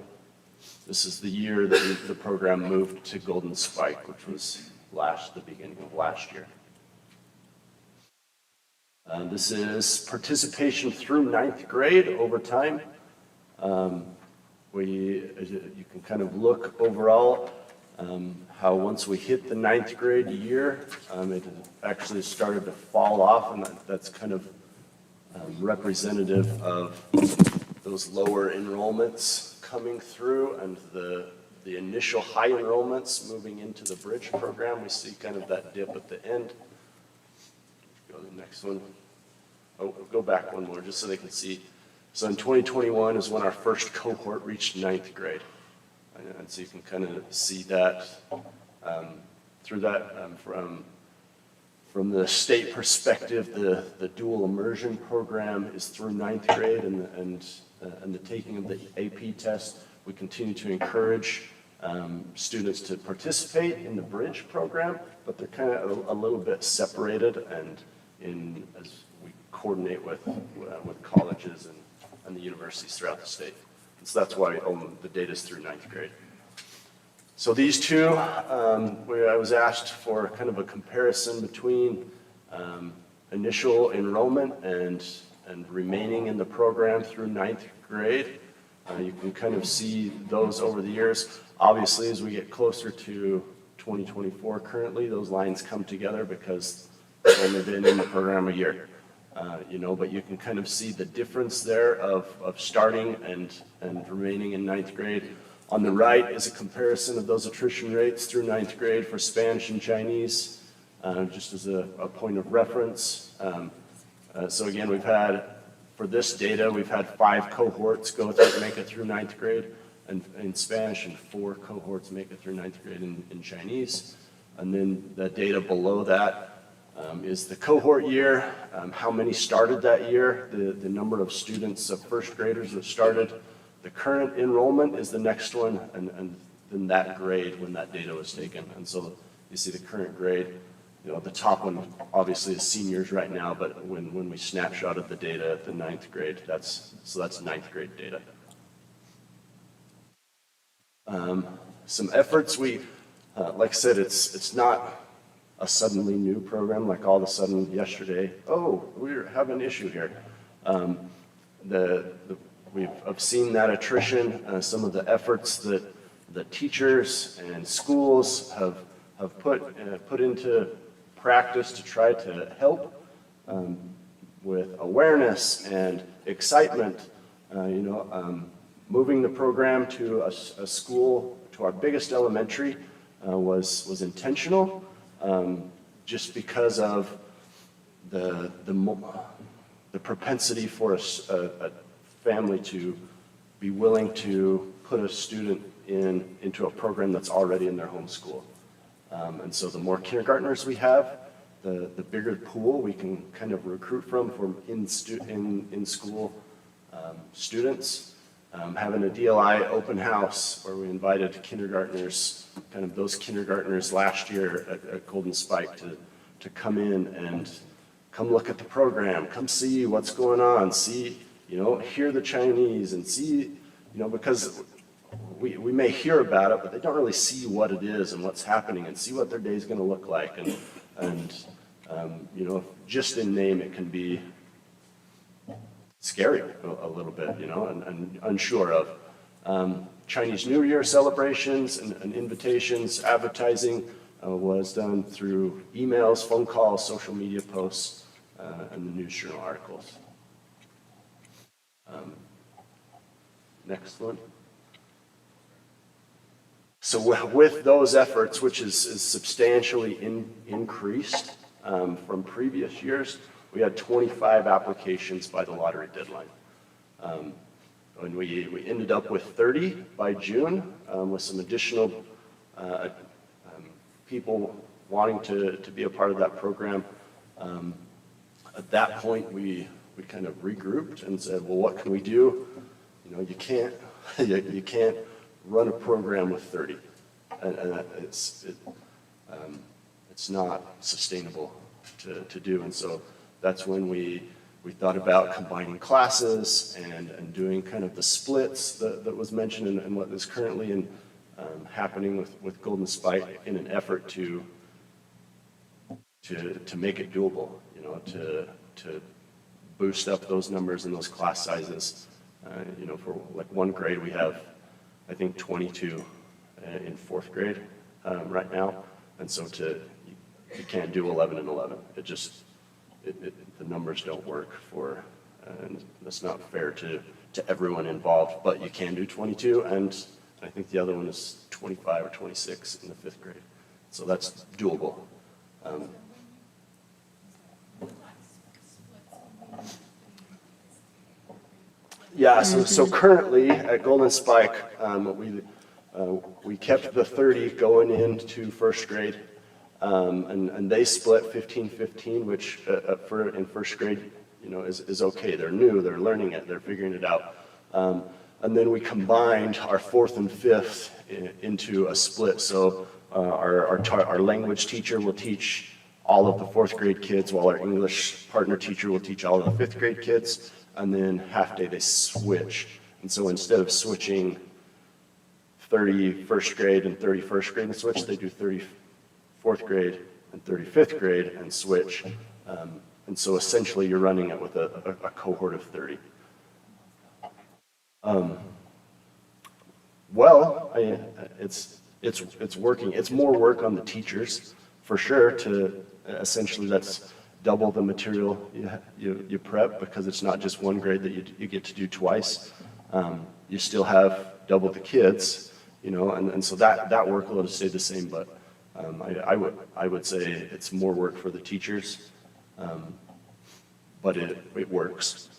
this is the year that the program moved to Golden Spike, which was the beginning of last year. This is participation through 9th grade over time. You can kind of look overall how once we hit the 9th grade year, it actually started to fall off, and that's kind of representative of those lower enrollments coming through and the initial high enrollments moving into the bridge program. We see kind of that dip at the end. Go to the next one. Oh, go back one more just so they can see. So in 2021 is when our first cohort reached 9th grade. And so you can kind of see that through that from the state perspective, the dual immersion program is through 9th grade, and the taking of the AP test. We continue to encourage students to participate in the bridge program, but they're kind of a little bit separated, and as we coordinate with colleges and the universities throughout the state. And so that's why the data is through 9th grade. So these two, where I was asked for kind of a comparison between initial enrollment and remaining in the program through 9th grade. You can kind of see those over the years. Obviously, as we get closer to 2024 currently, those lines come together because they've only been in the program a year. But you can kind of see the difference there of starting and remaining in 9th grade. On the right is a comparison of those attrition rates through 9th grade for Spanish and Chinese, just as a point of reference. So again, for this data, we've had 5 cohorts make it through 9th grade in Spanish, and 4 cohorts make it through 9th grade in Chinese. And then the data below that is the cohort year, how many started that year, the number of students of first graders that started. The current enrollment is the next one, and then that grade when that data was taken. And so you see the current grade. The top one obviously is seniors right now, but when we snapshotted the data at the 9th grade, that's 9th grade data. Some efforts like I said, it's not a suddenly new program, like all of a sudden yesterday, we have an issue here. I've seen that attrition, some of the efforts that the teachers and schools have put into practice to try to help with awareness and excitement. Moving the program to a school, to our biggest elementary, was intentional, just because of the propensity for a family to be willing to put a student into a program that's already in their home school. And so the more kindergartners we have, the bigger pool we can kind of recruit from in-school students. Having a DLI open house where we invited kindergartners, kind of those kindergartners last year at Golden Spike to come in and come look at the program, come see what's going on, hear the Chinese and see, because we may hear about it, but they don't really see what it is and what's happening and see what their day is going to look like. And just in name, it can be scary a little bit, and unsure of. Chinese New Year celebrations and invitations, advertising was done through emails, phone calls, social media posts, and the news journal articles. Next one. So with those efforts, which is substantially increased from previous years, we had 25 applications by the lottery deadline. And we ended up with 30 by June, with some additional people wanting to be a part of that program. At that point, we kind of regrouped and said, well, what can we do? You can't, You can't run a program with 30. And it's not sustainable to do. And so that's when we thought about combining classes and doing kind of the splits that was mentioned and what is currently happening with Golden Spike in an effort to make it doable, you know, to boost up those numbers and those class sizes. You know, for like one grade, we have, I think, 22 in fourth grade right now. And so you can't do 11 and 11. It just, the numbers don't work for, and that's not fair to everyone involved, but you can do 22, and I think the other one is 25 or 26 in the fifth grade. So that's doable. Yeah, so currently at Golden Spike, we kept the 30 going into first grade, and they split 15-15, which in first grade, you know, is okay. They're new, they're learning it, they're figuring it out. And then we combined our fourth and fifth into a split. So our language teacher will teach all of the fourth grade kids, while our English partner teacher will teach all of the fifth grade kids. And then half day they switch. And so instead of switching 30 first grade and 30 first grade and switch, they do 30 fourth grade and 35th grade and switch. And so essentially you're running it with a cohort of 30. It's working. It's more work on the teachers, for sure, to essentially that's double the material you prep, because it's not just one grade that you get to do twice. You still have double the kids, you know, and so that workload has stayed the same, but I would say it's more work for the teachers, but it works.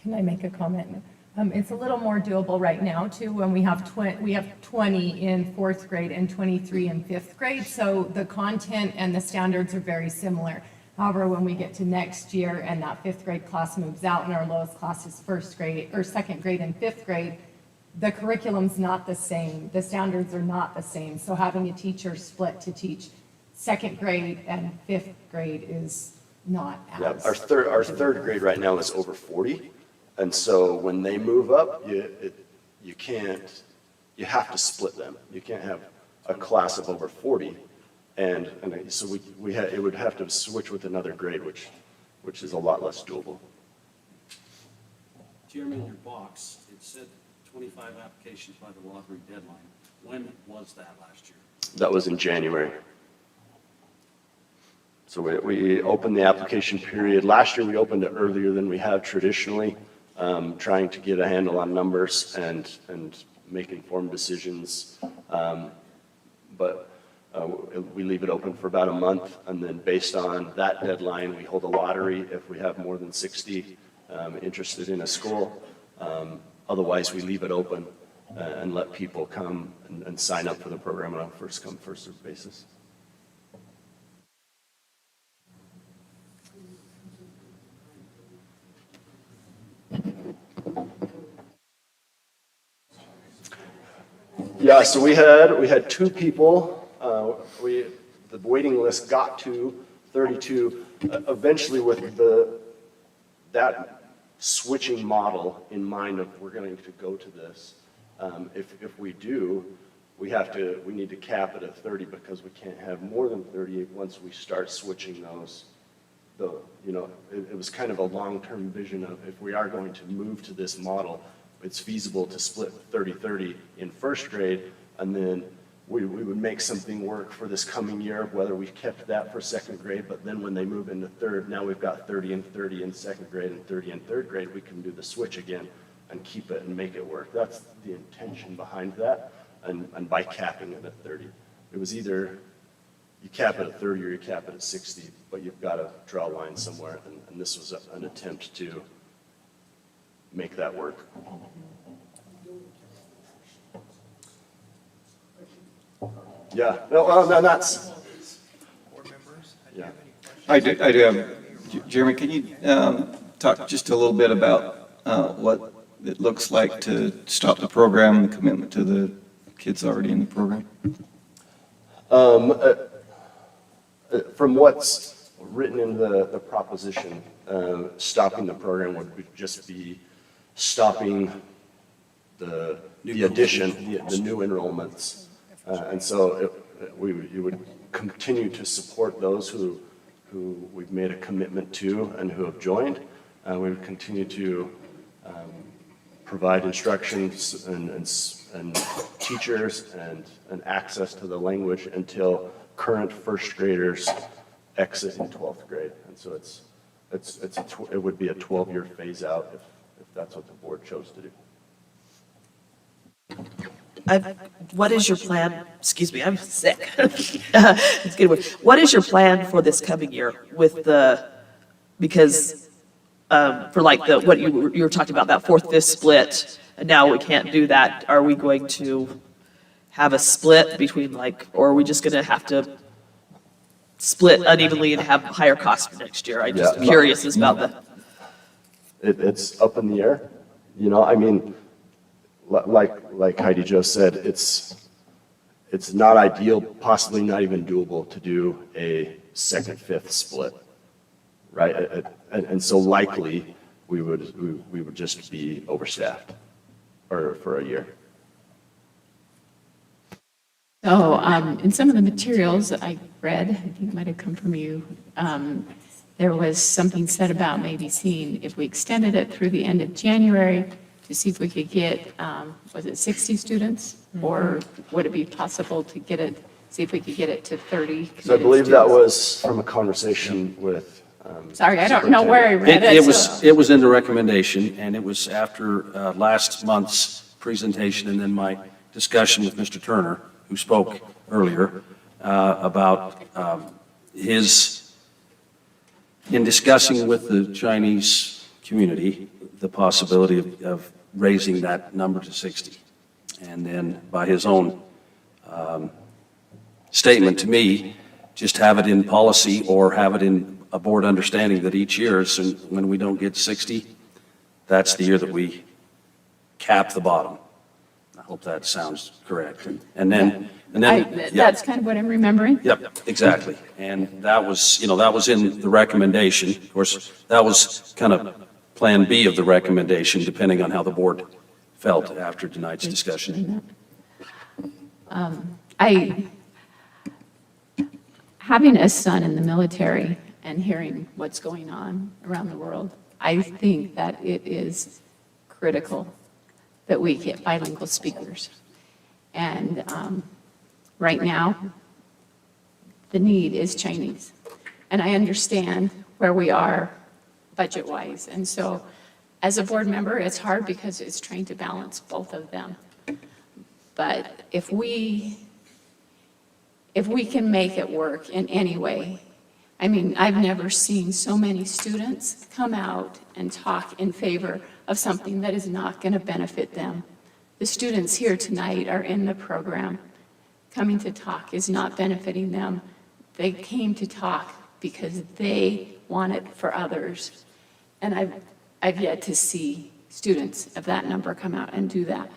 Can I make a comment? It's a little more doable right now too, when we have 20 in fourth grade and 23 in fifth grade, so the content and the standards are very similar. However, when we get to next year and that fifth grade class moves out and our lowest class is first grade or second grade and fifth grade, the curriculum's not the same, the standards are not the same. So having a teacher split to teach second grade and fifth grade is not as. Yeah, our third grade right now is over 40. And so when they move up, you have to split them. You can't have a class of over 40. And so it would have to switch with another grade, which is a lot less doable. Jeremy, in your box, it said 25 applications by the lottery deadline. When was that last year? That was in January. So we opened the application period. Last year we opened it earlier than we have traditionally, trying to get a handle on numbers and make informed decisions. But we leave it open for about a month, and then based on that deadline, we hold a lottery if we have more than 60 interested in a school. Otherwise, we leave it open and let people come and sign up for the program on a first come, first served basis. Yeah, so we had two people. The waiting list got to 32. Eventually, with that switching model in mind of we're going to go to this. If we do, we need to cap it at 30, because we can't have more than 30 once we start switching those. It was kind of a long-term vision of, if we are going to move to this model, it's feasible to split 30-30 in first grade, and then we would make something work for this coming year, whether we kept that for second grade, but then when they move into third, now we've got 30 and 30 in second grade and 30 in third grade, we can do the switch again and keep it and make it work. That's the intention behind that, and by capping it at 30. It was either you cap it at 30 or you cap it at 60, but you've got to draw a line somewhere, and this was an attempt to make that work. Yeah, no, that's. Yeah. I do have, Jeremy, can you talk just a little bit about what it looks like to stop the program and commitment to the kids already in the program? From what's written in the proposition, stopping the program would just be stopping the addition, the new enrollments. And so you would continue to support those who we've made a commitment to and who have joined. We would continue to provide instructions and teachers and access to the language until current first graders exit in 12th grade. And so it would be a 12-year phase out if that's what the board chose to do. What is your plan? Excuse me, I'm sick. It's good. What is your plan for this coming year with because for like what you were talking about, that 4th-5th split, and now we can't do that. Are we going to have a split between or are we just going to have to split unevenly and have higher costs for next year? I'm just curious about that. It's up in the air. I mean, like Heidi just said, it's not ideal, possibly not even doable to do a 2nd, 5th split, right? And so likely we would just be overstaffed for a year. So in some of the materials that I read, I think it might have come from you, there was something said about maybe seeing if we extended it through the end of January to see if we could get, was it 60 students? Or would it be possible to see if we could get it to 30? So I believe that was from a conversation with. Sorry, I don't know where I read it. It was in the recommendation, and it was after last month's presentation and then my discussion with Mr. Turner, who spoke earlier, about in discussing with the Chinese community, the possibility of raising that number to 60. And then by his own statement to me, just have it in policy or have it in a board understanding that each year, so when we don't get 60, that's the year that we cap the bottom. I hope that sounds correct. And then That's kind of what I'm remembering. Yep, exactly. And that was in the recommendation. Of course, that was kind of Plan B of the recommendation, depending on how the board felt after tonight's discussion. Having a son in the military and hearing what's going on around the world, I think that it is critical that we get bilingual speakers. And right now, the need is Chinese. And I understand where we are budget-wise. And so as a board member, it's hard because it's trying to balance both of them. But if we can make it work in any way, I mean, I've never seen so many students come out and talk in favor of something that is not going to benefit them. The students here tonight are in the program. Coming to talk is not benefiting them. They came to talk because they want it for others. And I've yet to see students of that number come out and do that.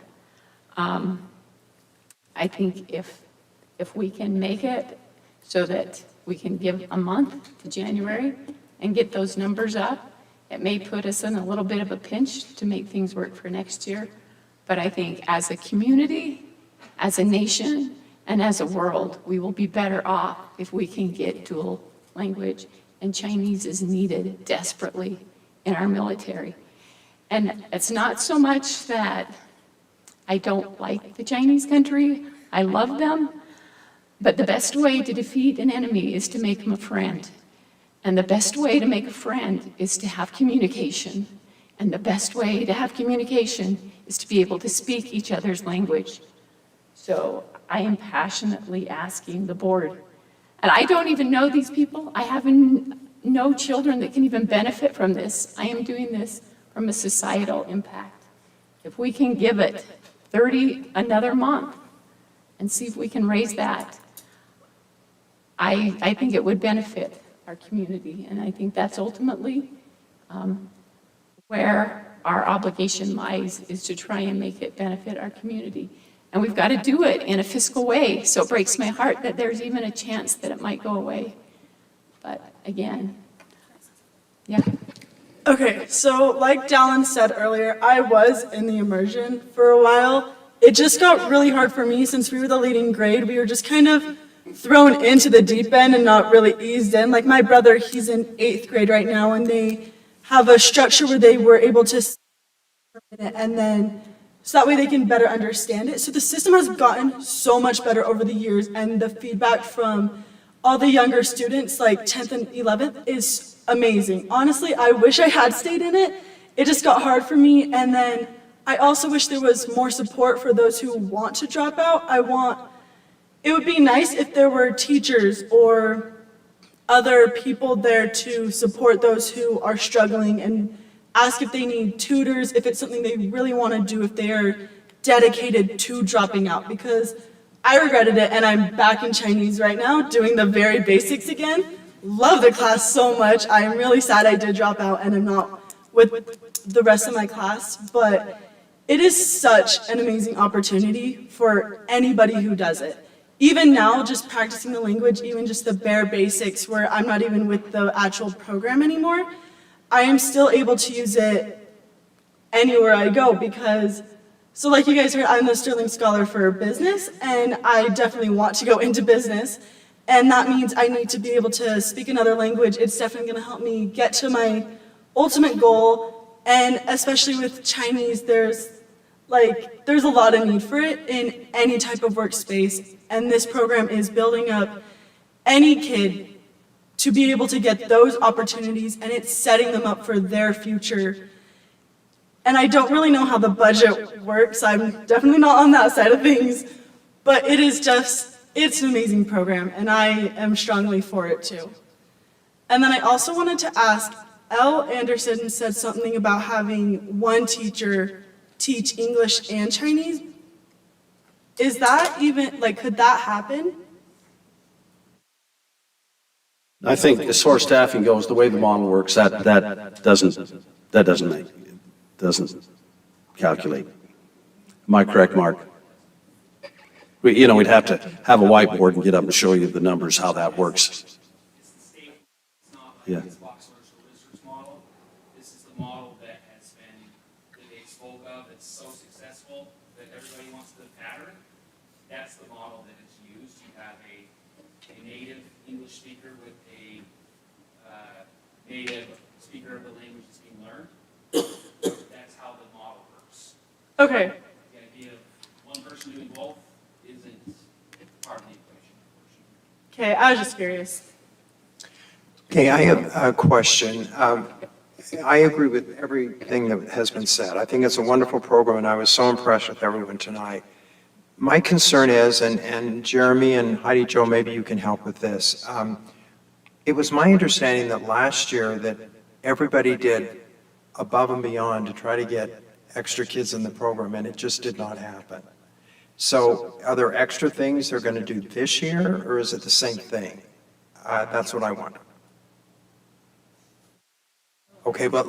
I think if we can make it so that we can give a month to January and get those numbers up, it may put us in a little bit of a pinch to make things work for next year. But I think as a community, as a nation, and as a world, we will be better off if we can get dual language. And Chinese is needed desperately in our military. And it's not so much that I don't like the Chinese country. I love them. But the best way to defeat an enemy is to make him a friend. And the best way to make a friend is to have communication. And the best way to have communication is to be able to speak each other's language. So I am passionately asking the board. And I don't even know these people. I have no children that can even benefit from this. I am doing this from a societal impact. If we can give it 30 another month and see if we can raise that, I think it would benefit our community. And I think that's ultimately where our obligation lies is to try and make it benefit our community. And we've got to do it in a fiscal way, so it breaks my heart that there's even a chance that it might go away. But again, yeah. Okay, so like Dallin said earlier, I was in the immersion for a while. It just got really hard for me since we were the leading grade. We were just kind of thrown into the deep end and not really eased in. Like my brother, he's in 8th grade right now, and they have a structure where they were able to and then so that way they can better understand it. So the system has gotten so much better over the years, and the feedback from all the younger students, like 10th and 11th, is amazing. Honestly, I wish I had stayed in it. It just got hard for me, and then I also wish there was more support for those who want to drop out. It would be nice if there were teachers or other people there to support those who are struggling and ask if they need tutors, if it's something they really want to do, if they are dedicated to dropping out, because I regretted it and I'm back in Chinese right now doing the very basics again. Love the class so much. I'm really sad I did drop out and I'm not with the rest of my class, but it is such an amazing opportunity for anybody who does it. Even now, just practicing the language, even just the bare basics where I'm not even with the actual program anymore, I am still able to use it anywhere I go because, so like you guys heard, I'm the Sterling Scholar for Business, and I definitely want to go into business, and that means I need to be able to speak another language. It's definitely going to help me get to my ultimate goal, and especially with Chinese, there's a lot of need for it in any type of workspace, and this program is building up any kid to be able to get those opportunities, and it's setting them up for their future. And I don't really know how the budget works. I'm definitely not on that side of things, but it's an amazing program, and I am strongly for it too. And then I also wanted to ask, Elle Anderson said something about having one teacher teach English and Chinese. Is that even, could that happen? I think as far as staffing goes, the way the model works, that doesn't calculate. Am I correct, Mark? We'd have to have a whiteboard and get up and show you the numbers, how that works. Yeah. This is the model that they spoke of, that's so successful that everybody wants the pattern. That's the model that is used. You have a native English speaker with a native speaker of the language that's being learned. That's how the model works. Okay. The idea of one person doing both isn't part of the equation. Okay, I was just curious. Okay, I have a question. I agree with everything that has been said. I think it's a wonderful program, and I was so impressed with everyone tonight. My concern is, and Jeremy and Heidi Jo, maybe you can help with this. It was my understanding that last year that everybody did above and beyond to try to get extra kids in the program, and it just did not happen. So are there extra things they're going to do this year, or is it the same thing? That's what I wonder. Okay, but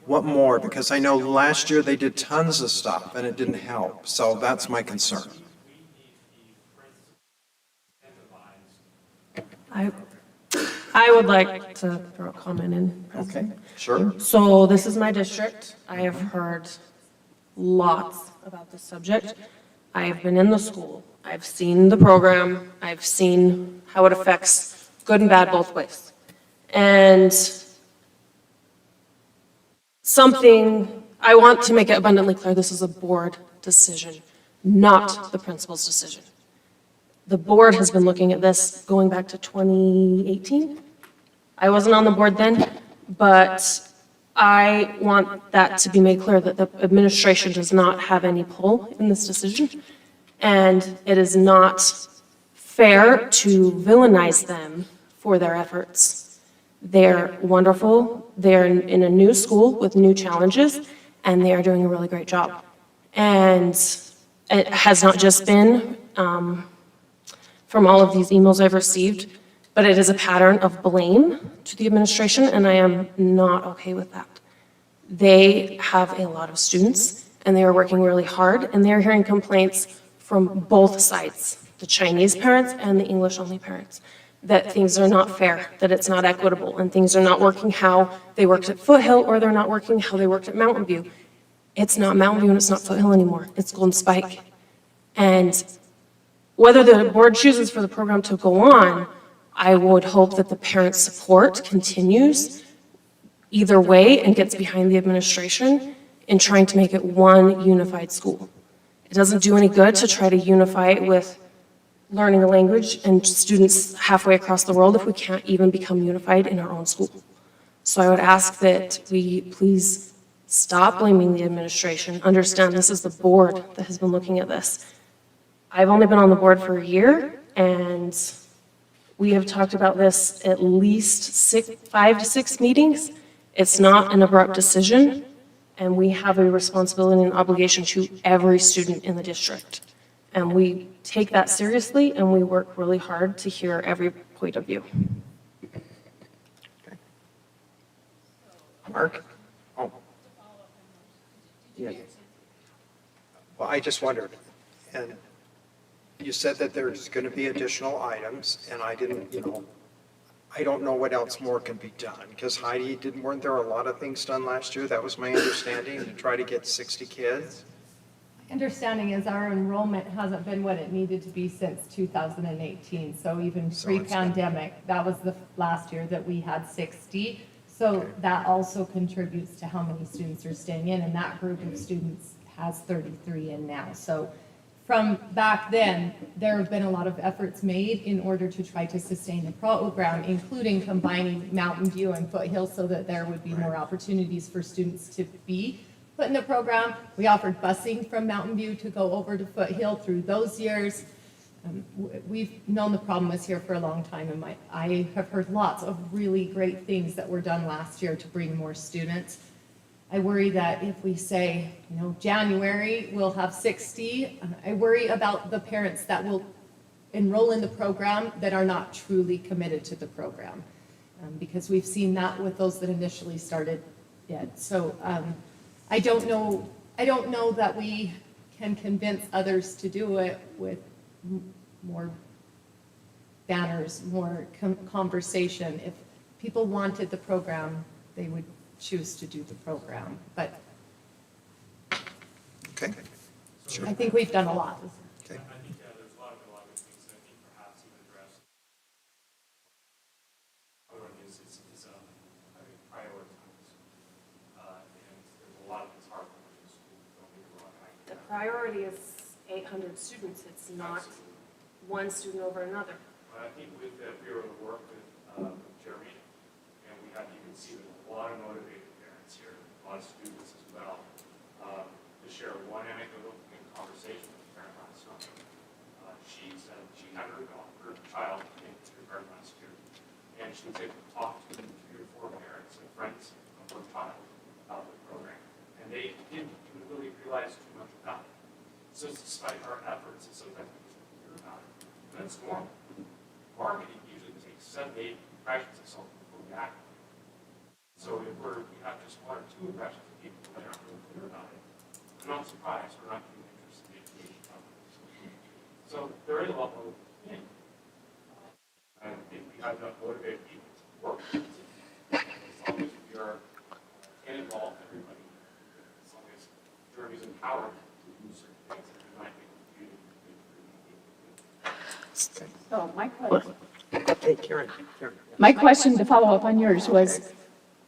what more? Because I know last year they did tons of stuff and it didn't help. So that's my concern. I would like to throw a comment in. Okay, sure. So this is my district. I have heard lots about this subject. I have been in the school. I've seen the program. I've seen how it affects good and bad both ways. And something, I want to make it abundantly clear, this is a board decision, not the principal's decision. The board has been looking at this going back to 2018. I wasn't on the board then, but I want that to be made clear that the administration does not have any pull in this decision. And it is not fair to villainize them for their efforts. They're wonderful. They're in a new school with new challenges, and they are doing a really great job. And it has not just been from all of these emails I've received, but it is a pattern of blame to the administration, and I am not okay with that. They have a lot of students, and they are working really hard, and they're hearing complaints from both sides, the Chinese parents and the English-only parents, that things are not fair, that it's not equitable, and things are not working how they worked at Foothill, or they're not working how they worked at Mountain View. It's not Mountain View and it's not Foothill anymore, it's Golden Spike. And whether the board chooses for the program to go on, I would hope that the parent support continues either way and gets behind the administration in trying to make it one unified school. It doesn't do any good to try to unify it with learning a language and students halfway across the world if we can't even become unified in our own school. So I would ask that we please stop blaming the administration. Understand this is the board that has been looking at this. I've only been on the board for a year, and we have talked about this at least 5 to 6 meetings. It's not an abrupt decision, and we have a responsibility and obligation to every student in the district. And we take that seriously, and we work really hard to hear every point of view. Mark? Oh. Yeah. Well, I just wondered, and you said that there's going to be additional items, and I didn't, I don't know what else more can be done, because Heidi, weren't there a lot of things done last year? That was my understanding, to try to get 60 kids. My understanding is our enrollment hasn't been what it needed to be since 2018. So even pre-pandemic, that was the last year that we had 60. So that also contributes to how many students are staying in, and that group of students has 33 in now. So from back then, there have been a lot of efforts made in order to try to sustain the program, including combining Mountain View and Foothill so that there would be more opportunities for students to be put in the program. We offered busing from Mountain View to go over to Foothill through those years. We've known the problem was here for a long time, and I have heard lots of really great things that were done last year to bring more students. I worry that if we say, January, we'll have 60, I worry about the parents that will enroll in the program that are not truly committed to the program, because we've seen that with those that initially started yet. So I don't know that we can convince others to do it with more banners, more conversation. If people wanted the program, they would choose to do the program. But okay, sure. I think we've done a lot. Okay. I think there's a lot of things that I think perhaps even addressed. Other one is prioritize. And there's a lot of it's hard when you're in school. Don't get me wrong. The priority is 800 students. It's not one student over another. But I think with the Bureau of Work with Jeremy, and you can see there's a lot of motivated parents here, a lot of students as well. To share one anecdotal conversation with a parent last summer. She said she had her child in kindergarten last year, and she was able to talk to 3 or 4 parents and friends of her child about the program, and they didn't really realize too much about it. So despite our efforts, it's sometimes we just don't hear about it. And that's normal. Marketing usually takes 7 to 8 impressions of something before we act. So if we have just 1 or 2 impressions of people that aren't really clear about it, I'm not surprised we're not getting interest in the education companies. So there is a lot more in. And if we have enough motivated people to work, as long as we are can involve everybody, as long as Jeremy's empowered to do certain things that we might be able to do. So my question. Hey, Karen. My question to follow up on yours was,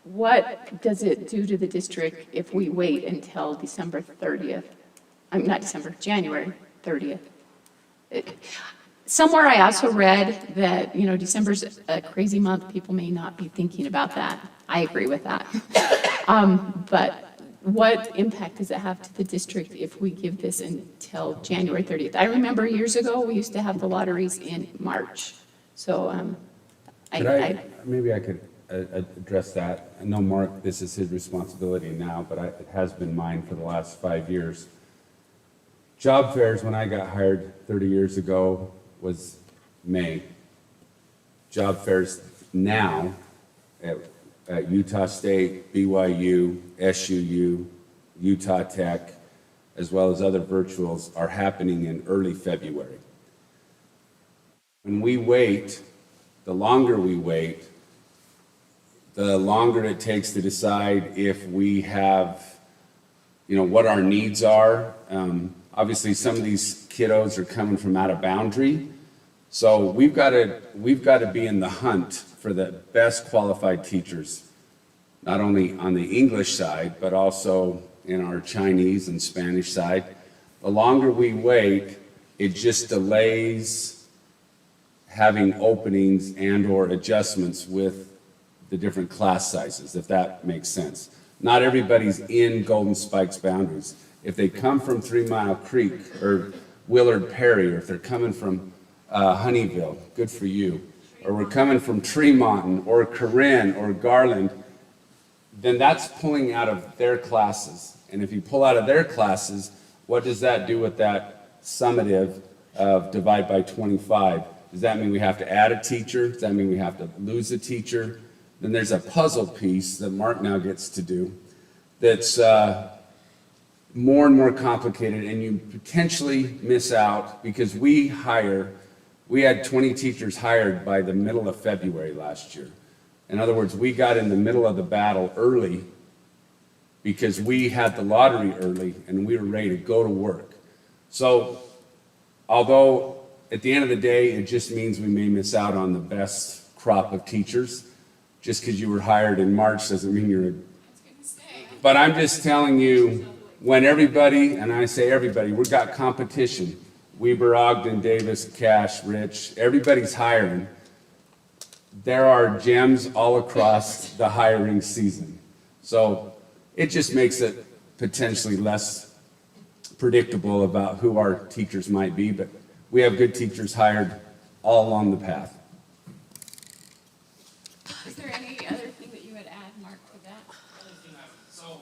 what does it do to the district if we wait until December 30th? January 30th. Somewhere I also read that, December's a crazy month. People may not be thinking about that. I agree with that. But what impact does it have to the district if we give this until January 30th? I remember years ago, we used to have the lotteries in March. So maybe I could address that. I know Mark, this is his responsibility now, but it has been mine for the last 5 years. Job fairs, when I got hired 30 years ago, was May. Job fairs now, at Utah State, BYU, SUU, Utah Tech, as well as other virtuals, are happening in early February. When we wait, the longer we wait, the longer it takes to decide if we have, what our needs are. Obviously, some of these kiddos are coming from out of boundary. So we've got to be in the hunt for the best qualified teachers, not only on the English side, but also in our Chinese and Spanish side. The longer we wait, it just delays having openings and/or adjustments with the different class sizes, if that makes sense. Not everybody's in Golden Spike's boundaries. If they come from 3 Mile Creek or Willard Perry, or if they're coming from Honeyville, good for you. Or we're coming from Tremont or Corinne or Garland, then that's pulling out of their classes. And if you pull out of their classes, what does that do with that summative of divide by 25? Does that mean we have to add a teacher? Does that mean we have to lose a teacher? Then there's a puzzle piece that Mark now gets to do that's more and more complicated, and you potentially miss out because we had 20 teachers hired by the middle of February last year. In other words, we got in the middle of the battle early because we had the lottery early and we were ready to go to work. So although at the end of the day, it just means we may miss out on the best crop of teachers. Just because you were hired in March doesn't mean you're But I'm just telling you, when everybody, and I say everybody, we've got competition. Weber, Ogden, Davis, Cash, Rich, everybody's hiring. There are gems all across the hiring season. So it just makes it potentially less predictable about who our teachers might be, but we have good teachers hired all along the path. Is there any other thing that you would add, Mark, to that? So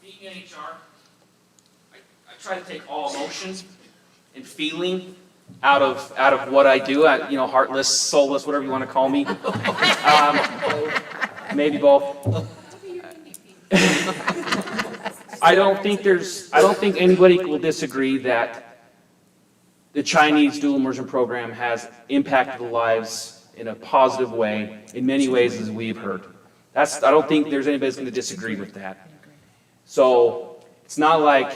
being in HR, I try to take all emotions and feeling out of what I do. Heartless, soulless, whatever you want to call me. Maybe both. I don't think anybody will disagree that the Chinese dual immersion program has impacted the lives in a positive way, in many ways, as we've heard. I don't think there's anybody that's going to disagree with that. So it's not like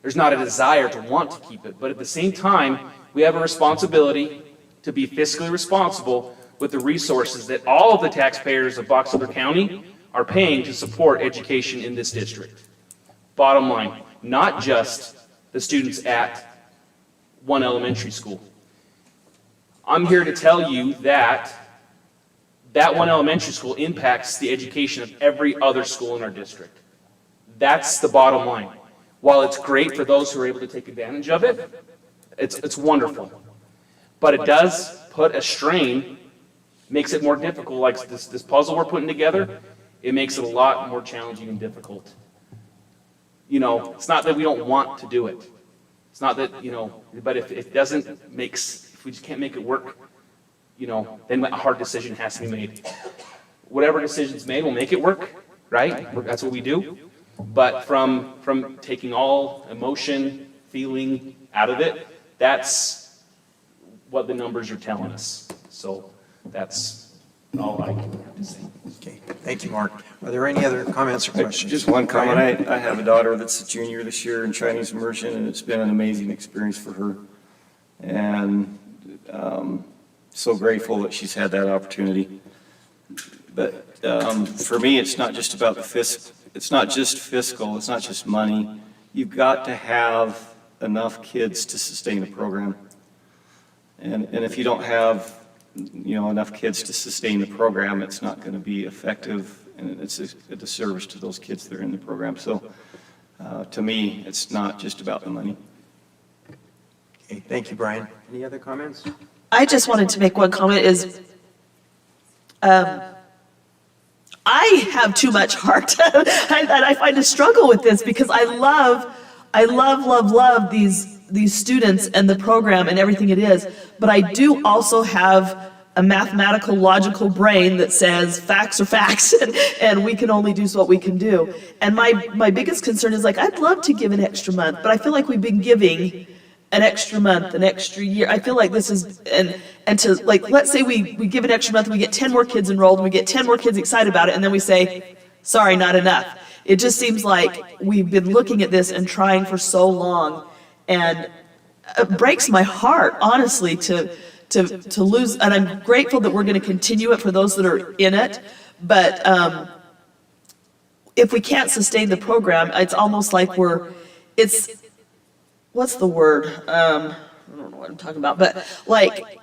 there's not a desire to want to keep it, but at the same time, we have a responsibility to be fiscally responsible with the resources that all of the taxpayers of Box Elder County are paying to support education in this district. Bottom line, not just the students at one elementary school. I'm here to tell you that one elementary school impacts the education of every other school in our district. That's the bottom line. While it's great for those who are able to take advantage of it, it's wonderful. But it does put a strain, makes it more difficult. Like this puzzle we're putting together, it makes it a lot more challenging and difficult. It's not that we don't want to do it. It's not that, but if it doesn't if we just can't make it work, then a hard decision has to be made. Whatever decision's made, we'll make it work, right? That's what we do. But from taking all emotion, feeling out of it, that's what the numbers are telling us. So that's all I have to say. Okay, thank you, Mark. Are there any other comments or questions? Just one comment. Brian? I have a daughter that's a junior this year in Chinese immersion, and it's been an amazing experience for her. And so grateful that she's had that opportunity. But for me, it's not just about it's not just fiscal, it's not just money. You've got to have enough kids to sustain the program. And if you don't have enough kids to sustain the program, it's not going to be effective, and it's a disservice to those kids that are in the program. So to me, it's not just about the money. Okay, thank you, Brian. Any other comments? I just wanted to make one comment is, I have too much heart, and I find a struggle with this because I love these students and the program and everything it is, but I do also have a mathematical, logical brain that says facts are facts, and we can only do what we can do. And my biggest concern is, like, I'd love to give an extra month, but I feel like we've been giving an extra month, an extra year. I feel like this is, and to, like, let's say we give an extra month, and we get 10 more kids enrolled, and we get 10 more kids excited about it, and then we say, sorry, not enough. It just seems like we've been looking at this and trying for so long, and it breaks my heart, honestly, to lose, and I'm grateful that we're gonna continue it for those that are in it, but if we can't sustain the program, it's almost like it's, what's the word? I don't know what I'm talking about, but like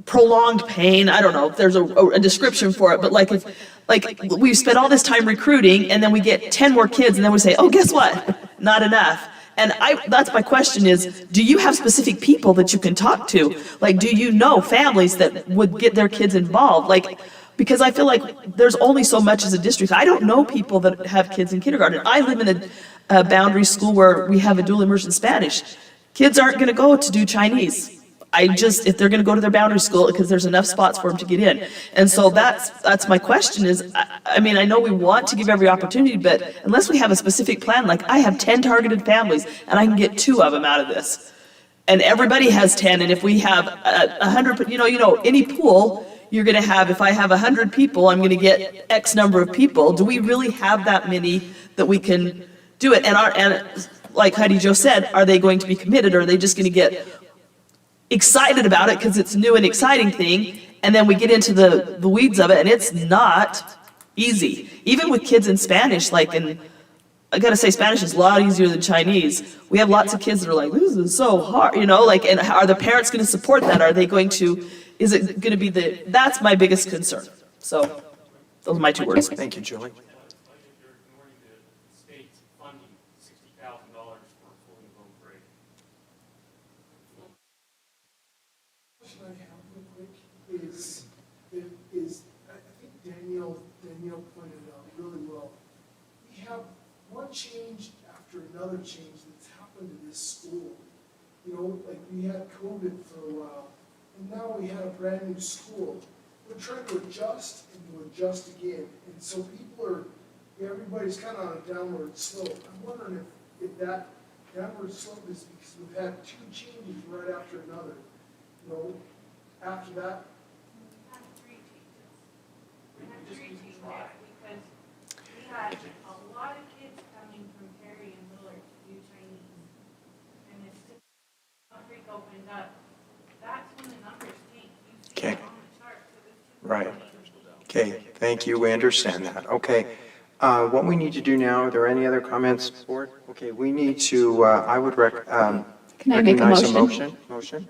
prolonged pain, I don't know if there's a description for it, but like if, like we've spent all this time recruiting and then we get 10 more kids and then we say, oh, guess what? Not enough. And that's my question is, do you have specific people that you can talk to? Like, do you know families that would get their kids involved? Like, because I feel like there's only so much as a district. I don't know people that have kids in kindergarten. I live in a boundary school where we have a dual immersion Spanish. Kids aren't gonna go to do Chinese. If they're gonna go to their boundary school, because there's enough spots for them to get in. And so that's my question is, I mean, I know we want to give every opportunity, but unless we have a specific plan, like I have 10 targeted families and I can get 2 of them out of this. And everybody has 10, and if we have 100, you know, any pool, you're gonna have, if I have 100 people, I'm gonna get X number of people. Do we really have that many that we can do it? And like Heidi Jo said, are they going to be committed, or are they just gonna get excited about it because it's new and exciting thing, and then we get into the weeds of it, and it's not easy. Even with kids in Spanish, like, and I gotta say, Spanish is a lot easier than Chinese. We have lots of kids that are like, this is so hard, you know, like, and are the parents gonna support that? Are they going to, is it gonna be that's my biggest concern. So, those are my 2 words. Thank you, Julie. Danielle pointed it out really well. We have one change after another change that's happened to this school. You know, like we had COVID for a while, and now we had a brand new school. We're trying to adjust and to adjust again, and so everybody's kind of on a downward slope. I'm wondering if that downward slope is because we've had 2 changes right after another. You know, after that. Because we had a lot of kids coming from Perry and Willard to do Chinese. And as the creek opened up, that's when the numbers came. You see it on the chart. Right. Okay, thank you, we understand that. Okay, what we need to do now, are there any other comments, board? Okay, we need to, I would Can I make a recognize motion? Motion?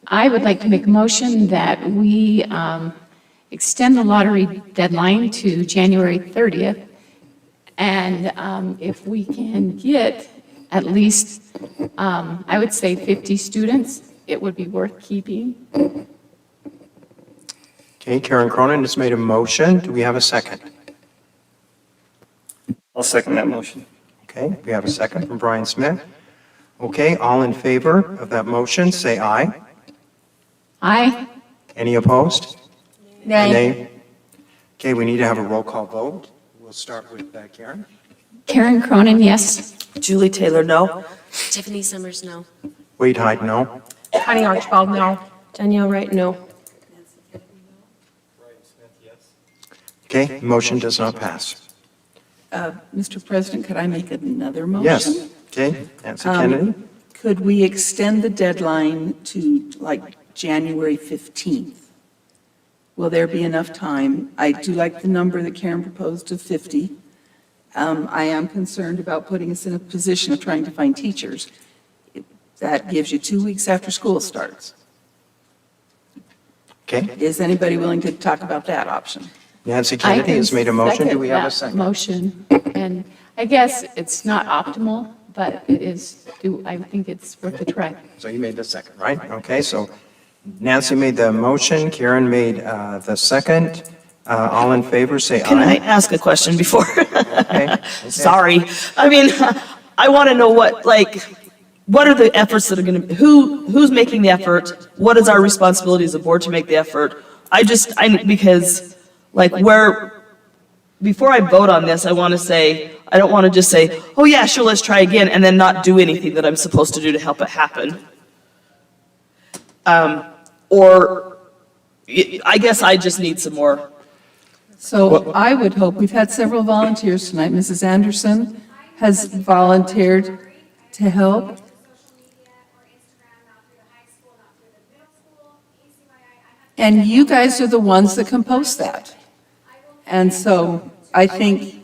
I would like to make a motion that we extend the lottery deadline to January 30th. And if we can get at least, I would say 50 students, it would be worth keeping. Okay, Karen Cronin has made a motion. Do we have a second? I'll second that motion. Okay, we have a second from Brian Smith. Okay, all in favor of that motion, say aye. Aye. Any opposed? Nay. Okay, we need to have a roll call vote. We'll start with Karen. Karen Cronin, yes. Julie Taylor, no. Tiffany Summers, no. Wade Hyde, no. Connie Archibald, no. Danielle Wright, no. Okay, motion does not pass. Mr. President, could I make another motion? Yes, okay, Nancy Kennedy. Could we extend the deadline to like January 15th? Will there be enough time? I do like the number that Karen proposed of 50. I am concerned about putting us in a position of trying to find teachers. That gives you 2 weeks after school starts. Okay, Is anybody willing to talk about that option? Nancy Kennedy has made a motion. Do we have a second? Motion, and I guess it's not optimal, but it is, I think it's worth a try. So you made the second, right? Okay, so Nancy made the motion, Karen made the second. All in favor, say aye. Can I ask a question before? Okay. Sorry. I mean, I want to know what, like, what are the efforts that are gonna, who's making the effort? What is our responsibility as a board to make the effort? Because, like, before I vote on this, I want to say, I don't want to just say, oh yeah, sure, let's try again, and then not do anything that I'm supposed to do to help it happen. Or, I guess I just need some more. So I would hope, we've had several volunteers tonight. Mrs. Anderson has volunteered to help. And you guys are the ones that can post that. And so I think,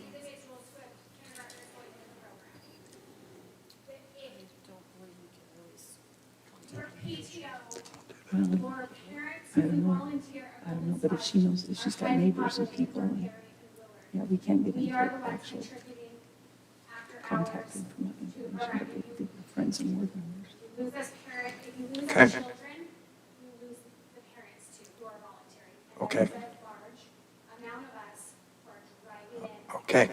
I don't know, but if she knows, if she's got neighbors and people, yeah, we can't get into actual contact information, but the friends and board members. You lose as parent, if you lose Okay. as children, you lose the parents too, who are volunteering. And Okay. there's a large amount of us who are driving in. Okay.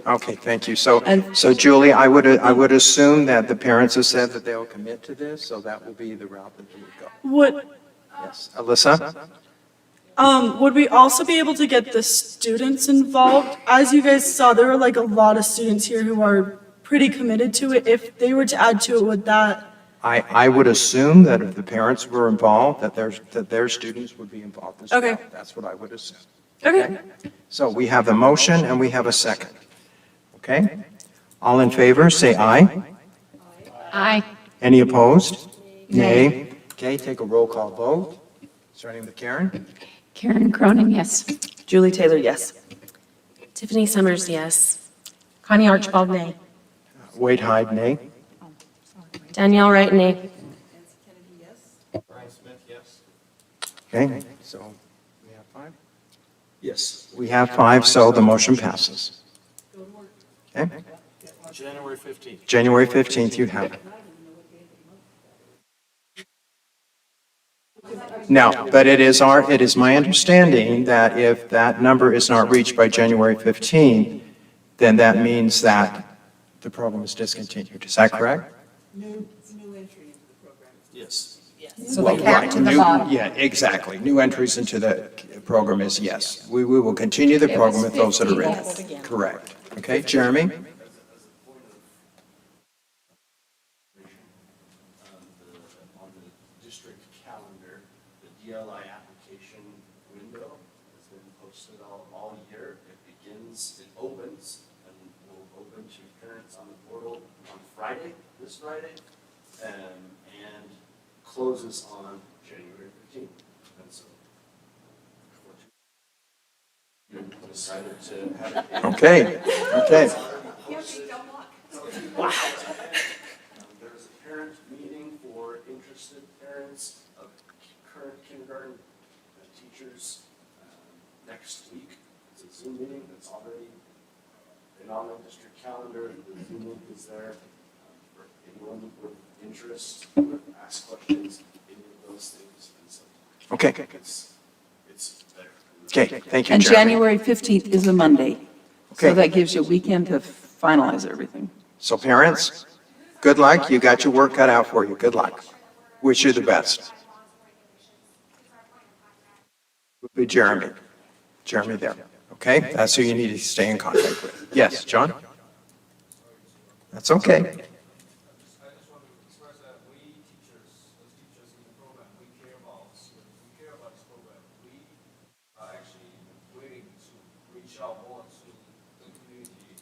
Okay, thank you. So Julie, I would assume that the parents have said that they'll commit to this, so that will be the route that we would go. Would, Yes. Alyssa? would we also be able to get the students involved? As you guys saw, there were like a lot of students here who are pretty committed to it. If they were to add to it, would that? I would assume that if the parents were involved, that their students would be involved as well. Okay. That's what I would assume. Okay. So we have a motion and we have a second. Okay? All in favor, say aye. Aye. Any opposed? Nay. Okay, take a roll call vote. Starting with Karen. Karen Cronin, yes. Julie Taylor, yes. Tiffany Summers, yes. Connie Archibald, nay. Wade Hyde, nay. Danielle Wright, nay. Brian Smith, yes. Okay, so we have 5? Yes. We have 5, so the motion passes. Okay, January 15th. January 15th, you have it. Now, but it is my understanding that if that number is not reached by January 15th, then that means that the program is discontinued. Is that correct? New entry into the program. Yes. So Well, the cap right, to the new- bottom. Yeah, exactly. New entries into the program is yes. We will continue the It was program with those that are 50 in. Correct. Okay, Jeremy? On the district calendar, the DLI application window has been posted all year. It opens, and will open to parents on the portal on Friday, this Friday, and closes on January 15th. And so, you decided to have it. Okay, okay. Wow. There's a parent meeting for interested parents of current kindergarten teachers next week. It's a Zoom meeting that's already been on the district calendar. The Zoom link is there for anyone with interest, who ask questions, any of those things. And so Okay. I think it's there. Okay, thank you, And Jeremy. January 15th is a Monday. Okay. So that gives you a weekend to finalize everything. So parents, good luck. You got your work cut out for you. Good luck. Wish you the best. Would be Jeremy. Jeremy there. Okay? That's who you need to stay in contact with. Yes, John? That's okay. I just want to express that we teachers, as teachers in the program, we care about students, we care about this program. We are actually waiting to reach out more to the community.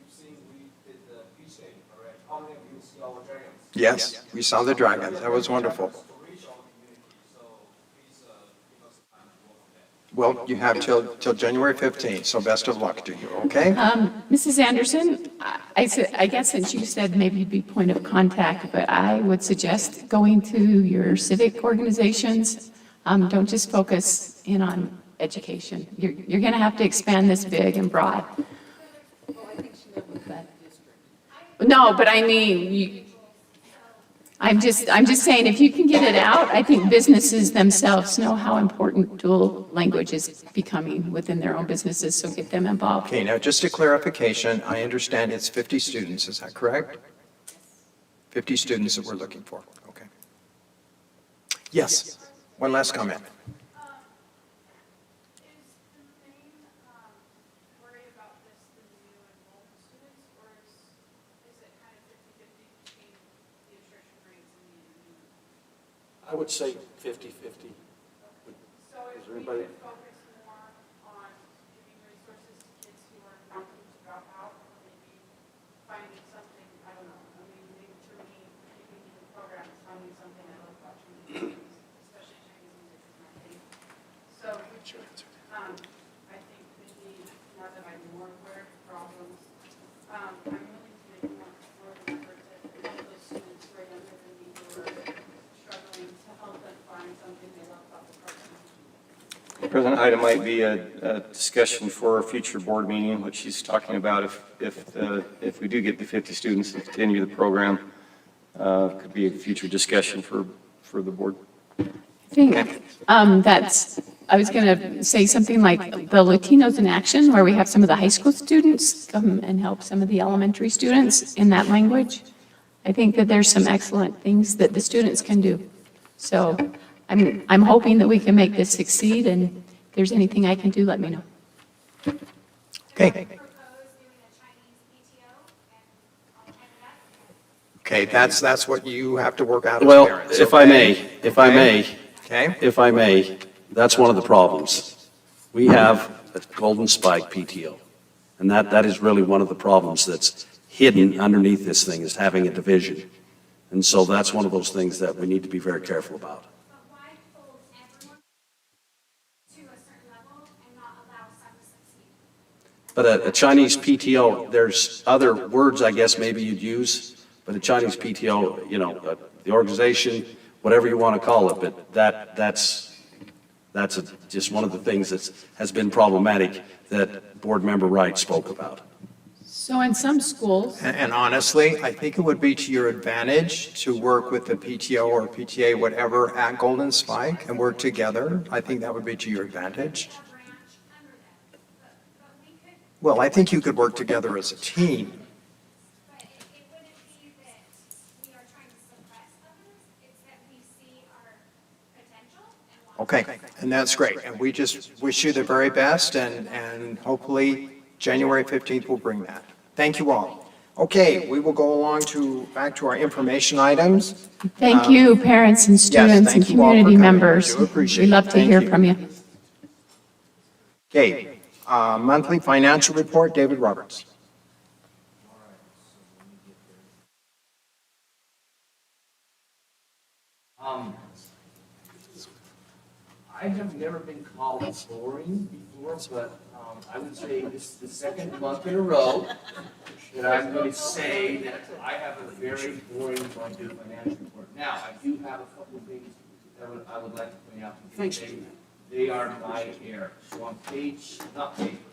You've seen we did the beach day, correct? How many of you see our dragons? Yes, we saw the dragon. That was wonderful. To reach our community, so please give us time to work on that. Well, you have till January 15th, so best of luck to you, okay? Mrs. Anderson, I guess since you said maybe you'd be point of contact, but I would suggest going to your civic organizations. Don't just focus in on education. You're going to have to expand this big and broad. No, but I mean, I'm just saying, if you can get it out, I think businesses themselves know how important dual language is becoming within their own businesses, so get them involved. Okay, now just a clarification. I understand it's 50 students, is that correct? 50 students that we're looking for. Okay. Yes, one last comment. I would say 50/50. So if Is we anybody? could focus more on giving resources to kids who are not going to drop out, or maybe finding something, I don't know, I mean, maybe to me, keeping in the program is finding something I love about Chinese, especially Chinese music is my favorite. So we should, I think maybe, now that I'm more aware of problems, I'm willing to make more of an effort to help those students who are younger than me who are struggling to help them find something they love about the program. President, item might be a discussion for a future board meeting, what she's talking about, if we do get the 50 students and continue the program, could be a future discussion for the board. I think I was going to say something like the Latinos in Action, where we have some of the high school students come and help some of the elementary students in that language. I think that there's some excellent things that the students can do. So I'm hoping that we can make this succeed, and if there's anything I can do, let me know. Okay. Okay, that's what you have to work out as Well, parents. if I may, Okay. if I may, that's one of the problems. We have a Golden Spike PTO, and that is really one of the problems that's hidden underneath this thing, is having a division. And so that's one of those things that we need to be very careful about. But a Chinese PTO, there's other words, I guess, maybe you'd use, but a Chinese PTO, the organization, whatever you want to call it, but that's just one of the things that has been problematic that Board Member Wright spoke about. So in some schools, And honestly, I think it would be to your advantage to work with the PTO or PTA, whatever, at Golden Spike and work together. I think that would be to your advantage. Well, I think you could work together as a team. Okay, and that's great. And we just wish you the very best, and hopefully January 15th will bring that. Thank you all. Okay, we will go along back to our information items. thank you, parents and students and thank you all for community coming. I members. do appreciate We it. love to Thank hear you. from you. Okay, monthly financial report, David Roberts. I have never been called boring before, but I would say this is the second month in a row that I'm going to say that I have a very boring budget financial report. Now, I do have a couple of things that I would like to point out. Thanks. They are my error. So on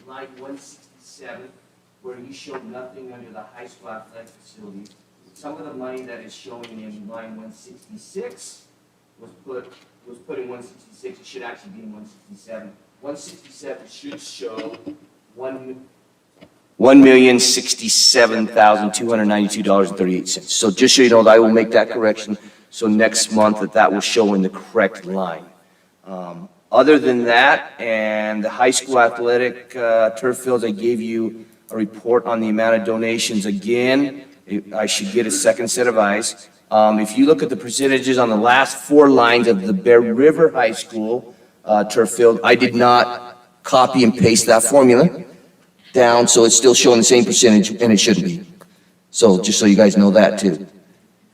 line 167, where you show nothing under the high school athletic facility, some of the money that is showing in line 166 was put in 166, it should actually be in 167. 167 should show $1,067,292.38. So just so you know, I will make that correction, so next month that will show in the correct line. Other than that, and the high school athletic turf fields, I gave you a report on the amount of donations. Again, I should get a second set of eyes. If you look at the percentages on the last four lines of the Bear River High School turf field, I did not copy and paste that formula down, so it's still showing the same percentage, and it shouldn't be. So just so you guys know that too,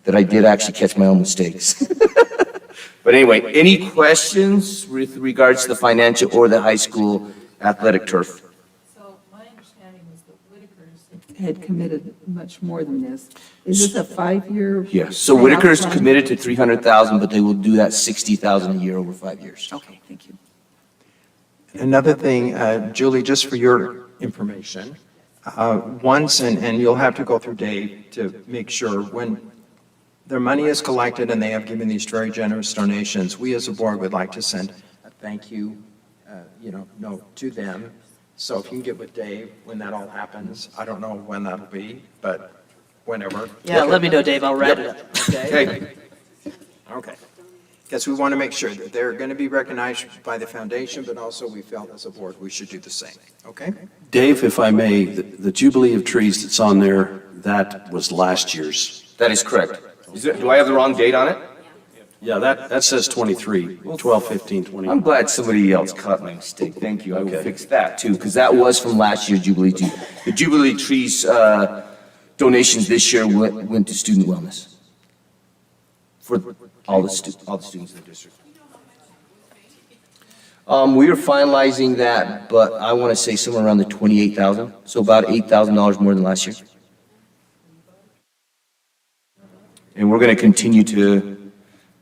that I did actually catch my own mistakes. But anyway, any questions with regards to the financial or the high school athletic turf? So my understanding was that Whitaker's had committed much more than this. Is this a 5-year? Yes, so Whitaker's committed to 300,000, but they will do that 60,000 a year over 5 years. Okay, thank you. Another thing, Julie, just for your information, once, and you'll have to go through Dave to make sure, when their money is collected and they have given these very generous donations, we as a board would like to send a thank you, note to them. So if you can get with Dave when that all happens, I don't know when that'll be, but whenever. Yeah, let me know, Dave, I'll write it up, okay? Okay. Okay. Because we want to make sure that they're going to be recognized by the foundation, but also we felt as a board we should do the same, okay? Dave, if I may, the Jubilee of Trees that's on there, that was last year's. That is correct. Do I have the wrong date on it? Yeah, that says 23, 12, 15, 20. I'm glad somebody else caught my mistake. Thank you. I will fix that too, because that was from last year's Jubilee Tree. The Jubilee Trees donations this year went to student wellness for all the students in the district. We are finalizing that, but I want to say somewhere around the 28,000, so about $8,000 more than last year. And we're going to continue to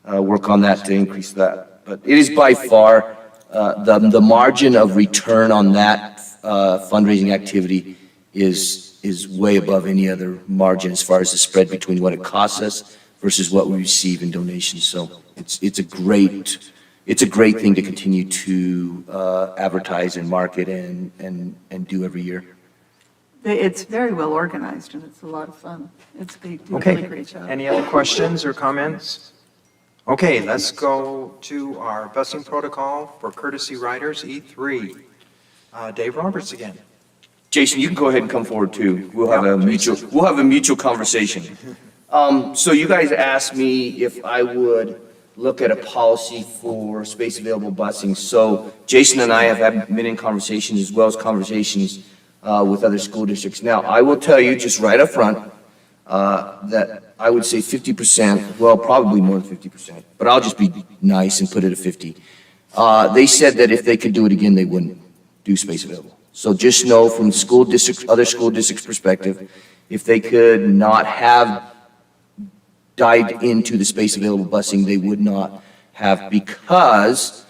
work on that to increase that. But it is by far, the margin of return on that fundraising activity is way above any other margin as far as the spread between what it costs us versus what we receive in donations. So it's a great thing to continue to advertise and market and do every year. It's very well organized and it's a lot of fun. They do a Okay. really great job. Any other questions or comments? Okay, let's go to our busing protocol for courtesy riders, E3. Dave Roberts again. Jason, you can go ahead and come forward too. We'll have a mutual conversation. So you guys asked me if I would look at a policy for space available busing. So Jason and I have been in conversations as well as conversations with other school districts. Now, I will tell you just right up front that I would say 50%, well, probably more than 50%, but I'll just be nice and put it at 50. They said that if they could do it again, they wouldn't do space available. So just know from school districts, other school districts' perspective, if they could not have dived into the space available busing, they would not have, because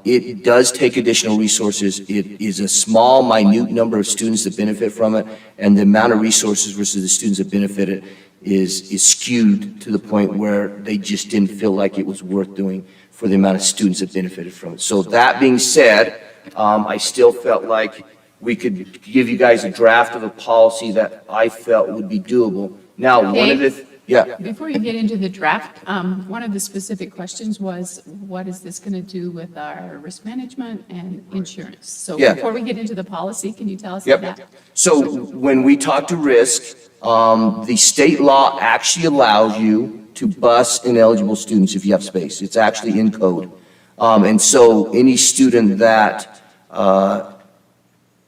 it does take additional resources. It is a small, minute number of students that benefit from it, and the amount of resources versus the students that benefit it is skewed to the point where they just didn't feel like it was worth doing for the amount of students that benefited from it. So that being said, I still felt like we could give you guys a draft of a policy that I felt would be doable. Now, one of the, yeah. Before you get into the draft, one of the specific questions was, what is this going to do with our risk management and insurance? So Yeah. before we get into the policy, can you tell us Yep. that? So when we talk to risk, the state law actually allows you to bus ineligible students if you have space. It's actually in code. And so any student that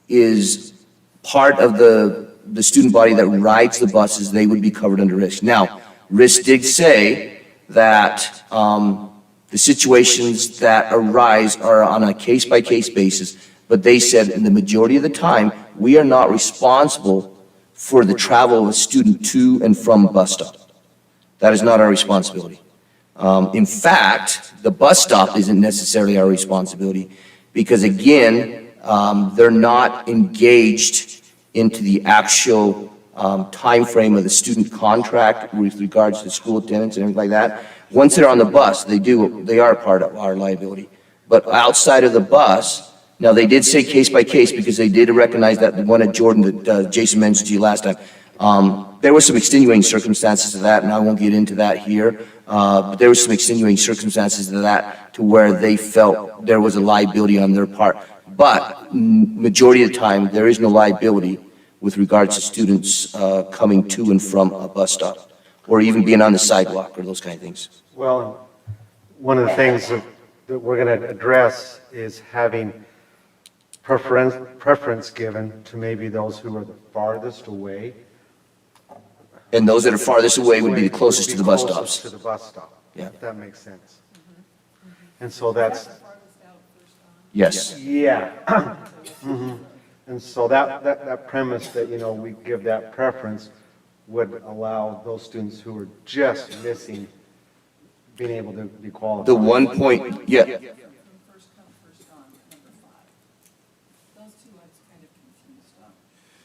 is part of the student body that rides the buses, they would be covered under risk. Now, risk did say that the situations that arise are on a case-by-case basis, but they said in the majority of the time, we are not responsible for the travel of a student to and from a bus stop. That is not our responsibility. In fact, the bus stop isn't necessarily our responsibility because, again, they're not engaged into the actual timeframe of the student contract with regards to school attendance and everything like that. Once they're on the bus, they are part of our liability. But outside of the bus, now they did say case by case because they did recognize that the one at Jordan that Jason mentioned to you last time. There were some extenuating circumstances to that, and I won't get into that here. But there were some extenuating circumstances to that to where they felt there was a liability on their part. But majority of the time, there is no liability with regards to students coming to and from a bus stop, or even being on the sidewalk or those kind of things. Well, one of the things that we're going to address is having preference given to maybe those who are the farthest away. And those that are farthest away would be the closest to the bus stops. To the bus stop. Yeah. If that makes sense. And so that's. Yes. Yeah. Mhm. And so that premise that, you know, we give that preference would allow those students who are just missing being able to be qualified. The 1 point, yeah.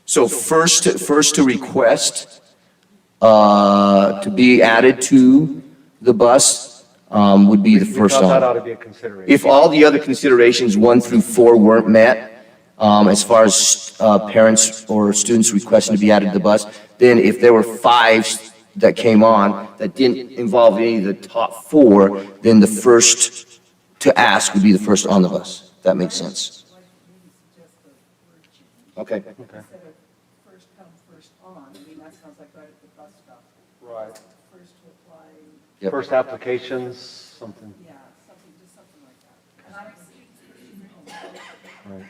So first to request to be added to the bus would be the first Because that ought on. to be a consideration. If all the other considerations, 1 through 4, weren't met, as far as parents or students requesting to be added to the bus, then if there were 5 that came on that didn't involve any of the top 4, then the first to ask would be the first on the bus. That makes sense. Okay. Okay. First come, first on, I mean, that sounds like right at the bus stop. Right. First to apply. Yep. First applications, something. Yeah, something, just something like that. And I Right.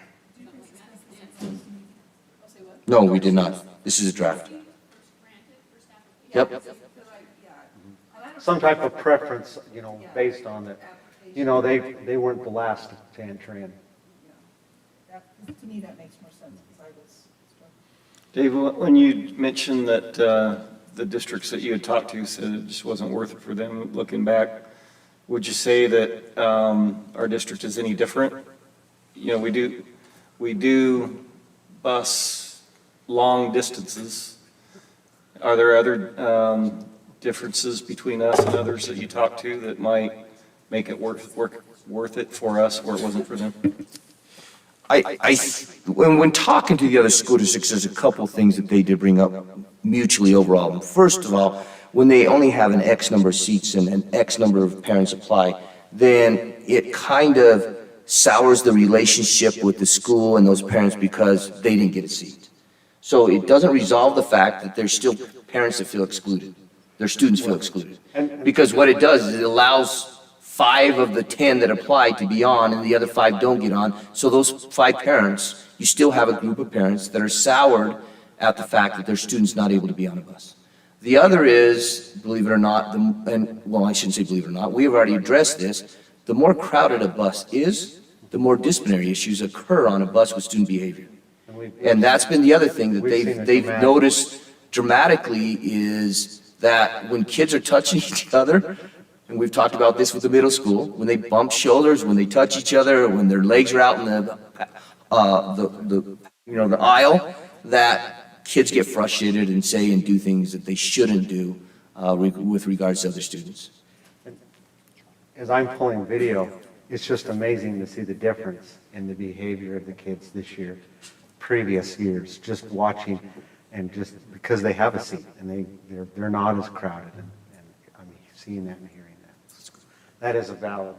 No, we did not. This is a draft. Yep. Some type of preference, based on that. They weren't the last to enter in. To me, that makes more sense, because I was. Dave, when you mentioned that the districts that you had talked to said it just wasn't worth it for them, looking back, would you say that our district is any different? We do bus long distances. Are there other differences between us and others that you talk to that might make it worth it for us where it wasn't for them? When talking to the other school districts, there's a couple things that they did bring up mutually overall. First of all, when they only have an X number of seats and an X number of parents apply, then it kind of sours the relationship with the school and those parents because they didn't get a seat. So it doesn't resolve the fact that there's still parents that feel excluded. Their students feel excluded. Because what it does is it allows 5 of the 10 that apply to be on, and the other 5 don't get on. So those 5 parents, you still have a group of parents that are soured at the fact that their student's not able to be on a bus. The other is, believe it or not, I shouldn't say believe it or not, we have already addressed this, the more crowded a bus is, the more disciplinary issues occur on a bus with student behavior. And that's been the other thing that they've noticed dramatically is that when kids are touching each other, and we've talked about this with the middle school, when they bump shoulders, when they touch each other, when their legs are out in the aisle, that kids get frustrated and say and do things that they shouldn't do with regards to other students. As I'm pulling video, it's just amazing to see the difference in the behavior of the kids this year, previous years, just watching, and just because they have a seat and they're not as crowded, and I'm seeing that and hearing that. That is a valid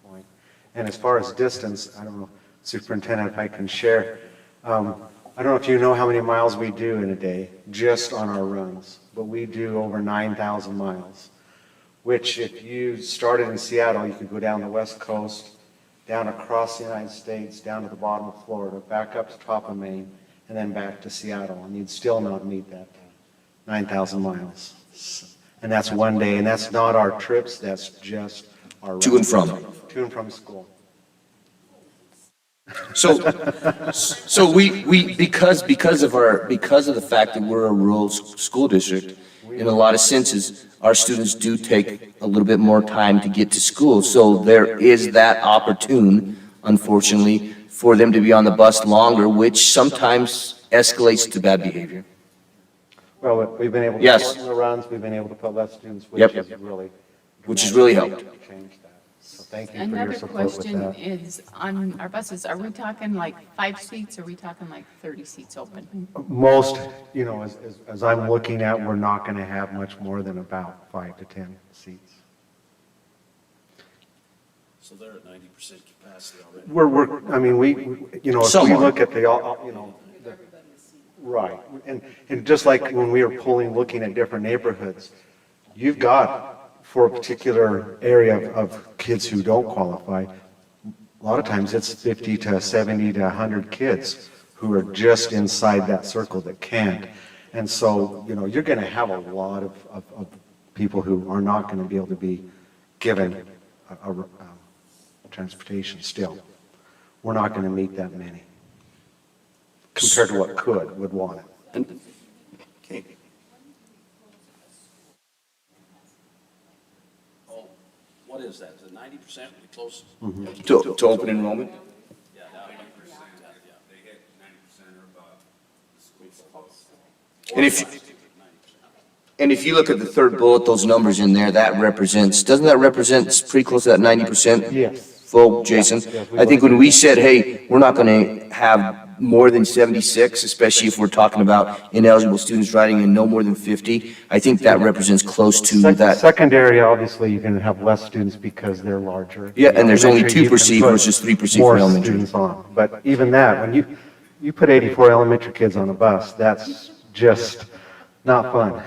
point. And as far as distance, I don't know, Superintendent, if I can share, I don't know if you know how many miles we do in a day, just on our runs, but we do over 9,000 miles, which if you started in Seattle, you could go down the West Coast, down across the United States, down to the bottom of Florida, back up to the top of Maine, and then back to Seattle, and you'd still not meet that 9,000 miles. And that's one day, and that's not our trips, that's just our To and from. To and from school. So we because of the fact that we're a rural school district, in a lot of senses, our students do take a little bit more time to get to school. So there is that opportune, unfortunately, for them to be on the bus longer, which sometimes escalates to bad behavior. Well, we've been able to Yes. shorten the runs, we've been able to put less students, Yep. which has really helped. Changed that. So thank you for your Another support with question that. is, on our buses, are we talking like 5 seats, or are we talking like 30 seats open? Most, as I'm looking at, we're not going to have much more than about 5 to 10 seats. So they're at 90% capacity already. If we Somewhat. look at right, and just like when we were looking at different neighborhoods, you've got, for a particular area of kids who don't qualify, a lot of times it's 50 to 70 to 100 kids who are just inside that circle that can't. And so, you're going to have a lot of people who are not going to be able to be given a transportation still. We're not going to meet that many compared to what would want it. Okay. Oh, what is that? Is it 90% we close? To open enrollment? Yeah, 90%. They hit 90% or above. And if you look at the third bullet, those numbers in there, doesn't that represent pretty close to that 90%? Yes. Full, Jason? Yes, I think when we said, hey, we're not going to have more than 76, especially if we're talking about ineligible students riding in no more than 50. I think that represents close to that. Secondary, obviously, you're going to have less students because they're larger. Yeah, and there's only Elementary, 2 you per can seat put versus 3 per seat more for elementary. students on. But even that, when you put 84 elementary kids on a bus, that's just not fun.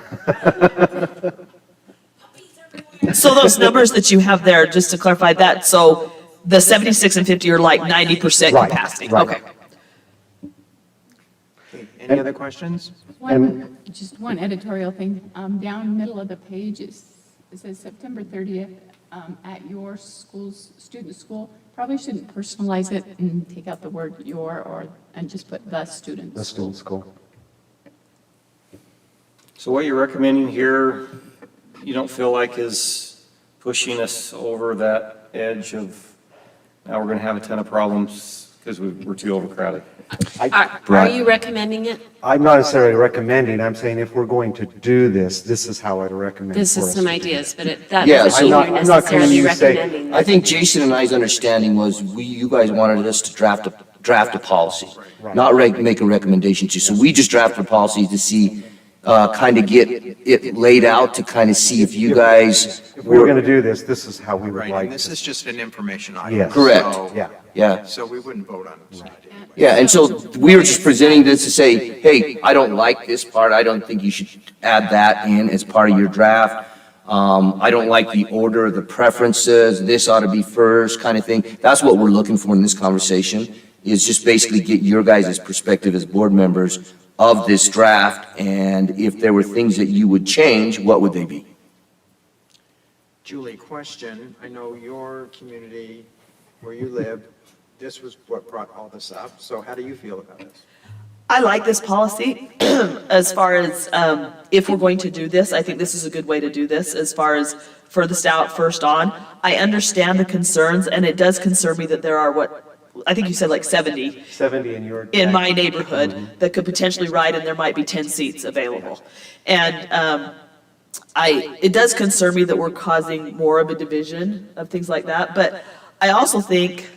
So those numbers that you have there, just to clarify that, so the 76 and 50 are like 90% Right, capacity? right. Okay. Any other questions? Just one editorial thing. Down middle of the page, it says September 30th at your school's student school. Probably shouldn't personalize it and take out the word your and just put the students. The student school. So what you're recommending here, you don't feel like is pushing us over that edge of, now we're going to have a ton of problems because we're too overcrowded? Are you recommending it? I'm not necessarily recommending, I'm saying if we're going to do this, this is how I'd recommend This for is us some to do ideas, but that Yeah, doesn't mean I'm you're not coming to necessarily you and say- recommending I this. think Jason and I's understanding was you guys wanted us to draft a policy, not make a recommendation to. So we just drafted a policy to see, kind of get it laid out to kind of see if you guys If we were going to do this, this is how we would Right, like and this to. is just an information item. Yes. Correct. So- Yeah. Yeah. So we wouldn't vote on it. Yeah, and so we were just presenting this to say, hey, I don't like this part, I don't think you should add that in as part of your draft. I don't like the order of the preferences, this ought to be first, kind of thing. That's what we're looking for in this conversation, is just basically get your guys' perspective as board members of this draft, and if there were things that you would change, what would they be? Julie, question. I know your community, where you live, this was what brought all this up. So how do you feel about this? I like this policy as far as if we're going to do this. I think this is a good way to do this as far as furthest out, first on. I understand the concerns, and it does concern me that there are I think you said like 70 70 in your. in my neighborhood that could potentially ride, and there might be 10 seats available. And it does concern me that we're causing more of a division of things like that, but I also think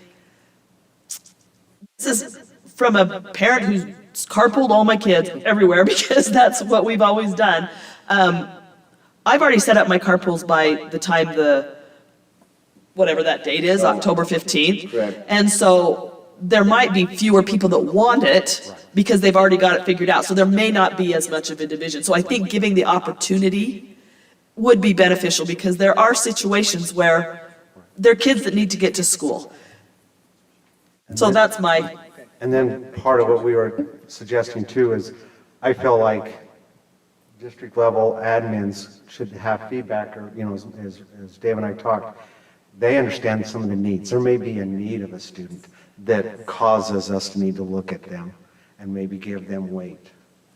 this is from a parent who's carpooled all my kids everywhere because that's what we've always done. I've already set up my carpools by the time whatever that date is, October 15th. Correct. And so there might be fewer people that want it because they've already got it figured out. So there may not be as much of a division. So I think giving the opportunity would be beneficial because there are situations where there are kids that need to get to school. So that's my, And then part of what we were suggesting too is, I feel like district level admins should have feedback, or, as Dave and I talked, they understand some of the needs. There may be a need of a student that causes us to need to look at them and maybe give them weight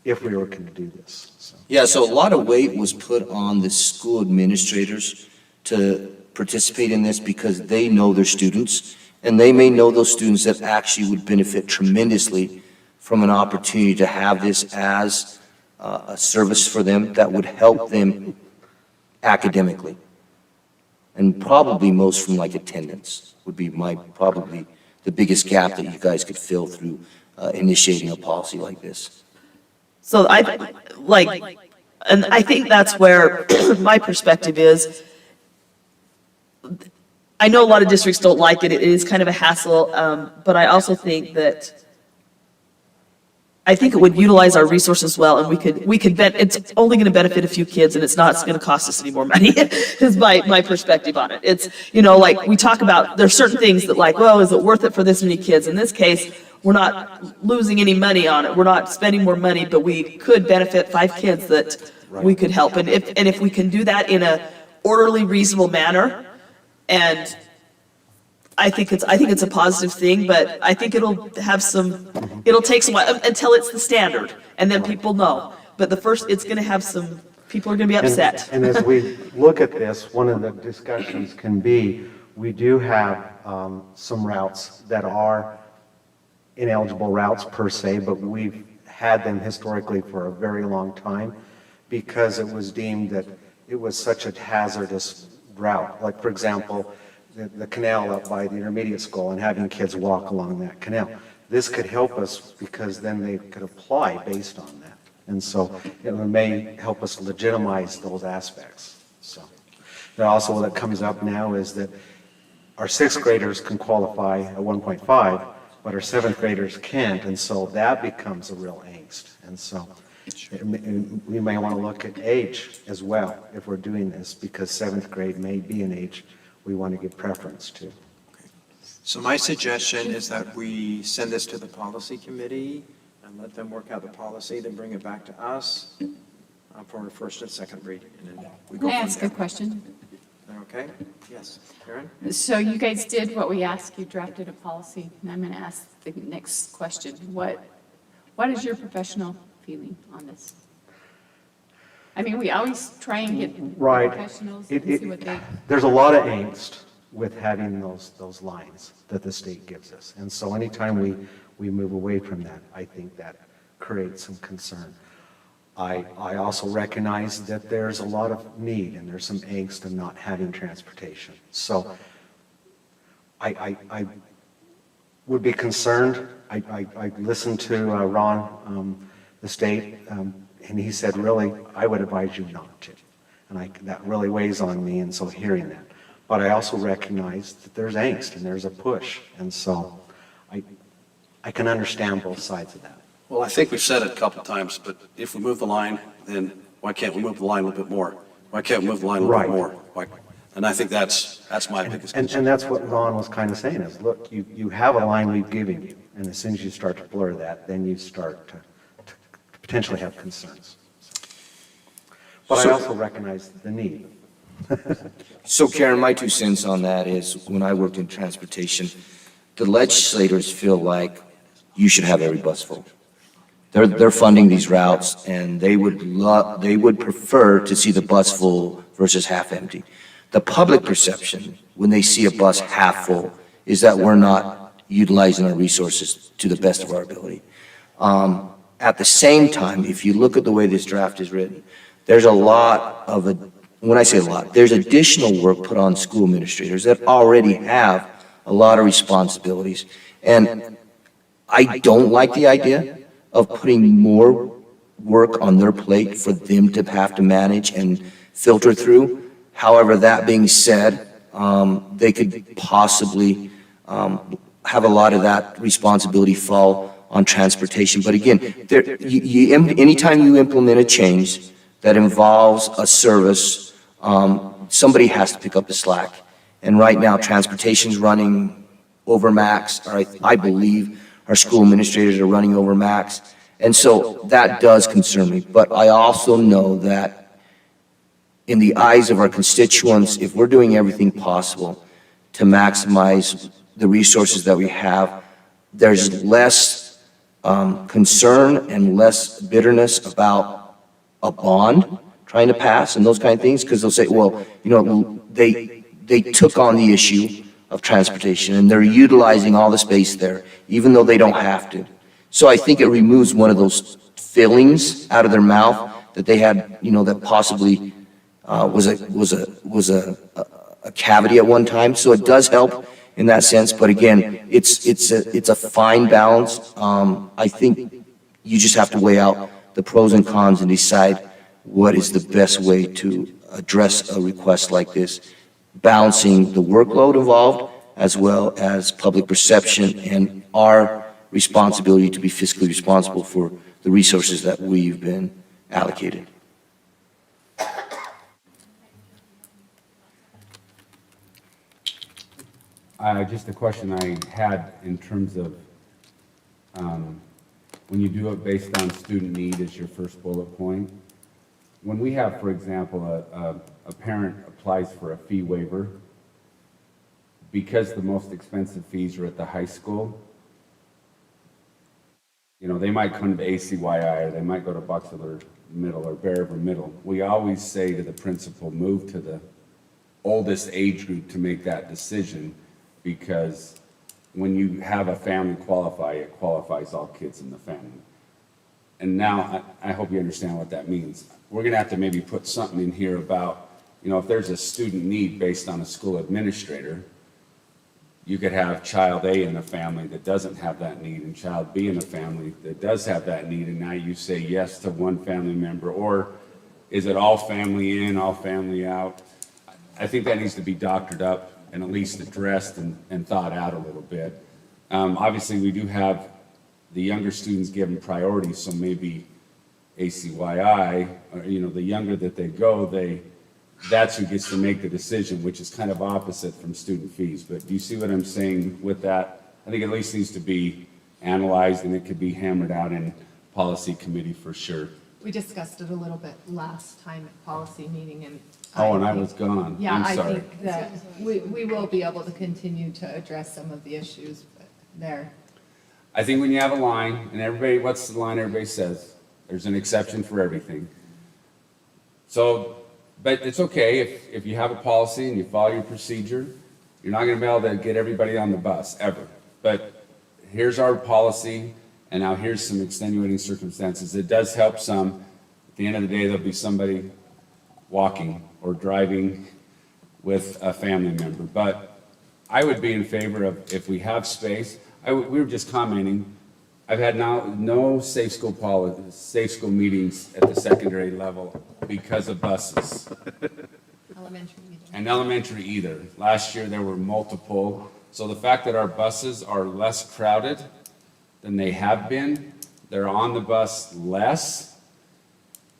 if we were going to do this. So. Yeah, so a lot of weight was put on the school administrators to participate in this because they know their students, and they may know those students that actually would benefit tremendously from an opportunity to have this as a service for them that would help them academically. And probably most from like attendance would be probably the biggest gap that you guys could fill through initiating a policy like this. so and I think that's where my perspective is. I know a lot of districts don't like it. It is kind of a hassle, but I also think that it would utilize our resources well, and it's only going to benefit a few kids, and it's not going to cost us any more money, is my perspective on it. It's, like we talk about, there's certain things that like, well, is it worth it for this many kids? In this case, we're not losing any money on it. We're not spending more money, but we could benefit 5 kids that we could help. And if we can do that in a orderly, reasonable manner, and I think it's a positive thing, but I think it'll take some while until it's the standard, and then people know. But it's gonna have people are gonna be upset. And as we look at this, one of the discussions can be, we do have some routes that are ineligible routes per se, but we've had them historically for a very long time because it was deemed that it was such a hazardous route. Like, for example, the canal up by the intermediate school and having kids walk along that canal. this could help us because then they could apply based on that. And so it may help us legitimize those aspects. So, and also what comes up now is that our sixth graders can qualify at 1.5, but our seventh graders can't, and so that becomes a real angst. And so we may want to look at age as well if we're doing this, because seventh grade may be an age we want to give preference to. So my suggestion is that we send this to the policy committee and let them work out the policy, then bring it back to us for first and second reading. And then we go Can I from ask there. a question? Okay? Yes. Karen? So you guys did what we asked, you drafted a policy, and I'm going to ask the next question. What is your professional feeling on this? I mean, we always try and get Right. professionals and see what they. There's a lot of angst with having those lines that the state gives us. And so anytime we move away from that, I think that creates some concern. I also recognize that there's a lot of need and there's some angst in not having transportation. So I would be concerned. I listened to Ron, the state, and he said, really, I would advise you not to. And that really weighs on me, and so hearing that. But I also recognize that there's angst and there's a push. And so I can understand both sides of that. Well, I think we've said it a couple of times, but if we move the line, then why can't we move the line a little bit more? Why can't we move the line a little bit Right. more? And I think that's my biggest concern. And that's what Ron was kind of saying is, look, you have a line we've given you, and as soon as you start to blur that, then you start to potentially have concerns. But I also recognize the need. So Karen, my 2 cents on that is, when I worked in transportation, the legislators feel like you should have every bus full. They're funding these routes, and they would prefer to see the bus full versus half empty. The public perception, when they see a bus half full, is that we're not utilizing our resources to the best of our ability. At the same time, if you look at the way this draft is written, there's a lot of, when I say a lot, there's additional work put on school administrators that already have a lot of responsibilities. And I don't like the idea of putting more work on their plate for them to have to manage and filter through. However, that being said, they could possibly have a lot of that responsibility fall on transportation. But again, anytime you implement a change that involves a service, somebody has to pick up the slack. And right now, transportation's running over max, or I believe our school administrators are running over max. And so that does concern me. But I also know that in the eyes of our constituents, if we're doing everything possible to maximize the resources that we have, there's less concern and less bitterness about a bond trying to pass and those kind of things, because they'll say, well, they took on the issue of transportation and they're utilizing all the space there, even though they don't have to. So I think it removes one of those fillings out of their mouth that they had, that possibly was a cavity at one time. So it does help in that sense. But again, it's a fine balance. I think you just have to weigh out the pros and cons and decide what is the best way to address a request like this, balancing the workload involved as well as public perception and our responsibility to be fiscally responsible for the resources that we've been allocated. Just a question I had in terms of when you do it based on student need as your first bullet point. When we have, for example, a parent applies for a fee waiver, because the most expensive fees are at the high school, they might come to ACYI or they might go to Buxler Middle or Bear River Middle. We always say to the principal, move to the oldest age group to make that decision, because when you have a family qualify, it qualifies all kids in the family. And now, I hope you understand what that means. We're gonna have to maybe put something in here about, if there's a student need based on a school administrator, you could have child A in the family that doesn't have that need and child B in the family that does have that need, and now you say yes to one family member, or is it all family in, all family out? I think that needs to be doctored up and at least addressed and thought out a little bit. Obviously, we do have the younger students given priority, so maybe ACYI, or, the younger that they go, that's who gets to make the decision, which is kind of opposite from student fees. But do you see what I'm saying with that? I think it at least needs to be analyzed, and it could be hammered out in policy committee for sure. We discussed it a little bit last time at policy meeting, and I was gone. yeah, I'm I sorry. think that we will be able to continue to address some of the issues there. I think when you have a line, and everybody, what's the line everybody says? There's an exception for everything. So, but it's okay if you have a policy and you follow your procedure, you're not gonna be able to get everybody on the bus, ever. But here's our policy, and now here's some extenuating circumstances. It does help some. At the end of the day, there'll be somebody walking or driving with a family member. But I would be in favor of, if we have space, we were just commenting, I've had no safe school meetings at the secondary level because of buses. And elementary either. Last year, there were multiple. So the fact that our buses are less crowded than they have been, they're on the bus less,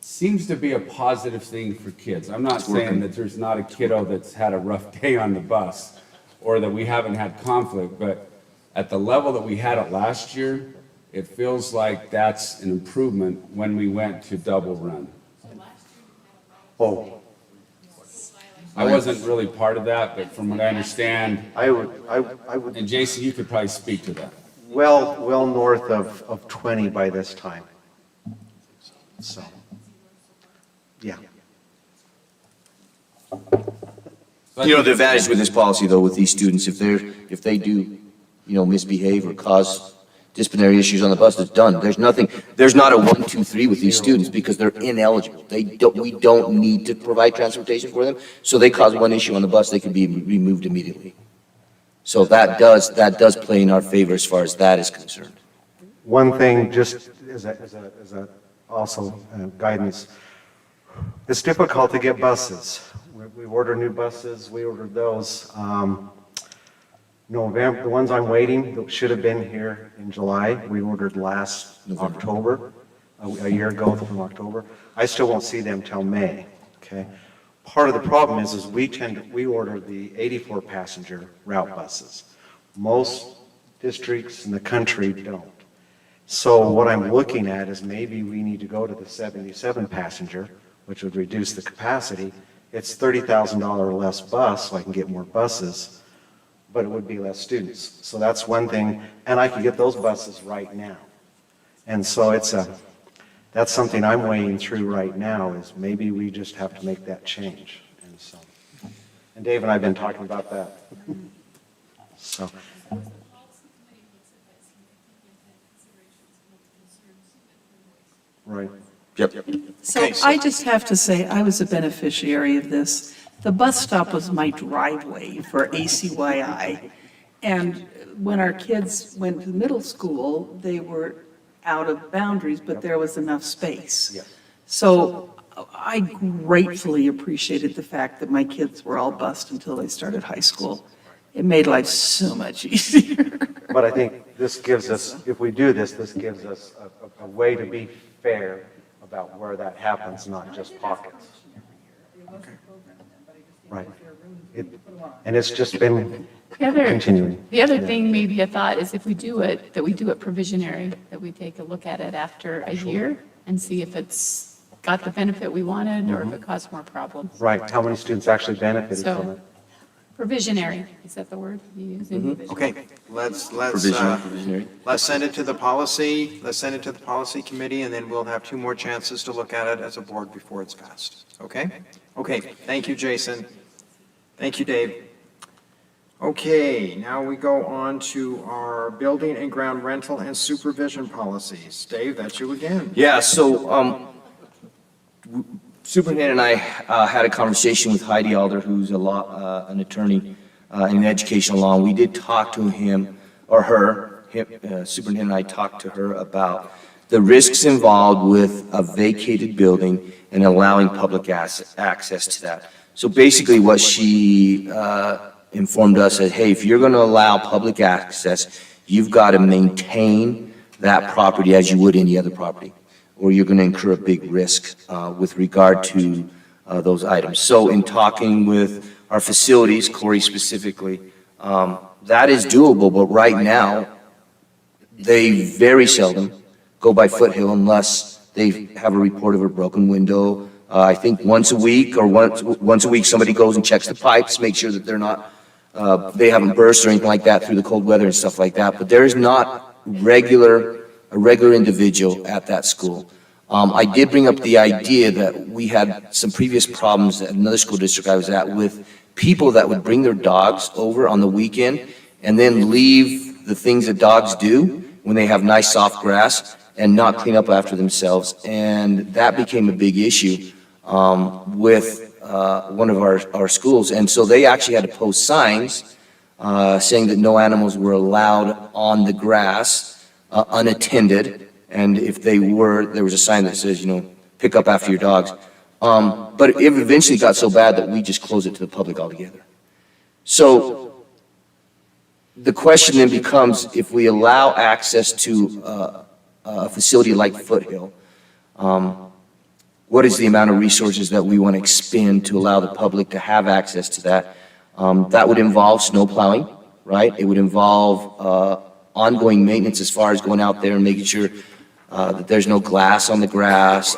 seems to be a positive thing for kids. I'm not saying that there's not a kiddo that's had a rough day on the bus, or that we haven't had conflict, but at the level that we had it last year, it feels like that's an improvement when we went to double run. Oh, I wasn't really part of that, but from what I understand, I would, and Jason, you could probably speak to that. well north of 20 by this time. So, yeah. The advantage with this policy, though, with these students, if they do, misbehave or cause disciplinary issues on the bus, it's done. There's not a 1, 2, 3 with these students because they're ineligible. We don't need to provide transportation for them. So they cause one issue on the bus, they can be removed immediately. So that does play in our favor as far as that is concerned. One thing, just as a also guidance, it's difficult to get buses. We order new buses, we ordered those. November, the ones I'm waiting, that should have been here in July, we ordered last October, a year ago from October. I still won't see them till May, okay? Part of the problem is we order the 84 passenger route buses. Most districts in the country don't. So what I'm looking at is maybe we need to go to the 77 passenger, which would reduce the capacity. It's $30,000 less bus, so I can get more buses, but it would be less students. So that's one thing, and I can get those buses right now. And so that's something I'm weighing through right now, is maybe we just have to make that change. And Dave and I have been talking about that. So. Right. Yep. So I just have to say, I was a beneficiary of this. The bus stop was my driveway for ACYI. And when our kids went to middle school, they were out of boundaries, but there was enough space. So I gratefully appreciated the fact that my kids were all bused until they started high school. It made life so much easier. But I think this gives us, if we do this, this gives us a way to be fair about where that happens, not just pockets. Right. And it's just been continuing. The other thing, maybe a thought, is if we do it, that we do it provisionary, that we take a look at it after a year and see if it's got the benefit we wanted or if it caused more problems. Right, how many students actually benefited from it? Provisionary, is that the word you use? Okay, let's Provisionary. send it to the policy, committee, and then we'll have 2 more chances to look at it as a board before it's passed. Okay? Okay, thank you, Jason. Thank you, Dave. Okay, now we go on to our building and ground rental and supervision policies. Dave, that's you again. Yeah, so Superintendent and I had a conversation with Heidi Alder, who's an attorney in an educational law. We did talk to him, or her, Superintendent and I talked to her about the risks involved with a vacated building and allowing public access to that. So basically what she informed us that, hey, if you're going to allow public access, you've got to maintain that property as you would any other property, or you're going to incur a big risk with regard to those items. So in talking with our facilities, Corey specifically, that is doable, but right now, they very seldom go by Foothill unless they have a report of a broken window. I think once a week or once a week, somebody goes and checks the pipes, make sure that they're not, they haven't burst or anything like that through the cold weather and stuff like that. But there is not a regular individual at that school. I did bring up the idea that we had some previous problems at another school district I was at with people that would bring their dogs over on the weekend and then leave the things that dogs do when they have nice soft grass and not clean up after themselves. And that became a big issue with one of our schools. And so they actually had to post signs saying that no animals were allowed on the grass unattended. And if they were, there was a sign that says, pick up after your dogs. But it eventually got so bad that we just closed it to the public altogether. So the question then becomes, if we allow access to a facility like Foothill, what is the amount of resources that we want to expend to allow the public to have access to that? That would involve snow plowing, right? It would involve ongoing maintenance as far as going out there and making sure that there's no glass on the grass,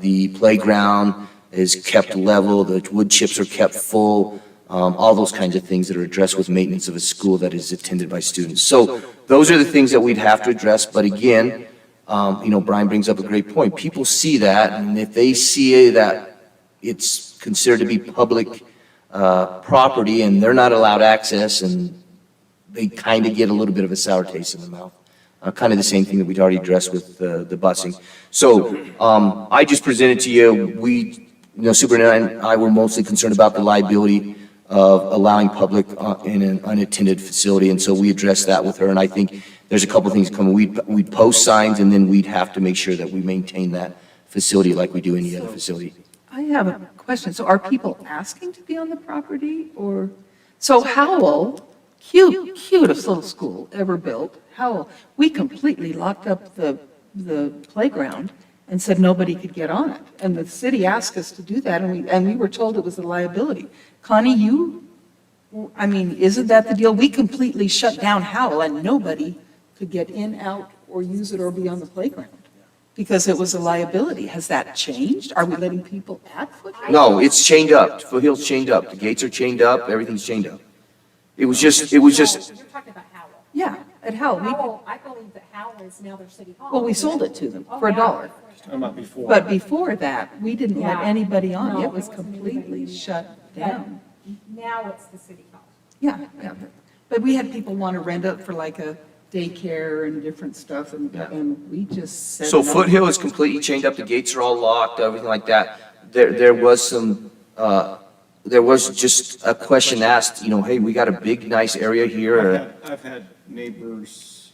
the playground is kept level, the wood chips are kept full, all those kinds of things that are addressed with maintenance of a school that is attended by students. So those are the things that we'd have to address, but again, Brian brings up a great point. People see that, and if they see that it's considered to be public property and they're not allowed access, and they kind of get a little bit of a sour taste in the mouth. Kind of the same thing that we'd already addressed with the busing. So I just presented to you, Superintendent and I were mostly concerned about the liability of allowing public in an unattended facility, and so we addressed that with her, and I think there's a couple things coming. We'd post signs, and then we'd have to make sure that we maintain that facility like we do any other facility. I have a question. So are people asking to be on the property, or? So Howell, cutest little school ever built, Howell, we completely locked up the playground and said nobody could get on it. And the city asked us to do that, and we were told it was a liability. Connie, isn't that the deal? We completely shut down Howell, and nobody could get in, out, or use it or be on the playground because it was a liability. Has that changed? Are we letting people at Foothill? No, it's chained up. Foothill's chained up. The gates are chained up. Everything's chained up. It was just. You're talking about Howell. Yeah, at Howell. I believe that Howell is now their city hall. Well, we sold it to them for $1. But before that, we didn't let anybody on. No, It was it wasn't completely anybody. shut down. Now it's the city hall. Yeah. But we had people want to rent it for like a daycare and different stuff, and we just said. So no. Foothill is completely chained up. The gates are all locked, everything like that. There was just a question asked, hey, we got a big, nice area here. I've had neighbors,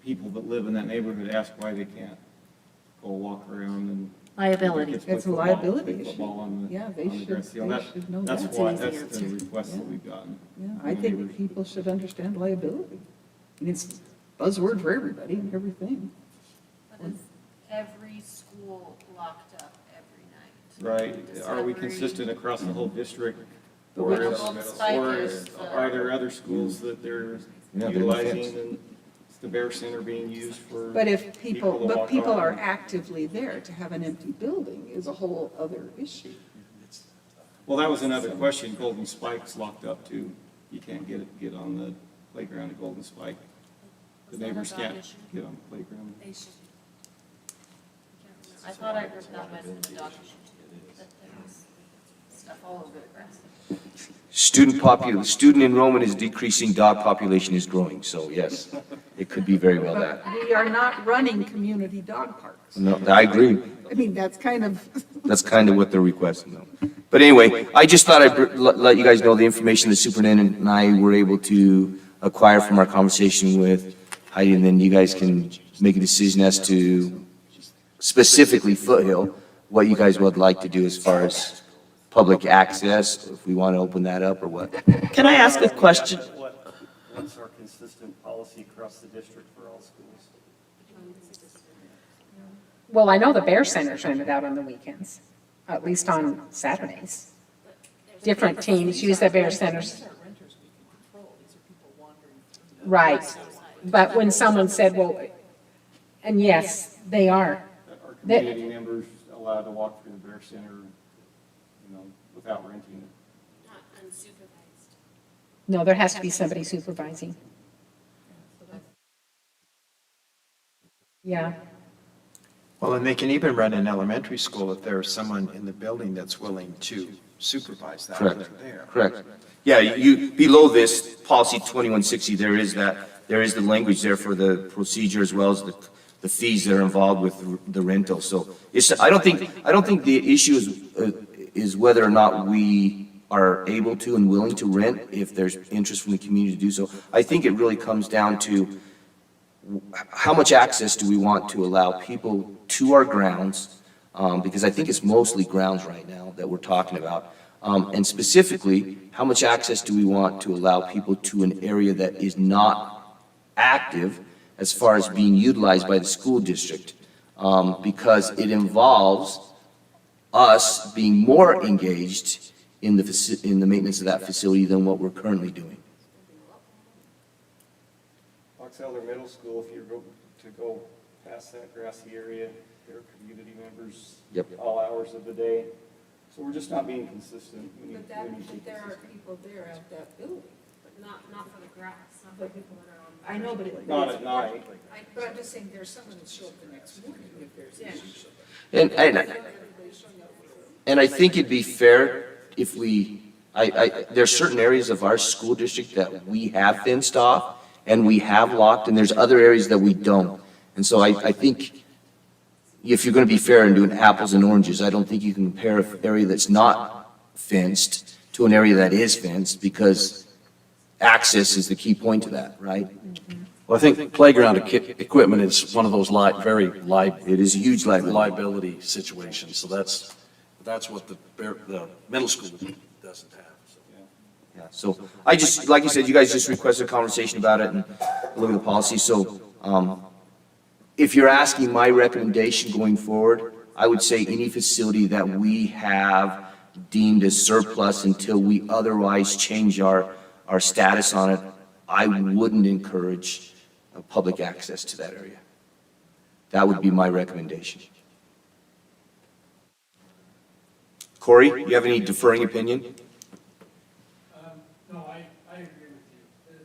people that live in that neighborhood ask why they can't go walk around and. Liability. Kids play It's a football, field play football on the- Yeah, they on the should, grass field. know That's that. why, that's the request that we've gotten. Yeah, I think people should understand liability. And it's a buzzword for everybody and everything. But is every school locked up every night? Right, are we consistent across the whole district? But Or we- are there other schools that they're utilizing, and is the Bear Center being used for? But if people to walk are on? actively there, to have an empty building is a whole other issue. Well, that was another question, Golden Spike's locked up too. You can't get on the playground at Golden Spike. The neighbors can't get on the playground. I thought I heard that was in the dog issue, that there was stuff all over the grass. Student enrollment is decreasing, dog population is growing, so yes, it could be very well that. But we are not running community dog parks. No, I agree. I mean, that's kind of. That's kind of what they're requesting though. But anyway, I just thought I'd let you guys know the information the superintendent and I were able to acquire from our conversation with Heidi, and then you guys can make a decision as to specifically Foothill, what you guys would like to do as far as public access, if we want to open that up or what. Can I ask a question? What's our consistent policy across the district for all schools? Well, I know the Bear Center's rented out on the weekends, at least on Saturdays. Different teams use the Bear Centers. Right, but when someone said, well, and yes, they are. Are community members allowed to walk through the Bear Center, without renting it? Not unsupervised. No, there has to be somebody supervising. Yeah. Well, and they can even run an elementary school if there's someone in the building that's willing to supervise that when they're there. Correct. Yeah, you, below this, policy 2160, there is the language there for the procedure as well as the fees that are involved with the rental. So I don't think the issue is whether or not we are able to and willing to rent if there's interest from the community to do so. I think it really comes down to how much access do we want to allow people to our grounds, because I think it's mostly grounds right now that we're talking about. And specifically, how much access do we want to allow people to an area that is not active as far as being utilized by the school district? Because it involves us being more engaged in the maintenance of that facility than what we're currently doing. Fox Elder Middle School, if you're going to go past that grassy area, there are community members all hours of the day. So we're just not being consistent. But there are people there at that building, but not for the grass, not for people that are on. I know, but not at night. But I'm just saying, there's someone that show up the next morning if there's issues. And I think it'd be fair if there's certain areas of our school district that we have fenced off and we have locked, and there's other areas that we don't. And so I think if you're going to be fair and doing apples and oranges, I don't think you can compare an area that's not fenced to an area that is fenced, because access is the key point to that, right? Well, I think playground equipment is one of those it is a huge liability situation. So that's what the middle school doesn't have. Yeah, so I just, like you said, you guys just requested a conversation about it and look at the policy. So if you're asking my recommendation going forward, I would say any facility that we have deemed as surplus until we otherwise change our status on it, I wouldn't encourage public access to that area. That would be my recommendation. Corey, you have any deferring opinion? No, I agree with you.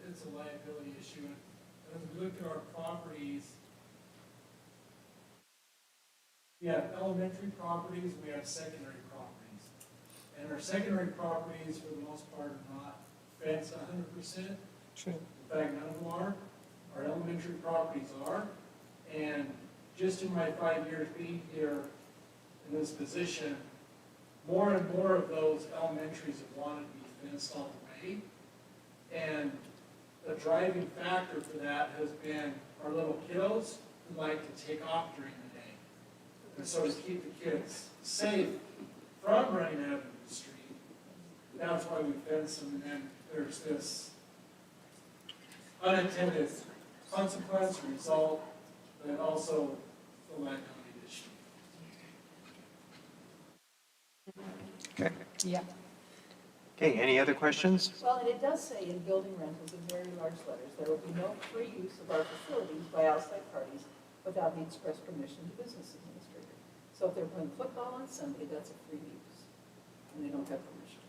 It's a liability issue. As we look at our properties, we have elementary properties, we have secondary properties. And our secondary properties, for the most part, are not fenced 100%. True. In fact, none of them are. Our elementary properties are. And just in my 5 years being here in this position, more and more of those elementaries have wanted to be fenced all the way. And the driving factor for that has been our little kiddos who like to take off during the day. And so to keep the kids safe from running out of the street, that's why we fence them. And then there's this unintended consequence or result, but also the liability issue. Okay. Yeah. Okay, any other questions? Well, and it does say in building rentals in very large letters, there will be no free use of our facilities by outside parties without the express permission of the business administrator. So if they're playing football on Sunday, that's a free use, and they don't have permission.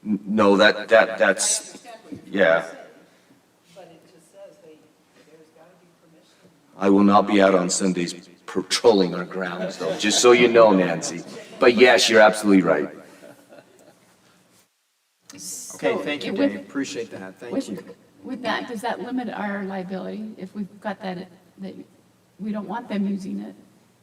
No, that's, yeah. But it just says there's got to be permission. I will not be out on Sundays patrolling our grounds, though, just so you know, Nancy. But yes, you're absolutely right. Okay, thank you, Dave. Appreciate that. Thank you. With that, does that limit our liability if we've got that we don't want them using it?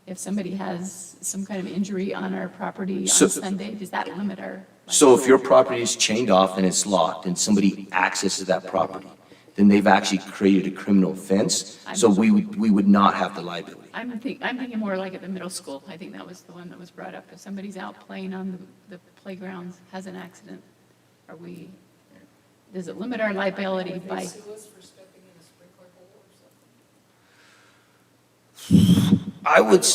if somebody has some kind of injury on our property on So- Sunday, does that limit our? So if your property is chained off and it's locked and somebody accesses that property, then they've actually created a criminal offense, so we would not have the liability. I'm thinking more like at the middle school. I think that was the one that was brought up. If somebody's out playing on the playgrounds, has an accident, does it limit our liability by? I would,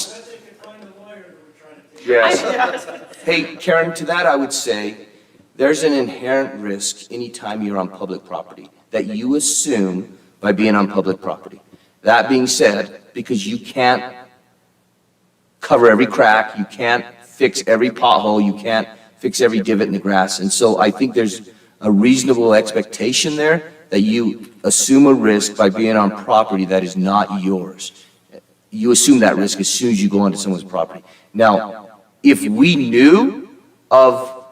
yes. Hey, Karen, to that I would say, there's an inherent risk anytime you're on public property that you assume by being on public property. That being said, because you can't cover every crack, you can't fix every pothole, you can't fix every divot in the grass. And so I think there's a reasonable expectation there that you assume a risk by being on property that is not yours. You assume that risk as soon as you go onto someone's property. Now, if we knew of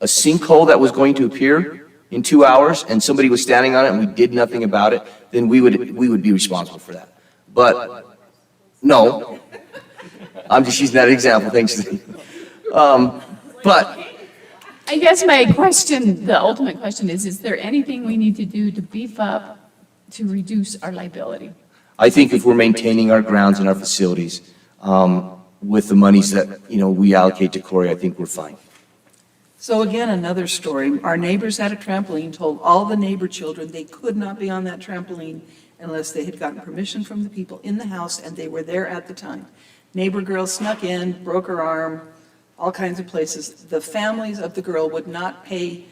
a sinkhole that was going to appear in 2 hours and somebody was standing on it and we did nothing about it, then we would be responsible for that. But, no, I'm just using that example, thanks. But I guess my question, the ultimate question is there anything we need to do to beef up to reduce our liability? I think if we're maintaining our grounds and our facilities, with the monies that, we allocate to Corey, I think we're fine. So again, another story. Our neighbors had a trampoline, told all the neighbor children they could not be on that trampoline unless they had gotten permission from the people in the house and they were there at the time. Neighbor girl snuck in, broke her arm, all kinds of places. The families of the girl would not pay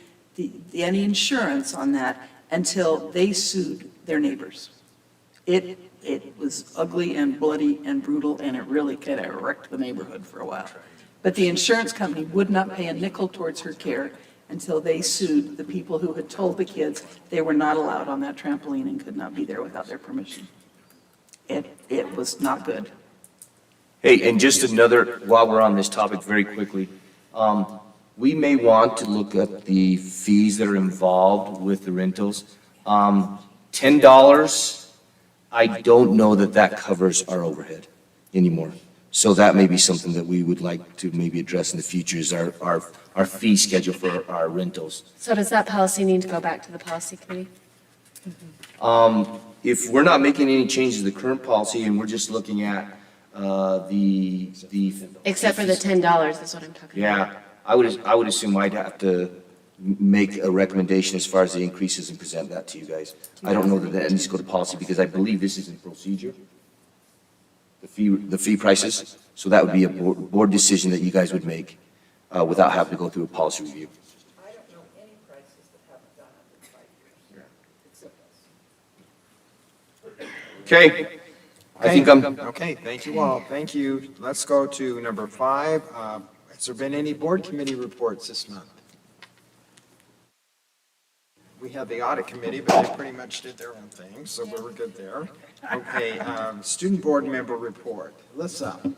any insurance on that until they sued their neighbors. It was ugly and bloody and brutal, and it really kind of wrecked the neighborhood for a while. But the insurance company would not pay a nickel towards her care until they sued the people who had told the kids they were not allowed on that trampoline and could not be there without their permission. It was not good. Hey, and just another, while we're on this topic very quickly, we may want to look at the fees that are involved with the rentals. $10, I don't know that covers our overhead anymore. So that may be something that we would like to maybe address in the future is our fee schedule for our rentals. So does that policy need to go back to the policy committee? If we're not making any changes to the current policy and we're just looking at the Except for the $10 is what I'm talking about. Yeah, I would assume I'd have to make a recommendation as far as the increases and present that to you guys. I don't know that needs to go to policy because I believe this is in procedure, the fee prices. So that would be a board decision that you guys would make without having to go through a policy review. I don't know any prices that haven't gone up in 5 years, except us. Okay, I think I'm. Okay, thank you all. Thank you. Let's go to number 5. Has there been any board committee reports this month? We have the audit committee, but they pretty much did their own thing, so we're good there. Okay, student board member report. Alyssa.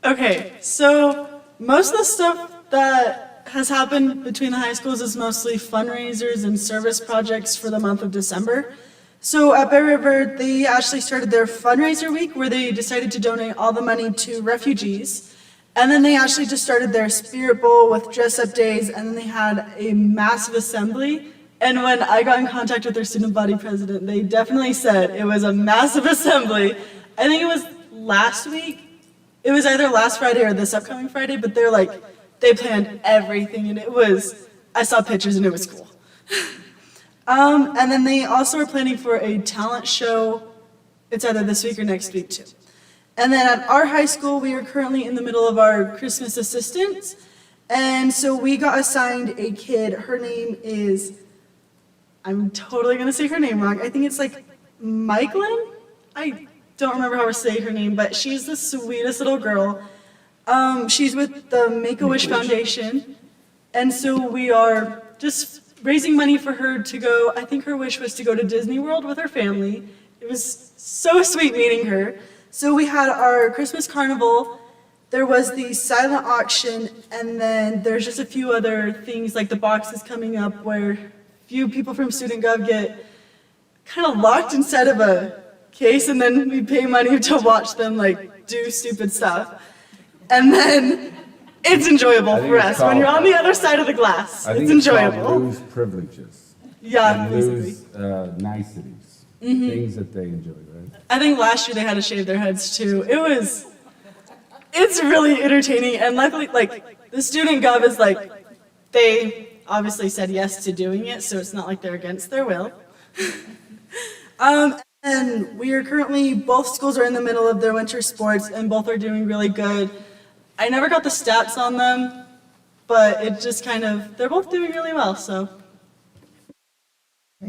Okay, so most of the stuff that has happened between the high schools is mostly fundraisers and service projects for the month of December. So at Bear River, they actually started their fundraiser week where they decided to donate all the money to refugees. And then they actually just started their Spirit Bowl with dress-up days, and then they had a massive assembly. And when I got in contact with their student body president, they definitely said it was a massive assembly. I think it was last week. It was either last Friday or this upcoming Friday, but they're like, they planned everything, and I saw pictures, and it was cool. And then they also are planning for a talent show. It's either this week or next week, too. And then at our high school, we are currently in the middle of our Christmas assistance. And so we got assigned a kid. Her name is, I'm totally going to say her name wrong. I think it's like Michelin. I don't remember how to say her name, but she's the sweetest little girl. She's with the Make-A-Wish Foundation. And so we are just raising money for her to go. I think her wish was to go to Disney World with her family. It was so sweet meeting her. So we had our Christmas carnival, there was the silent auction, and then there's just a few other things like the boxes coming up where few people from Student Gov get kind of locked inside of a case, and then we pay money to watch them like do stupid stuff. And then it's enjoyable I think for it's us. When you're called- on the other side of the glass, I think it's it's called enjoyable. lose privileges. Yeah, And basically. lose niceties, Mhm. things that they enjoy, right? I think last year they had to shave their heads too. It's really entertaining, and luckily, like, the student gov is like, they obviously said yes to doing it, so it's not like they're against their will. And we are currently, both schools are in the middle of their winter sports, and both are doing really good. I never got the stats on them, but it just kind of, they're both doing really well, so.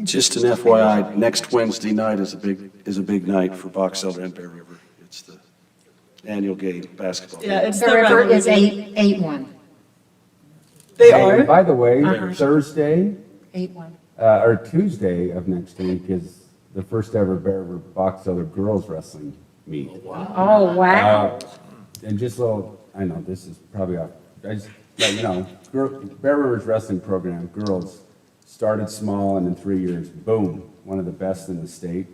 Just an FYI, next Wednesday night is a big night for Box Elder and Bear River. It's the annual game, basketball. Yeah, it's The the river rivalry is game. 8-1. They Hey, are? By the way, Uh-huh. Thursday, 8-1. or Tuesday of next week is the first ever Bear River Box Elder girls wrestling meet. Oh, wow. And just a little, I know this is probably off, I just, let you know, Bear River's wrestling program, girls, started small and in 3 years, boom, one of the best in the state.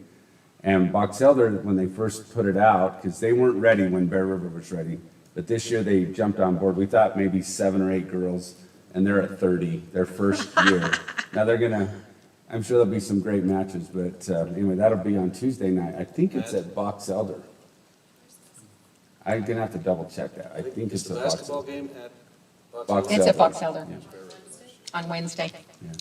And Box Elder, when they first put it out, because they weren't ready when Bear River was ready, but this year they jumped on board. We thought maybe 7 or 8 girls, and they're at 30, their first year. Now they're gonna, I'm sure there'll be some great matches, but anyway, that'll be on Tuesday night. I think it's at Box Elder. I'm gonna have to double check that. I think it's Is the at Box basketball Elder. game at Box It's Elder. at Box Elder Yeah. on Wednesday. Yeah.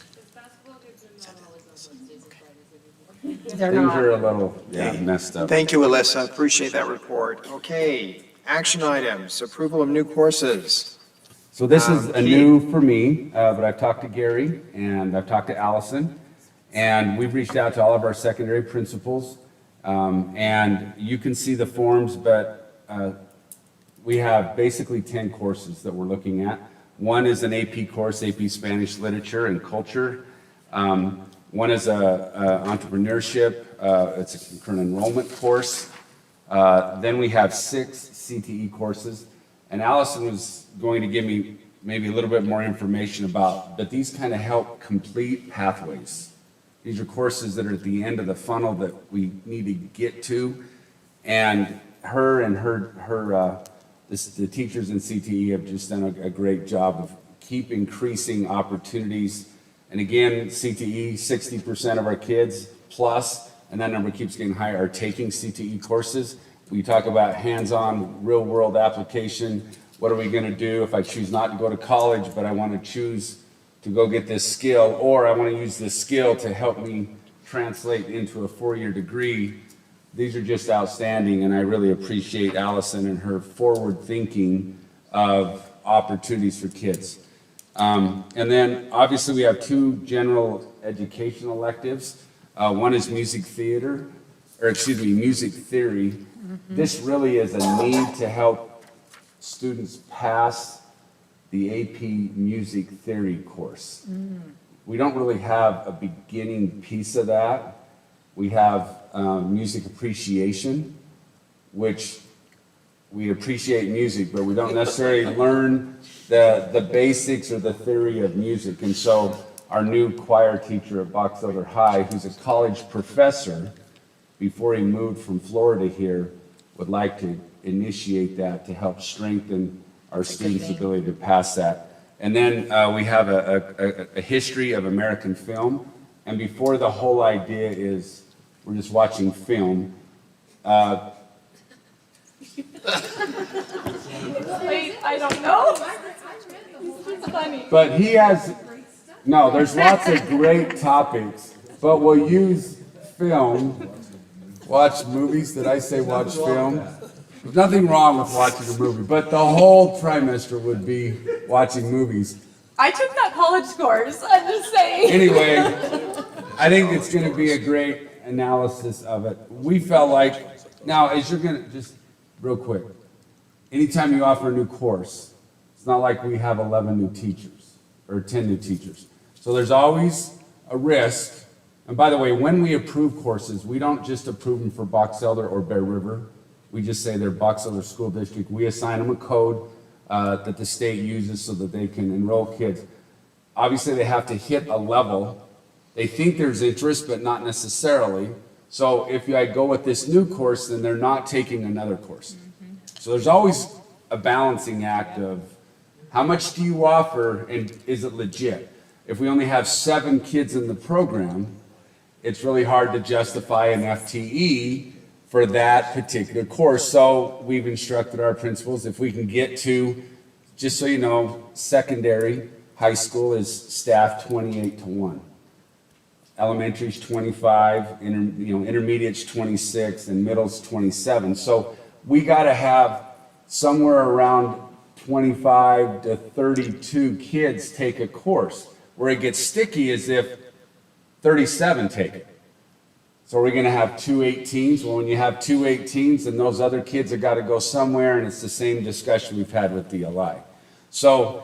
They're Things not. are a little, messed up. Thank you, Alyssa. Appreciate that report. Okay, action items, approval of new courses. So this is a Keith. new for me, but I've talked to Gary and I've talked to Allison, and we've reached out to all of our secondary principals. And you can see the forms, but we have basically 10 courses that we're looking at. One is an AP course, AP Spanish Literature and Culture. One is a entrepreneurship, it's a current enrollment course. Then we have 6 CTE courses. And Allison was going to give me maybe a little bit more information about, but these kind of help complete pathways. These are courses that are at the end of the funnel that we need to get to. And the teachers in CTE have just done a great job of keep increasing opportunities. And again, CTE, 60% of our kids plus, and that number keeps getting higher, are taking CTE courses. We talk about hands-on, real-world application. What are we going to do if I choose not to go to college, but I want to choose to go get this skill, or I want to use this skill to help me translate into a 4-year degree? These are just outstanding, and I really appreciate Allison and her forward thinking of opportunities for kids. And then, obviously, we have 2 general education electives. One is music theater, music theory. This really is a need to help students pass the AP music theory course. We don't really have a beginning piece of that. We have music appreciation, which we appreciate music, but we don't necessarily learn the basics or the theory of music. And so our new choir teacher at Box Elder High, who's a college professor, before he moved from Florida here, would like to initiate that to help strengthen our students' ability to pass that. And then we have a history of American film. And before the whole idea is we're just watching film. I don't know. It's funny. But he has, no, there's lots of great topics, but we'll use film, watch movies. Did I say watch film? There's nothing wrong with watching a movie, but the whole trimester would be watching movies. I took that college course, I'm just saying. Anyway, I think it's going to be a great analysis of it. We felt like, now as you're going to, just real quick, anytime you offer a new course, it's not like we have 11 new teachers or 10 new teachers. So there's always a risk. And by the way, when we approve courses, we don't just approve them for Box Elder or Bear River. We just say they're Box Elder School District. We assign them a code that the state uses so that they can enroll kids. Obviously, they have to hit a level. They think there's interest, but not necessarily. So if I go with this new course, then they're not taking another course. So there's always a balancing act of how much do you offer and is it legit? If we only have 7 kids in the program, it's really hard to justify an FTE for that particular course. So we've instructed our principals, if we can get to, just so you know, secondary, high school is staffed 28-1. Elementary's 25, intermediate's 26, and middle's 27. So we gotta have somewhere around 25 to 32 kids take a course. Where it gets sticky is if 37 take it. So we're gonna have 2 18s. Well, when you have 2 18s, then those other kids have gotta go somewhere, and it's the same discussion we've had with DLI. So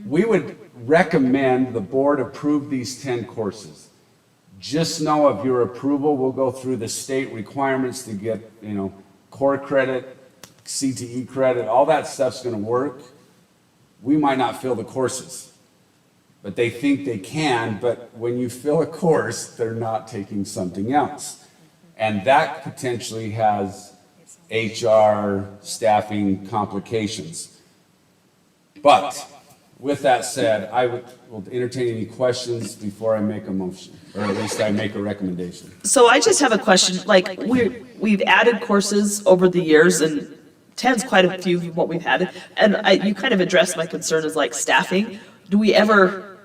we would recommend the board approve these 10 courses. Just know of your approval, we'll go through the state requirements to get, core credit, CTE credit, all that stuff's gonna work. We might not fill the courses, but they think they can, but when you fill a course, they're not taking something else. And that potentially has HR staffing complications. But with that said, I will entertain any questions before I make a motion, or at least I make a recommendation. So I just have a question, like, we've added courses over the years, and 10's quite a few of what we've had, and you kind of addressed my concern is like staffing. Do we ever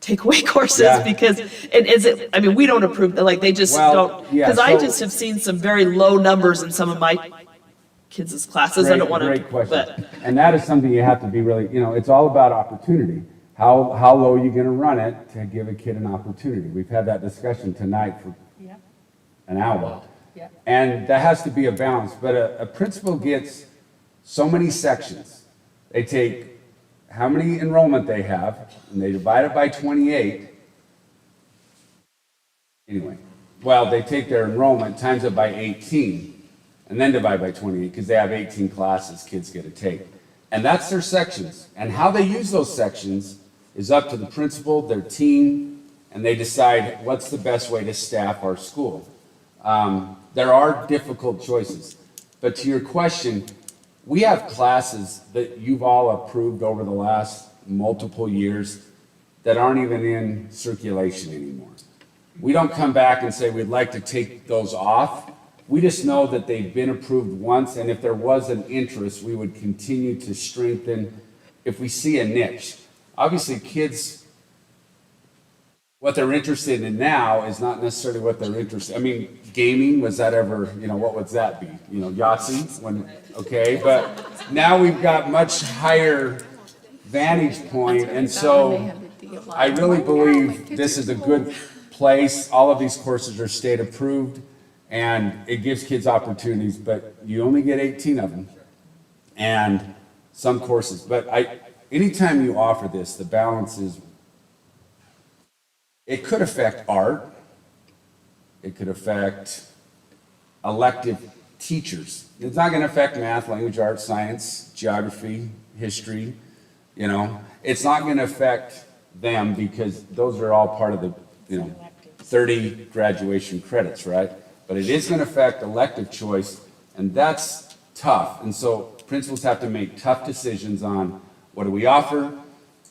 take away courses? Yeah. Because, and is it, I mean, we don't approve, like, they just don't, because I just have seen some very low numbers in some of my kids' classes. I don't want to. Great question. And that is something you have to be really, it's all about opportunity. How low are you going to run it to give a kid an opportunity? We've had that discussion tonight for an hour. And that has to be a balance. But a principal gets so many sections. They take how many enrollment they have, and they divide it by 28. Anyway, well, they take their enrollment, times it by 18. And then divide by 28, because they have 18 classes kids get to take. And that's their sections. And how they use those sections is up to the principal, their team, and they decide what's the best way to staff our school. There are difficult choices. But to your question, we have classes that you've all approved over the last multiple years that aren't even in circulation anymore. We don't come back and say we'd like to take those off. We just know that they've been approved once, and if there was an interest, we would continue to strengthen if we see a niche. Obviously, kids, what they're interested in now is not necessarily what they're interested in. I mean, gaming, was that ever, what would that be? Yahtzee? Okay, but now we've got much higher vantage point, and so I really believe this is a good place. All of these courses are state approved. And it gives kids opportunities, but you only get 18 of them, and some courses. But anytime you offer this, the balance is, it could affect art, it could affect elective teachers. It's not going to affect math, language, art, science, geography, history, It's not going to affect them because those are all part of the, 30 graduation credits, right? But it is going to affect elective choice, and that's tough. And so principals have to make tough decisions on what do we offer.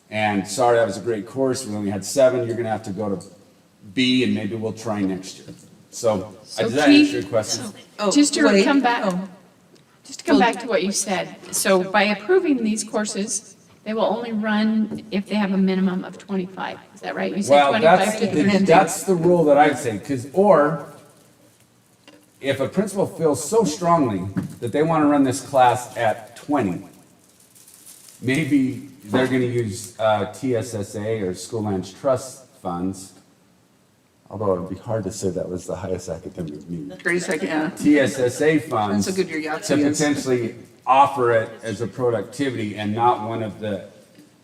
And sorry, that was a great course. We only had 7. You're going to have to go to B, and maybe we'll try next year. So does that answer your question? Just to come back to what you said. So by approving these courses, they will only run if they have a minimum of 25. Is that right? You said 25 to 30. That's the rule that I'd say. Or if a principal feels so strongly that they want to run this class at 20, maybe they're going to use TSSA or School Lands Trust funds, although it would be hard to say that was the highest academic need. TSSA funds Depends how good your Yahtzee to is. potentially offer it as a productivity and not one of the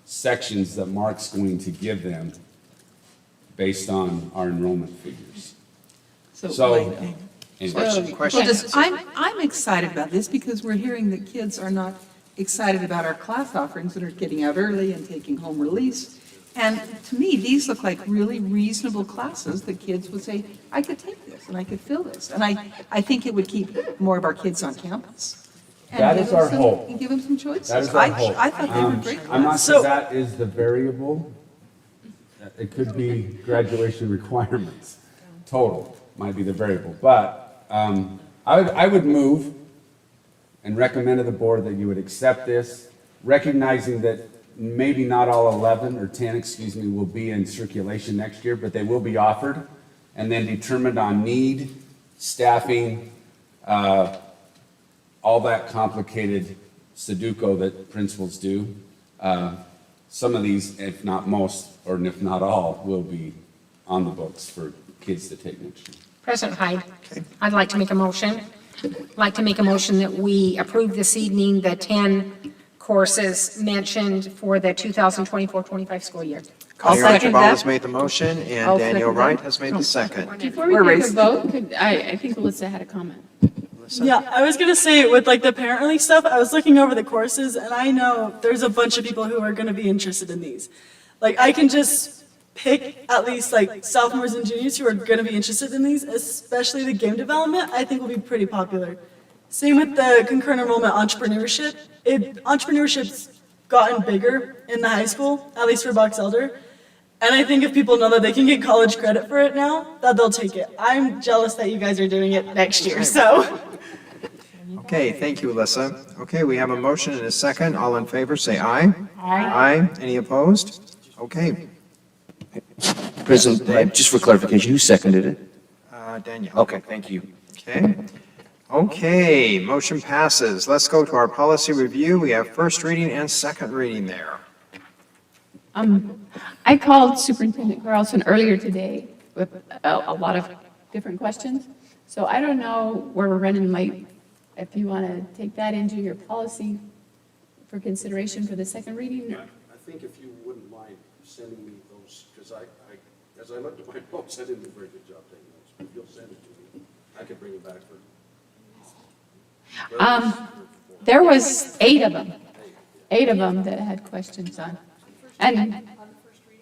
sections that Mark's going to give them based on our enrollment figures. I'm excited about this because we're hearing that kids are not excited about our class offerings that are getting out early and taking home release. And to me, these look like really reasonable classes that kids would say, I could take this and I could fill this. And I think it would keep more of our kids on campus. And That give is them our some- hope. And give them some choices. That is our hope. I thought they were great I'm not classes. sure that is the variable. It could be graduation requirements. Total might be the variable. But I would move and recommend to the board that you would accept this, recognizing that maybe not all 11 or 10, excuse me, will be in circulation next year, but they will be offered and then determined on need, staffing, all that complicated Sudoku that principals do. Some of these, if not most, or if not all, will be on the books for kids to take next year. President Hyde, I'd like to make a motion. I'd like to make a motion that we approve this evening the 10 courses mentioned for the 2024-25 school year. Connie second Archibald that. has made the motion, and I'll Danielle second that. Wright has made the second. Before we We're take a racing. vote, I think Alyssa had a comment. Yeah, I was gonna say with like the parent relief stuff, I was looking over the courses and I know there's a bunch of people who are gonna be interested in these. Like I can just pick at least like sophomores and juniors who are gonna be interested in these, especially the game development, I think will be pretty popular. Same with the concurrent enrollment entrepreneurship. Entrepreneurship's gotten bigger in the high school, at least for Box Elder. And I think if people know that they can get college credit for it now, that they'll take it. I'm jealous that you guys are doing it next year, so. Okay, thank you, Alyssa. Okay, we have a motion and a second. All in favor, say aye. Aye. Any opposed? Okay, President, just for clarification, who seconded it? Danielle. Okay, thank you. Okay. Okay, motion passes. Let's go to our policy review. We have first reading and second reading there. I called Superintendent Carlson earlier today with a lot of different questions. So I don't know where we're running late. If you want to take that into your policy for consideration for the second reading. I think if you wouldn't mind sending me those, because as I looked at my notes, I didn't do a very good job taking notes, but if you'll send it to me, I could bring it back for. There was 8 of them. 8 of them that had questions on. And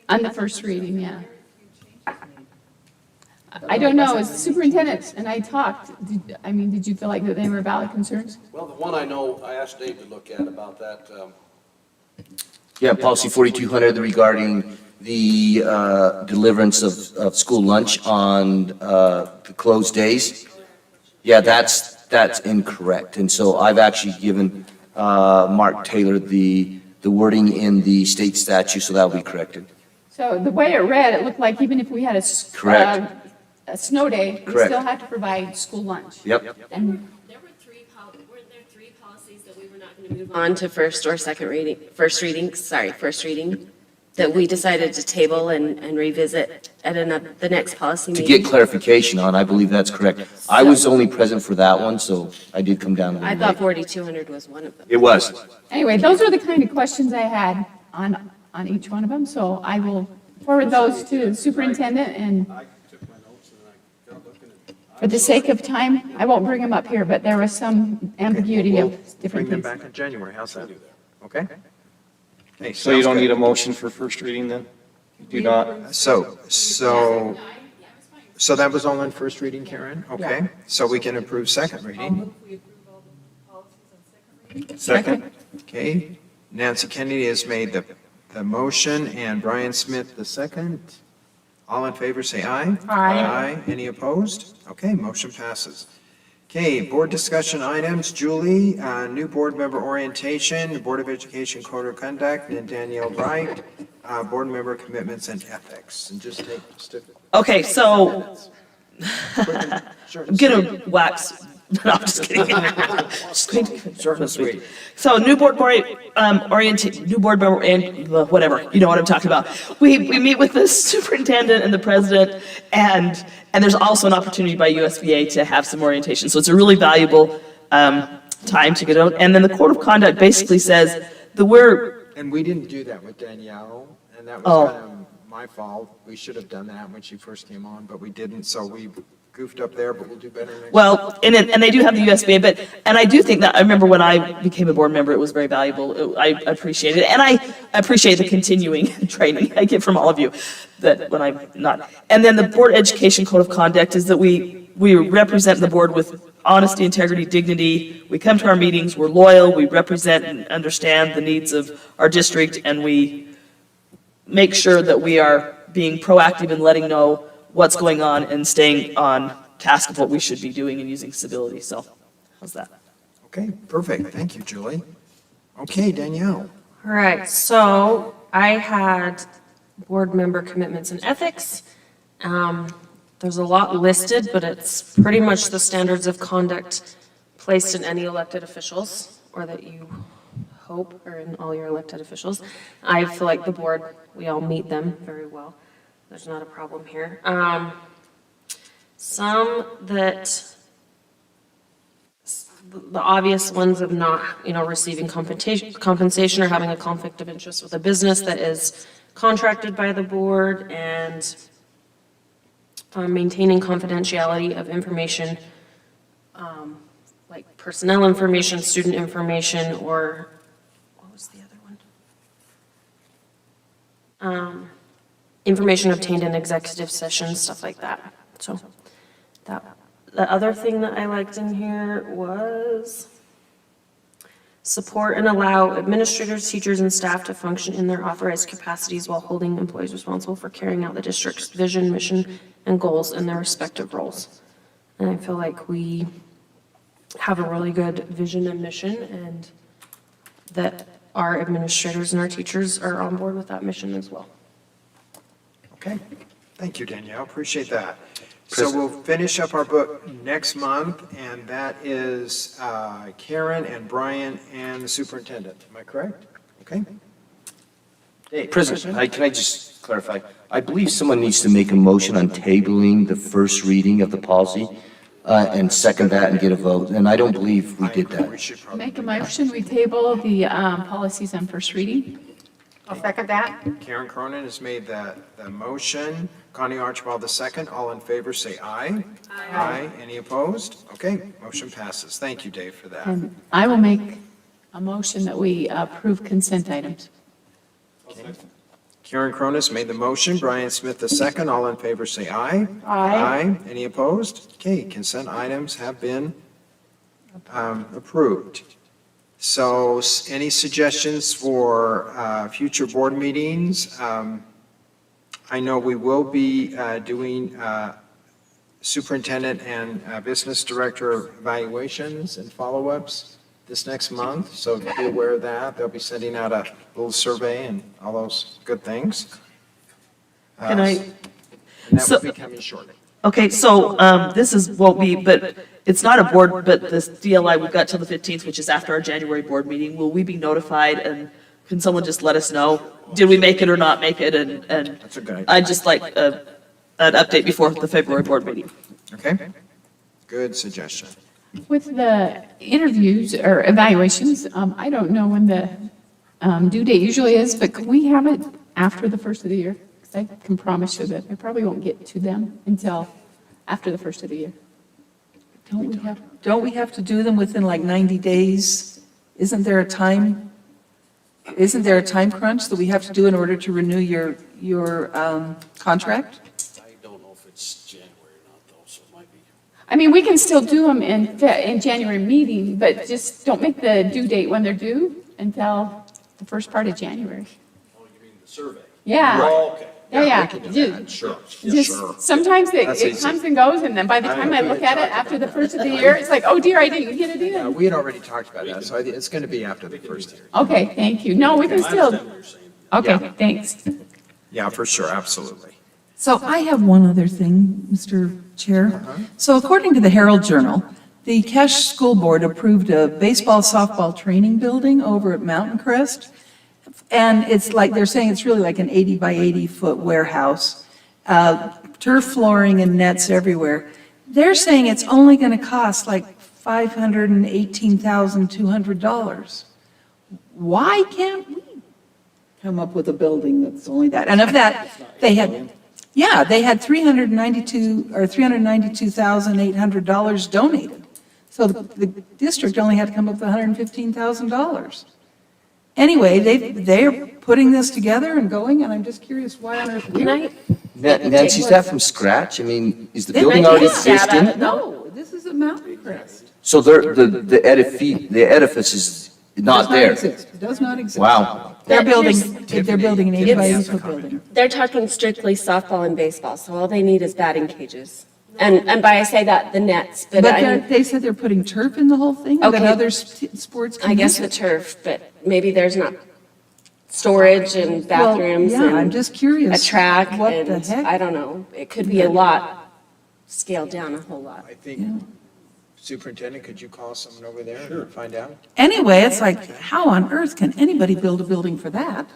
on the first reading, yeah. I don't know, as superintendent and I talked, did you feel like that they were valid concerns? Well, the one I know, I asked Dave to look at about that, Yeah, policy 4200 regarding the deliverance of school lunch on the closed days. Yeah, that's incorrect. And so I've actually given Mark Taylor the wording in the state statute, so that'll be corrected. So the way it read, it looked like even if we had Correct. A snow day, we Correct. still have to provide school lunch. Yep. And There were weren't there 3 policies that we were not going to move on to first reading, that we decided to table and revisit at the next policy To meeting? get clarification on, I believe that's correct. I was only present for that one, so I did come down a I little thought late. 4200 was one of them. It was. anyway, those are the kind of questions I had on each one of them. So I will forward those to the superintendent, and I took my notes and I got looking at. for the sake of time, I won't bring them up here, but there was some ambiguity of Bring different them things. back in January. How's that? Okay? Okay, So you sounds don't good. need a motion for first reading then? You do not? So that was all in first reading, Karen? Okay, so we can approve second reading. Second? Okay, Nancy Kennedy has made the motion and Brian Smith the second. All in favor, say aye. Aye. Any opposed? Okay, motion passes. Okay, board discussion items. Julie, new board member orientation, Board of Education Code of Conduct, and Danielle Bright, board member commitments and ethics. And just Okay, so Sure. I'm gonna wax, no, I'm just kidding. Just going to short and sweet. So new board member, and whatever, you know what I'm talking about. We meet with the superintendent and the president, and there's also an opportunity by USBA to have some orientation. So it's a really valuable time to get out. And then the code of conduct basically says that And we didn't do that with Danielle, and that Oh. was kind of my fault. We should have done that when she first came on, but we didn't, so goofed up there, but we'll do better next time. Well, and they do have the USB, and I do think that, I remember when I became a board member, it was very valuable. I appreciate it, and I appreciate the continuing training I get from all of you, that when I'm not. And then the board education code of conduct is that we represent the board with honesty, integrity, dignity. We come to our meetings, we're loyal, we represent and understand the needs of our district, and we make sure that we are being proactive in letting know what's going on and staying on task of what we should be doing and using civility. So, how's that? Okay, perfect. Thank you, Julie. Okay, Danielle. All right, so I had board member commitments and ethics. There's a lot listed, but it's pretty much the standards of conduct placed in any elected officials, or that you hope are in all your elected officials. I feel like the board, we all meet them very well. There's not a problem here. Some that, the obvious ones of not, receiving compensation or having a conflict of interest with a business that is contracted by the board, and maintaining confidentiality of information, like personnel information, student information, or, what was the other one? Information obtained in executive sessions, stuff like that. So the other thing that I liked in here was support and allow administrators, teachers, and staff to function in their authorized capacities while holding employees responsible for carrying out the district's vision, mission, and goals in their respective roles. And I feel like we have a really good vision and mission, and that our administrators and our teachers are on board with that mission as well. Okay, thank you, Danielle, appreciate that. So we'll finish up our book next month, and that is Karen and Brian and the superintendent. Am I correct? Okay. Dave, President, can I just clarify? I believe someone needs to make a motion on tabling the first reading of the policy and second that and get a vote, and I don't believe we did that. We should probably Make a motion, we table the policies on first reading. I'll second that. Karen Cronin has made the motion. Connie Archibald the second. All in favor, say aye. Aye. Any opposed? Okay, motion passes. Thank you, Dave, for that. And I will make a motion that we approve consent items. Karen Cronin made the motion. Brian Smith the second. All in favor, say aye. Aye. Any opposed? Okay, consent items have been approved. So any suggestions for future board meetings? I know we will be doing superintendent and business director evaluations and follow-ups this next month, so be aware of that. They'll be sending out a little survey and all those good things. Can I? And that will be coming shortly. Okay, so won't be, but it's not a board, but this DLI, we've got till the 15th, which is after our January board meeting. Will we be notified, and can someone just let us know? Did we make it or not make it? And That's a good idea. I'd just like an update before the February board meeting. Okay, good suggestion. With the interviews or evaluations, I don't know when the due date usually is, but can we have it after the first of the year? Because I can promise you that I probably won't get to them until after the first of the year. Don't we have to do them within like 90 days? Isn't there a time crunch that we have to do in order to renew your contract? I don't know if it's January or not, though, so it might be. I mean, we can still do them in January meeting, but just don't make the due date when they're due until the first part of January. Oh, you mean the survey? Yeah. Oh, okay. Yeah. We can do that, sure. Just, sometimes That's it easy. comes and goes, and then by the time I look at it after the first of the year, it's like, oh dear, I didn't get it in. We had already talked about that, so it's going to be after the first year. Okay, thank you. No, we can still, okay, thanks. Yeah, for sure, absolutely. So I have one other thing, Mr. Chair. So according to the Herald Journal, the Cache School Board approved a baseball, softball training building over at Mountain Crest. And it's like, they're saying it's really like an 80 by 80 foot warehouse, turf flooring and nets everywhere. They're saying it's only going to cost like $518,200. Why can't we come up with a building that's only that? And of that, they had, Yeah, they had $392,800 donated. So the district only had to come up with $115,000. Anyway, they're putting this together and going, and I'm just curious why on earth. Can I? Nancy, is that from scratch? I mean, is the They building make already data. existing? No, this is a mountain crest. So the edifice is not there? It does not exist. Wow. They're building, Tiffany- they're building an Tiffany 8 has by a 8 comment. building. They're talking strictly softball and baseball, so all they need is batting cages. And by I say that, the nets, but But I mean, they said they're putting turf in the whole thing, and that Okay. other sports can I guess use the it. turf, but maybe there's not storage and Well, bathrooms yeah, I'm and just curious. a track What the and, heck? I don't know. It could be a lot, scaled down a whole lot. I think, Superintendent, could you call someone over there and find out? Anyway, it's like, how on earth can anybody build a building for that?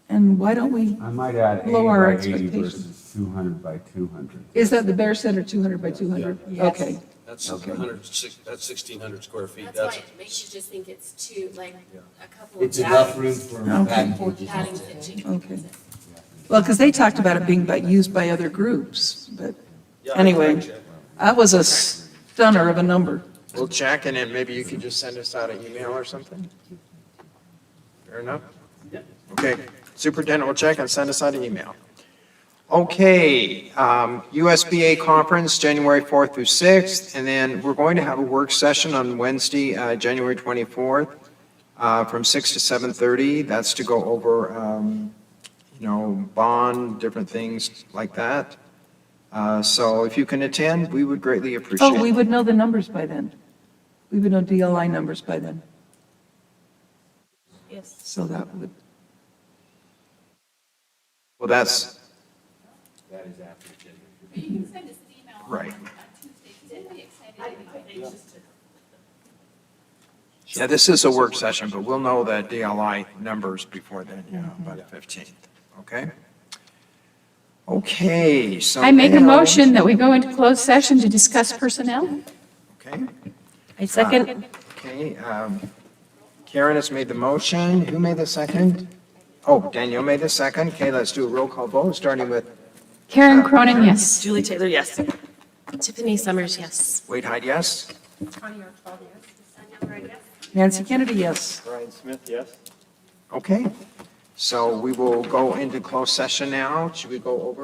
And why don't we, I might add 80 Lower our by 80 expectations. versus 200 by 200. is that the Bear Center 200 by 200? Okay. That's Okay. 1,600 square feet. That's why it makes you just think it's too, like, a couple of. It's enough room for Okay. batting cages. Batting cages. Okay. Well, because they talked about it being used by other groups, but anyway, that was a stunner of a number. We'll check, and then maybe you could just send us out an email or something? Fair enough? Okay, Superintendent will check and send us out an email. Okay, USBA conference, January 4th through 6th, and then we're going to have a work session on Wednesday, January 24th, from 6 to 7:30. That's to go over, bond, different things like that. So if you can attend, we would greatly appreciate it. Oh, we would know the numbers by then. We would know DLI numbers by then. Yes. So that would, Well, that's, That is after You can send us an email on Right. Tuesday, because anybody excited anyway. yeah, this is a work session, but we'll know the DLI numbers before then, by the 15th, okay? Okay, so. I make a now- motion that we go into closed session to discuss personnel. Okay. I second. Okay, Karen has made the motion. Who made the second? Oh, Danielle made the second. Okay, let's do a roll call vote, starting with Karen Cronin, yes. Julie Taylor, yes. Tiffany Summers, yes. Wade Hyde, yes? Nancy Kennedy, yes. Brian Smith, yes? Okay, so we will go into closed session now. Should we go over?